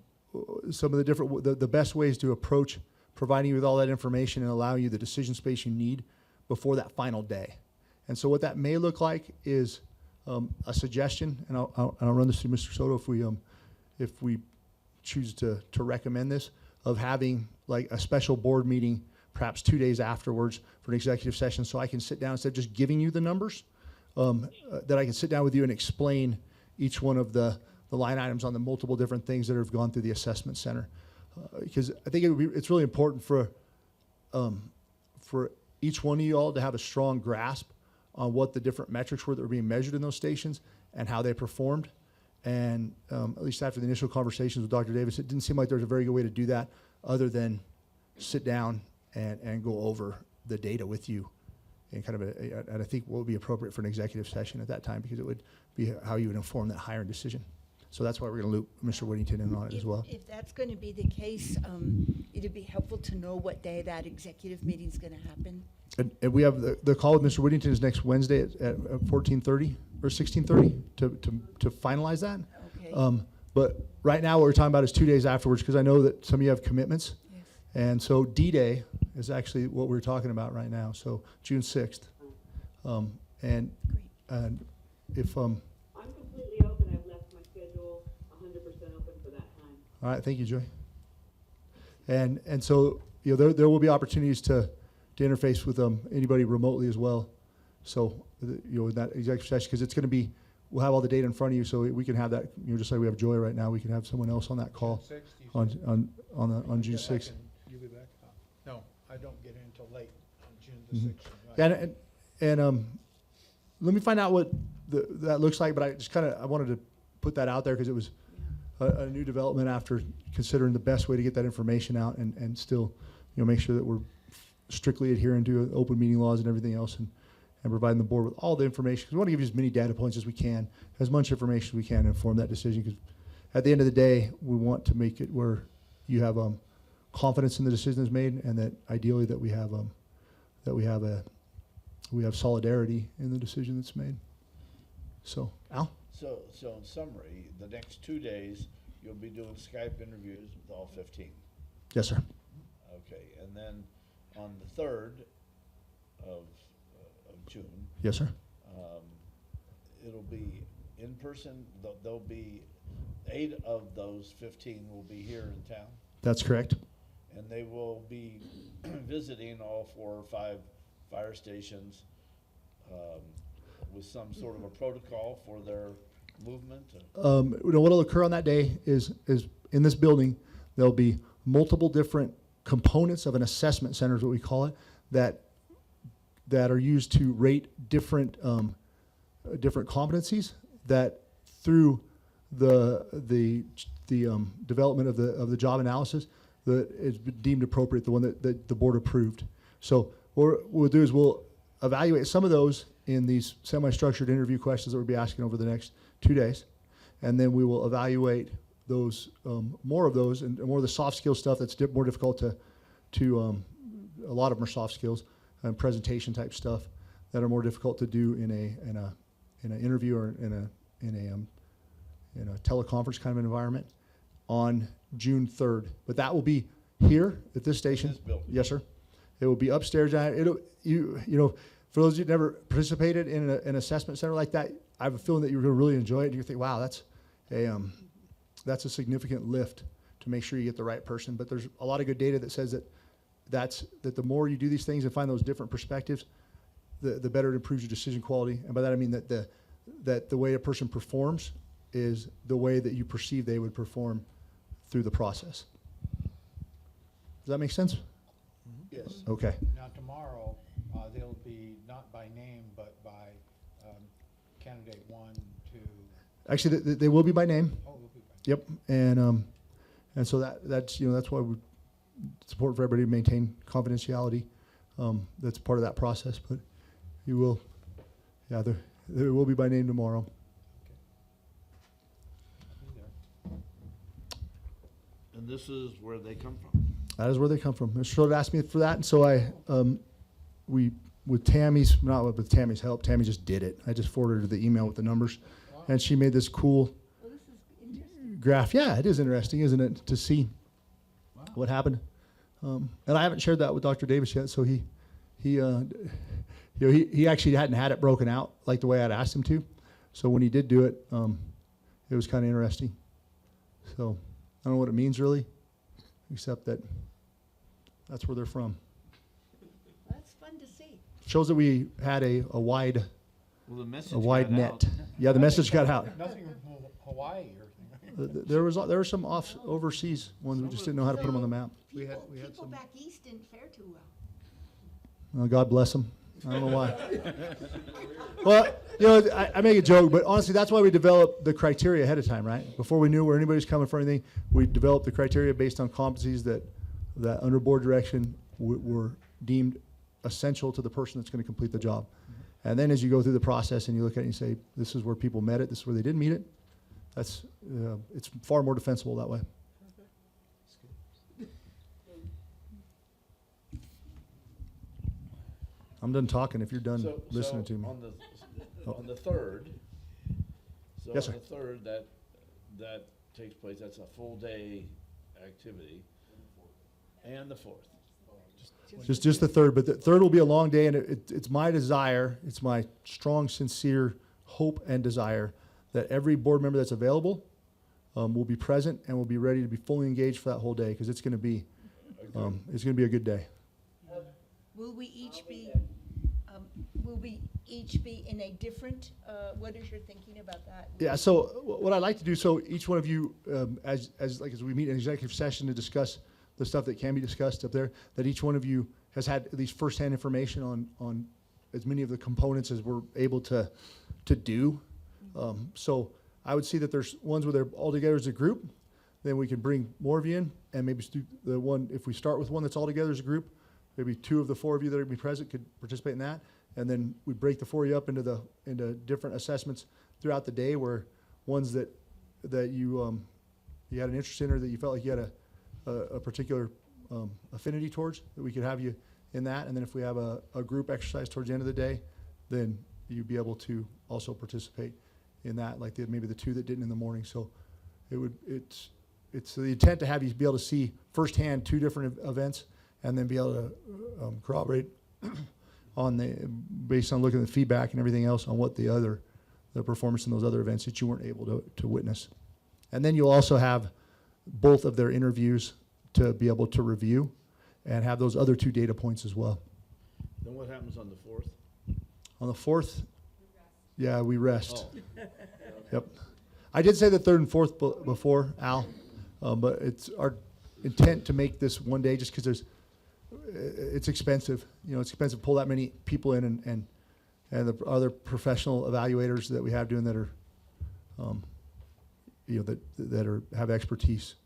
of the different, the best ways to approach providing you with all that information and allowing you the decision space you need before that final day. And so what that may look like is a suggestion, and I'll run this through Mr. Soto if we choose to recommend this, of having like a special board meeting perhaps 2 days afterwards for an executive session, so I can sit down instead of just giving you the numbers, that I can sit down with you and explain each one of the line items on the multiple different things that have gone through the assessment center. Because I think it's really important for each one of you all to have a strong grasp on what the different metrics were that were being measured in those stations and how they performed. And at least after the initial conversations with Dr. Davis, it didn't seem like there was a very good way to do that other than sit down and go over the data with you, and kind of and I think what would be appropriate for an executive session at that time, because it would be how you would inform that hiring decision. So that's why we're going to loop Mr. Whittington in on it as well.
If that's going to be the case, it'd be helpful to know what day that executive meeting's going to happen.
And we have the call with Mr. Whittington is next Wednesday at 14:30 or 16:30 to finalize that.
Okay.
But right now what we're talking about is 2 days afterwards, because I know that some of you have commitments.
Yes.
And so D-Day is actually what we're talking about right now. So June 6th. And if
I'm completely open. I've left my schedule 100% open for that time.
all right, thank you, Joy. And so there will be opportunities to interface with anybody remotely as well. So in that executive session, because it's going to be, we'll have all the data in front of you, so we can have that. Just like we have Joy right now, we can have someone else on that call on June 6th.
You'll be back? No, I don't get in until late on June the 6th.
Yeah, and let me find out what that looks like. But I just I wanted to put that out there because it was a new development after considering the best way to get that information out and still make sure that we're strictly adhering to open meeting laws and everything else, and providing the board with all the information. Because we want to give you as many data points as we can, as much information as we can to inform that decision. Because at the end of the day, we want to make it where you have confidence in the decision that's made, and that ideally that we have solidarity in the decision that's made. So, Al?
So in summary, the next 2 days, you'll be doing Skype interviews with all 15.
Yes, sir.
Okay, and then on the 3rd of June.
Yes, sir.
It'll be in person. There'll be 8 of those 15 will be here in town.
That's correct.
And they will be visiting all 4 or 5 fire stations with some sort of a protocol for their movement.
What'll occur on that day is in this building, there'll be multiple different components of an assessment center, is what we call it, that are used to rate different competencies, that through the development of the job analysis that is deemed appropriate, the one that the board approved. So what we'll do is we'll evaluate some of those in these semi-structured interview questions that we'll be asking over the next 2 days, and then we will evaluate those more of those and more of the soft skill stuff that's more difficult to a lot of them are soft skills and presentation type stuff that are more difficult to do in an interview or in a teleconference kind of environment on June 3rd. But that will be here at this station.
This building.
Yes, sir. It will be upstairs. For those of you who never participated in an assessment center like that, I have a feeling that you're going to really enjoy it. And you think, wow, that's a significant lift to make sure you get the right person. But there's a lot of good data that says that the more you do these things and find those different perspectives, the better it improves your decision quality. And by that I mean that the way a person performs is the way that you perceive they would perform through the process. Does that make sense?
Yes.
Okay.
Now tomorrow, they'll be not by name, but by candidate 1, 2.
Actually, they will be by name.
Oh, will be by
Yep. And so that's why it's important for everybody to maintain confidentiality. That's part of that process. But you will, there will be by name tomorrow.
I'll be there.
And And this is where they come from.
That is where they come from. Mr. Schroeder asked me for that, and so with Tammy's, not with Tammy's help, Tammy just did it. I just forwarded her the email with the numbers, and she made this cool graph. Yeah, it is interesting, isn't it, to see what happened. And I haven't shared that with Dr. Davis yet, so he actually hadn't had it broken out like the way I'd asked him to. So when he did do it, it was kind of interesting. So I don't know what it means really, except that that's where they're from.
That's fun to see.
Shows that we had a wide
Well, the message
a wide
got
net.
out.
Yeah, the message got out.
Nothing from Hawaii or anything.
There were some overseas ones. We just didn't know how to put them on the map.
People back east didn't fare too well.
Oh, God bless them. I don't know why. Well, you know, I make a joke, but honestly, that's why we developed the criteria ahead of time, right? Before we knew where anybody's coming from or anything, we developed the criteria based on competencies that under board direction were deemed essential to the person that's going to complete the job. And then as you go through the process and you look at it and you say, this is where people met it, this is where they didn't meet it, that's it's far more defensible that way. I'm done talking if you're done listening to me.
On the third, so
Yes,
on
sir.
the third, that takes place, that's a full day activity. And the fourth.
Just the third, but the third will be a long day, and it's my desire, it's my strong, sincere hope and desire that every board member that's available will be present and will be ready to be fully engaged for that whole day, because it's going to be a good day.
Will we each be in a different, what is your thinking about that?
Yeah. So what I'd like to do, so each one of you, as we meet in executive session to discuss the stuff that can be discussed up there, that each one of you has had at least firsthand information on as many of the components as we're able to do. So I would see that there's ones where they're all together as a group, then we can bring more of you in, and maybe the one, if we start with one that's all together as a group, maybe 2 of the 4 of you that are going to be present could participate in that, and then we break the 4 of you up into different assessments throughout the day, where ones that you had an interest in or that you felt like you had a particular affinity towards, that we could have you in that, and then if we have a group exercise towards the end of the day, then you'd be able to also participate in that, like maybe the 2 that didn't in the morning. So it's the intent to have you be able to see firsthand 2 different events, and then be able to corroborate based on looking at the feedback and everything else on what the performance in those other events that you weren't able to witness. And then you'll also have both of their interviews to be able to review and have those other 2 data points as well.
Then what happens on the fourth?
On the 4th, yeah, we rest.
Oh.
Yep. I did say the 3rd and 4th before, Al, but it's our intent to make this one day just because it's expensive. You know, it's expensive to pull that many people in, and the other professional evaluators that we have doing that are, you know, that have expertise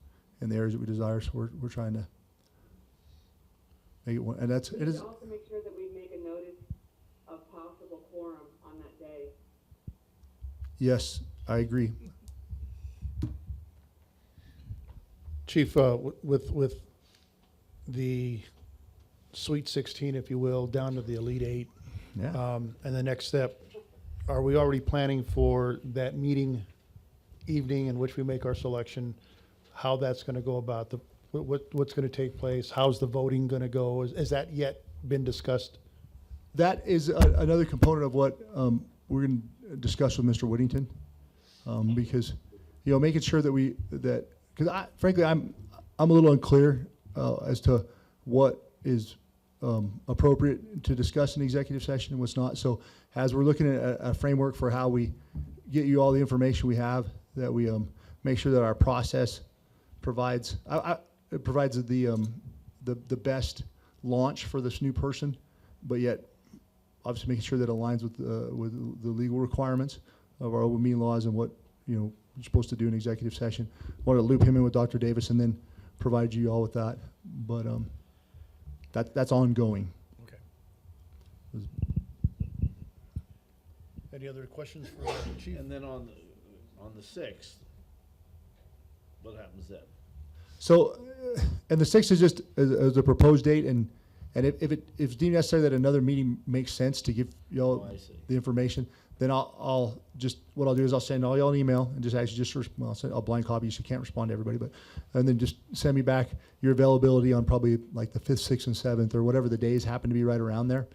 in the areas that we desire. So we're trying to make it one, and it is.
Also make sure that we make a notice of possible quorum on that day.
Yes, I agree.
Chief, with the Sweet 16, if you will, down to the Elite 8,
Yeah.
and the next step, are we already planning for that meeting evening in which we make our selection, how that's going to go about, what's going to take place, how's the voting going to go? Has that yet been discussed?
That is another component of what we're going to discuss with Mr. Whittington, because, you know, making sure that because frankly I'm a little unclear as to what is appropriate to discuss in executive session and what's not. So as we're looking at a framework for how we get you all the information we have, that we make sure that our process provides it provides the best launch for this new person, but yet obviously making sure that it aligns with the legal requirements of our open meeting laws and what, you know, you're supposed to do in executive session. I want to loop him in with Dr. Davis and then provide you all with that. But that's ongoing.
Okay. Any other questions for the Chief?
And then on the 6th, what happens then?
So, and the 6th is just as a proposed date, and if it's deemed necessary that another meeting makes sense to give y'all
Oh, I see.
the information, then I'll just, what I'll do is I'll send all y'all an email and just ask you I'll blind copy you so you can't respond to everybody, and then just send me back your availability on probably like the 5th, 6th, and 7th, or whatever the days happen to be right around there.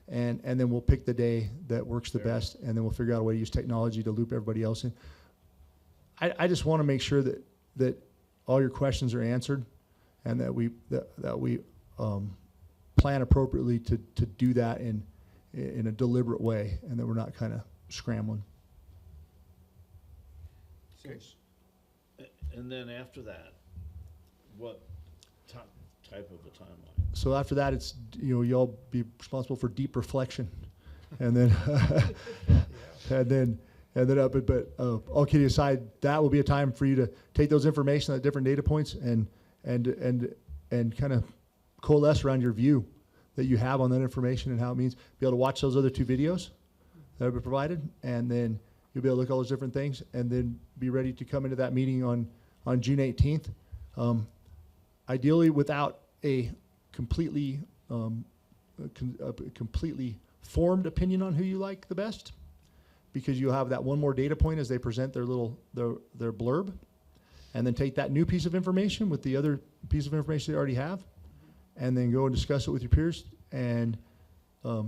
And then we'll pick the day that works the best, and then we'll figure out a way to use technology to loop everybody else in. I just want to make sure that all your questions are answered, and that we plan appropriately to do that in a deliberate way, and that we're not kind of scrambling.
And then after that, what type of a timeline?
So after that, it's, y'all be responsible for deep reflection, and then but all kidding aside, that will be a time for you to take those information at different data points and kind of coalesce around your view that you have on that information and how it means. Be able to watch those other 2 videos that have been provided, and then you'll be able to look at all those different things, and then be ready to come into that meeting on June 18th. Ideally, without a completely formed opinion on who you like the best, because you'll have that one more data point as they present their blurb, and then take that new piece of information with the other piece of information they already have, and then go and discuss it with your peers and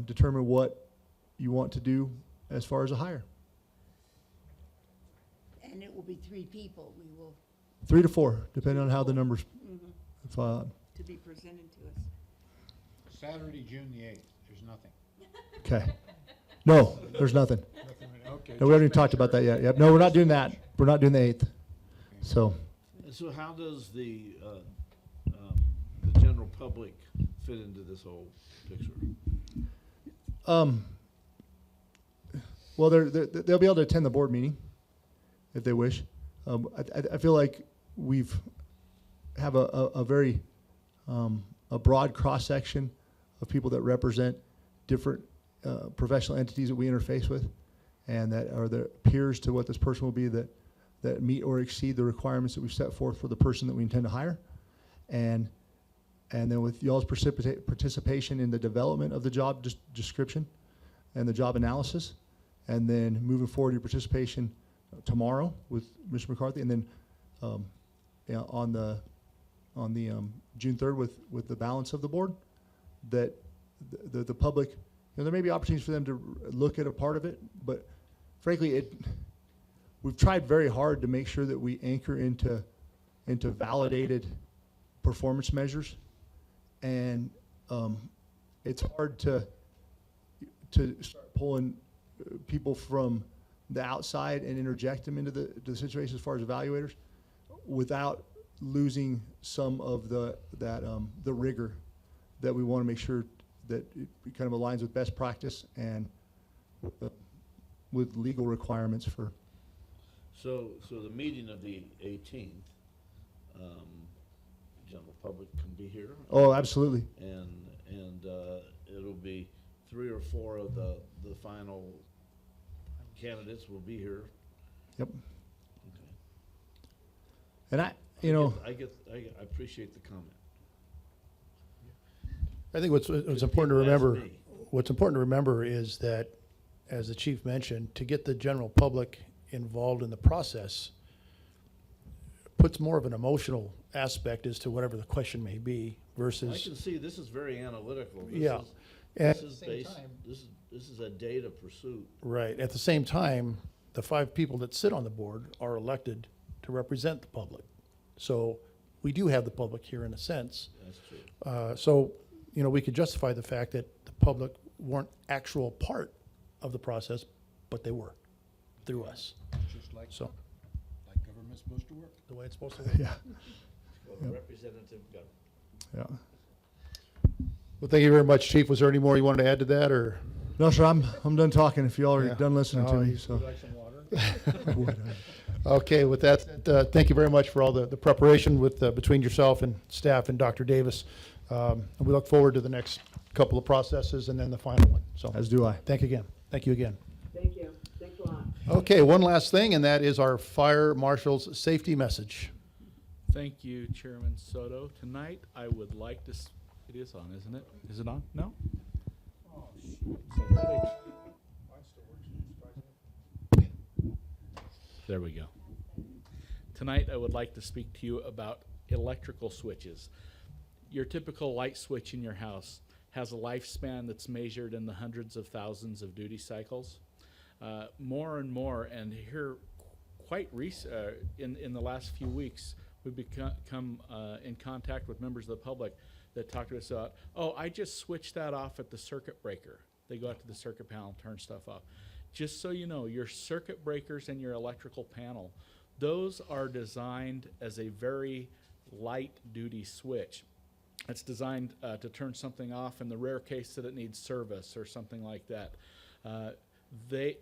determine what you want to do as far as a hire.
And it will be 3 people. We will
3 to 4, depending on how the numbers file out.
to be presented to us.
Saturday, June the 8th, there's nothing.
Okay. No, there's nothing.
Okay.
No, we haven't even talked about that yet. Yep. No, we're not doing that. We're not doing the 8th. So,
And so how does the general public fit into this whole picture?
well, they'll be able to attend the board meeting if they wish. I feel like we've have a very a broad cross section of people that represent different professional entities that we interface with, and that are the peers to what this person will be, that meet or exceed the requirements that we've set forth for the person that we intend to hire, and then with y'all's participation in the development of the job description and the job analysis, and then moving forward your participation tomorrow with Mr. McCarthy, and then on the June 3rd with the balance of the board, that the public, there may be opportunities for them to look at a part of it, but frankly, we've tried very hard to make sure that we anchor into validated performance measures, and it's hard to start pulling people from the outside and interject them into the situation as far as evaluators, without losing some of the rigor that we want to make sure that it kind of aligns with best practice and with legal requirements for.
So the meeting of the 18th, general public can be here?
Oh, absolutely.
And it'll be 3 or 4 of the final candidates will be here.
Yep.
Okay.
And I
appreciate the comment.
I think what's important to remember, what's important to remember is that, as the chief mentioned, to get the general public involved in the process puts more of an emotional aspect as to whatever the question may be versus.
I can see this is very analytical.
This
is a data pursuit.
Right. At the same time, the 5 people that sit on the board are elected to represent the public. So we do have the public here in a sense.
That's true.
So, we could justify the fact that the public weren't actual part of the process, but they were through us.
Just like government's supposed to work.
The way it's supposed to work.
Yeah.
Representative government.
Yeah.
Well, thank you very much, Chief. Was there any more you wanted to add to that, or?
No, sir. I'm done talking. If y'all are
Yeah.
done listening to
No,
me,
you-
so.
Would you like some water? Okay, with that, thank you very much for all the preparation with between yourself and staff and Dr. Davis. And we look forward to the next couple of processes and then the final one. So,
As do I.
thank you again. Thank you again.
Thank you. Thanks a lot.
Okay, one last thing, and that is our fire marshal's safety message.
Thank you, Chairman Soto. Tonight, I would like to, it is on, isn't it? Is it on? No? Oh, shoot. There we go. Tonight, I would like to speak to you about electrical switches. Your typical light switch in your house has a lifespan that's measured in the hundreds of thousands of duty cycles. More and more, and here quite in the last few weeks, we've become in contact with members of the public that talk to us about, oh, I just switched that off at the circuit breaker. They go out to the circuit panel, turn stuff off. Just so you know, your circuit breakers and your electrical panel, those are designed as a very light duty switch. It's designed to turn something off in the rare case that it needs service or something like that.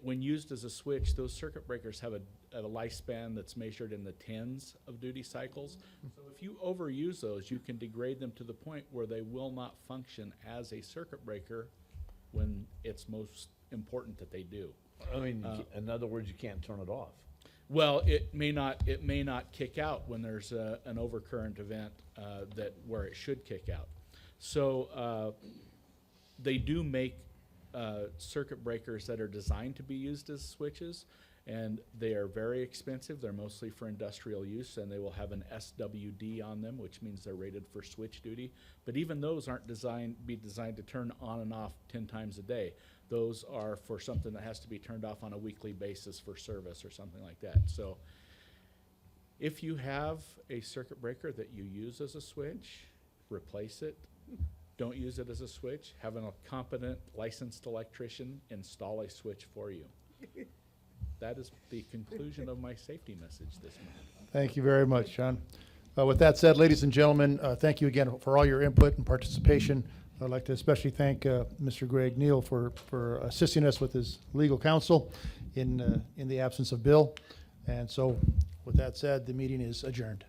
When used as a switch, those circuit breakers have a lifespan that's measured in the tens of duty cycles. So if you overuse those, you can degrade them to the point where they will not function as a circuit breaker when it's most important that they do.
I mean, in other words, you can't turn it off.
Well, it may not kick out when there's an overcurrent event where it should kick out. So they do make circuit breakers that are designed to be used as switches, and they are very expensive. They're mostly for industrial use, and they will have an SWD on them, which means they're rated for switch duty. But even those aren't designed to turn on and off 10 times a day. Those are for something that has to be turned off on a weekly basis for service or something like that. So if you have a circuit breaker that you use as a switch, replace it. Don't use it as a switch. Have a competent licensed electrician install a switch for you. That is the conclusion of my safety message this month.
Thank you very much, John. With that said, ladies and gentlemen, thank you again for all your input and participation. I'd like to especially thank Mr. Greg Neal for assisting us with his legal counsel in the absence of Bill. And so, with that said, the meeting is adjourned.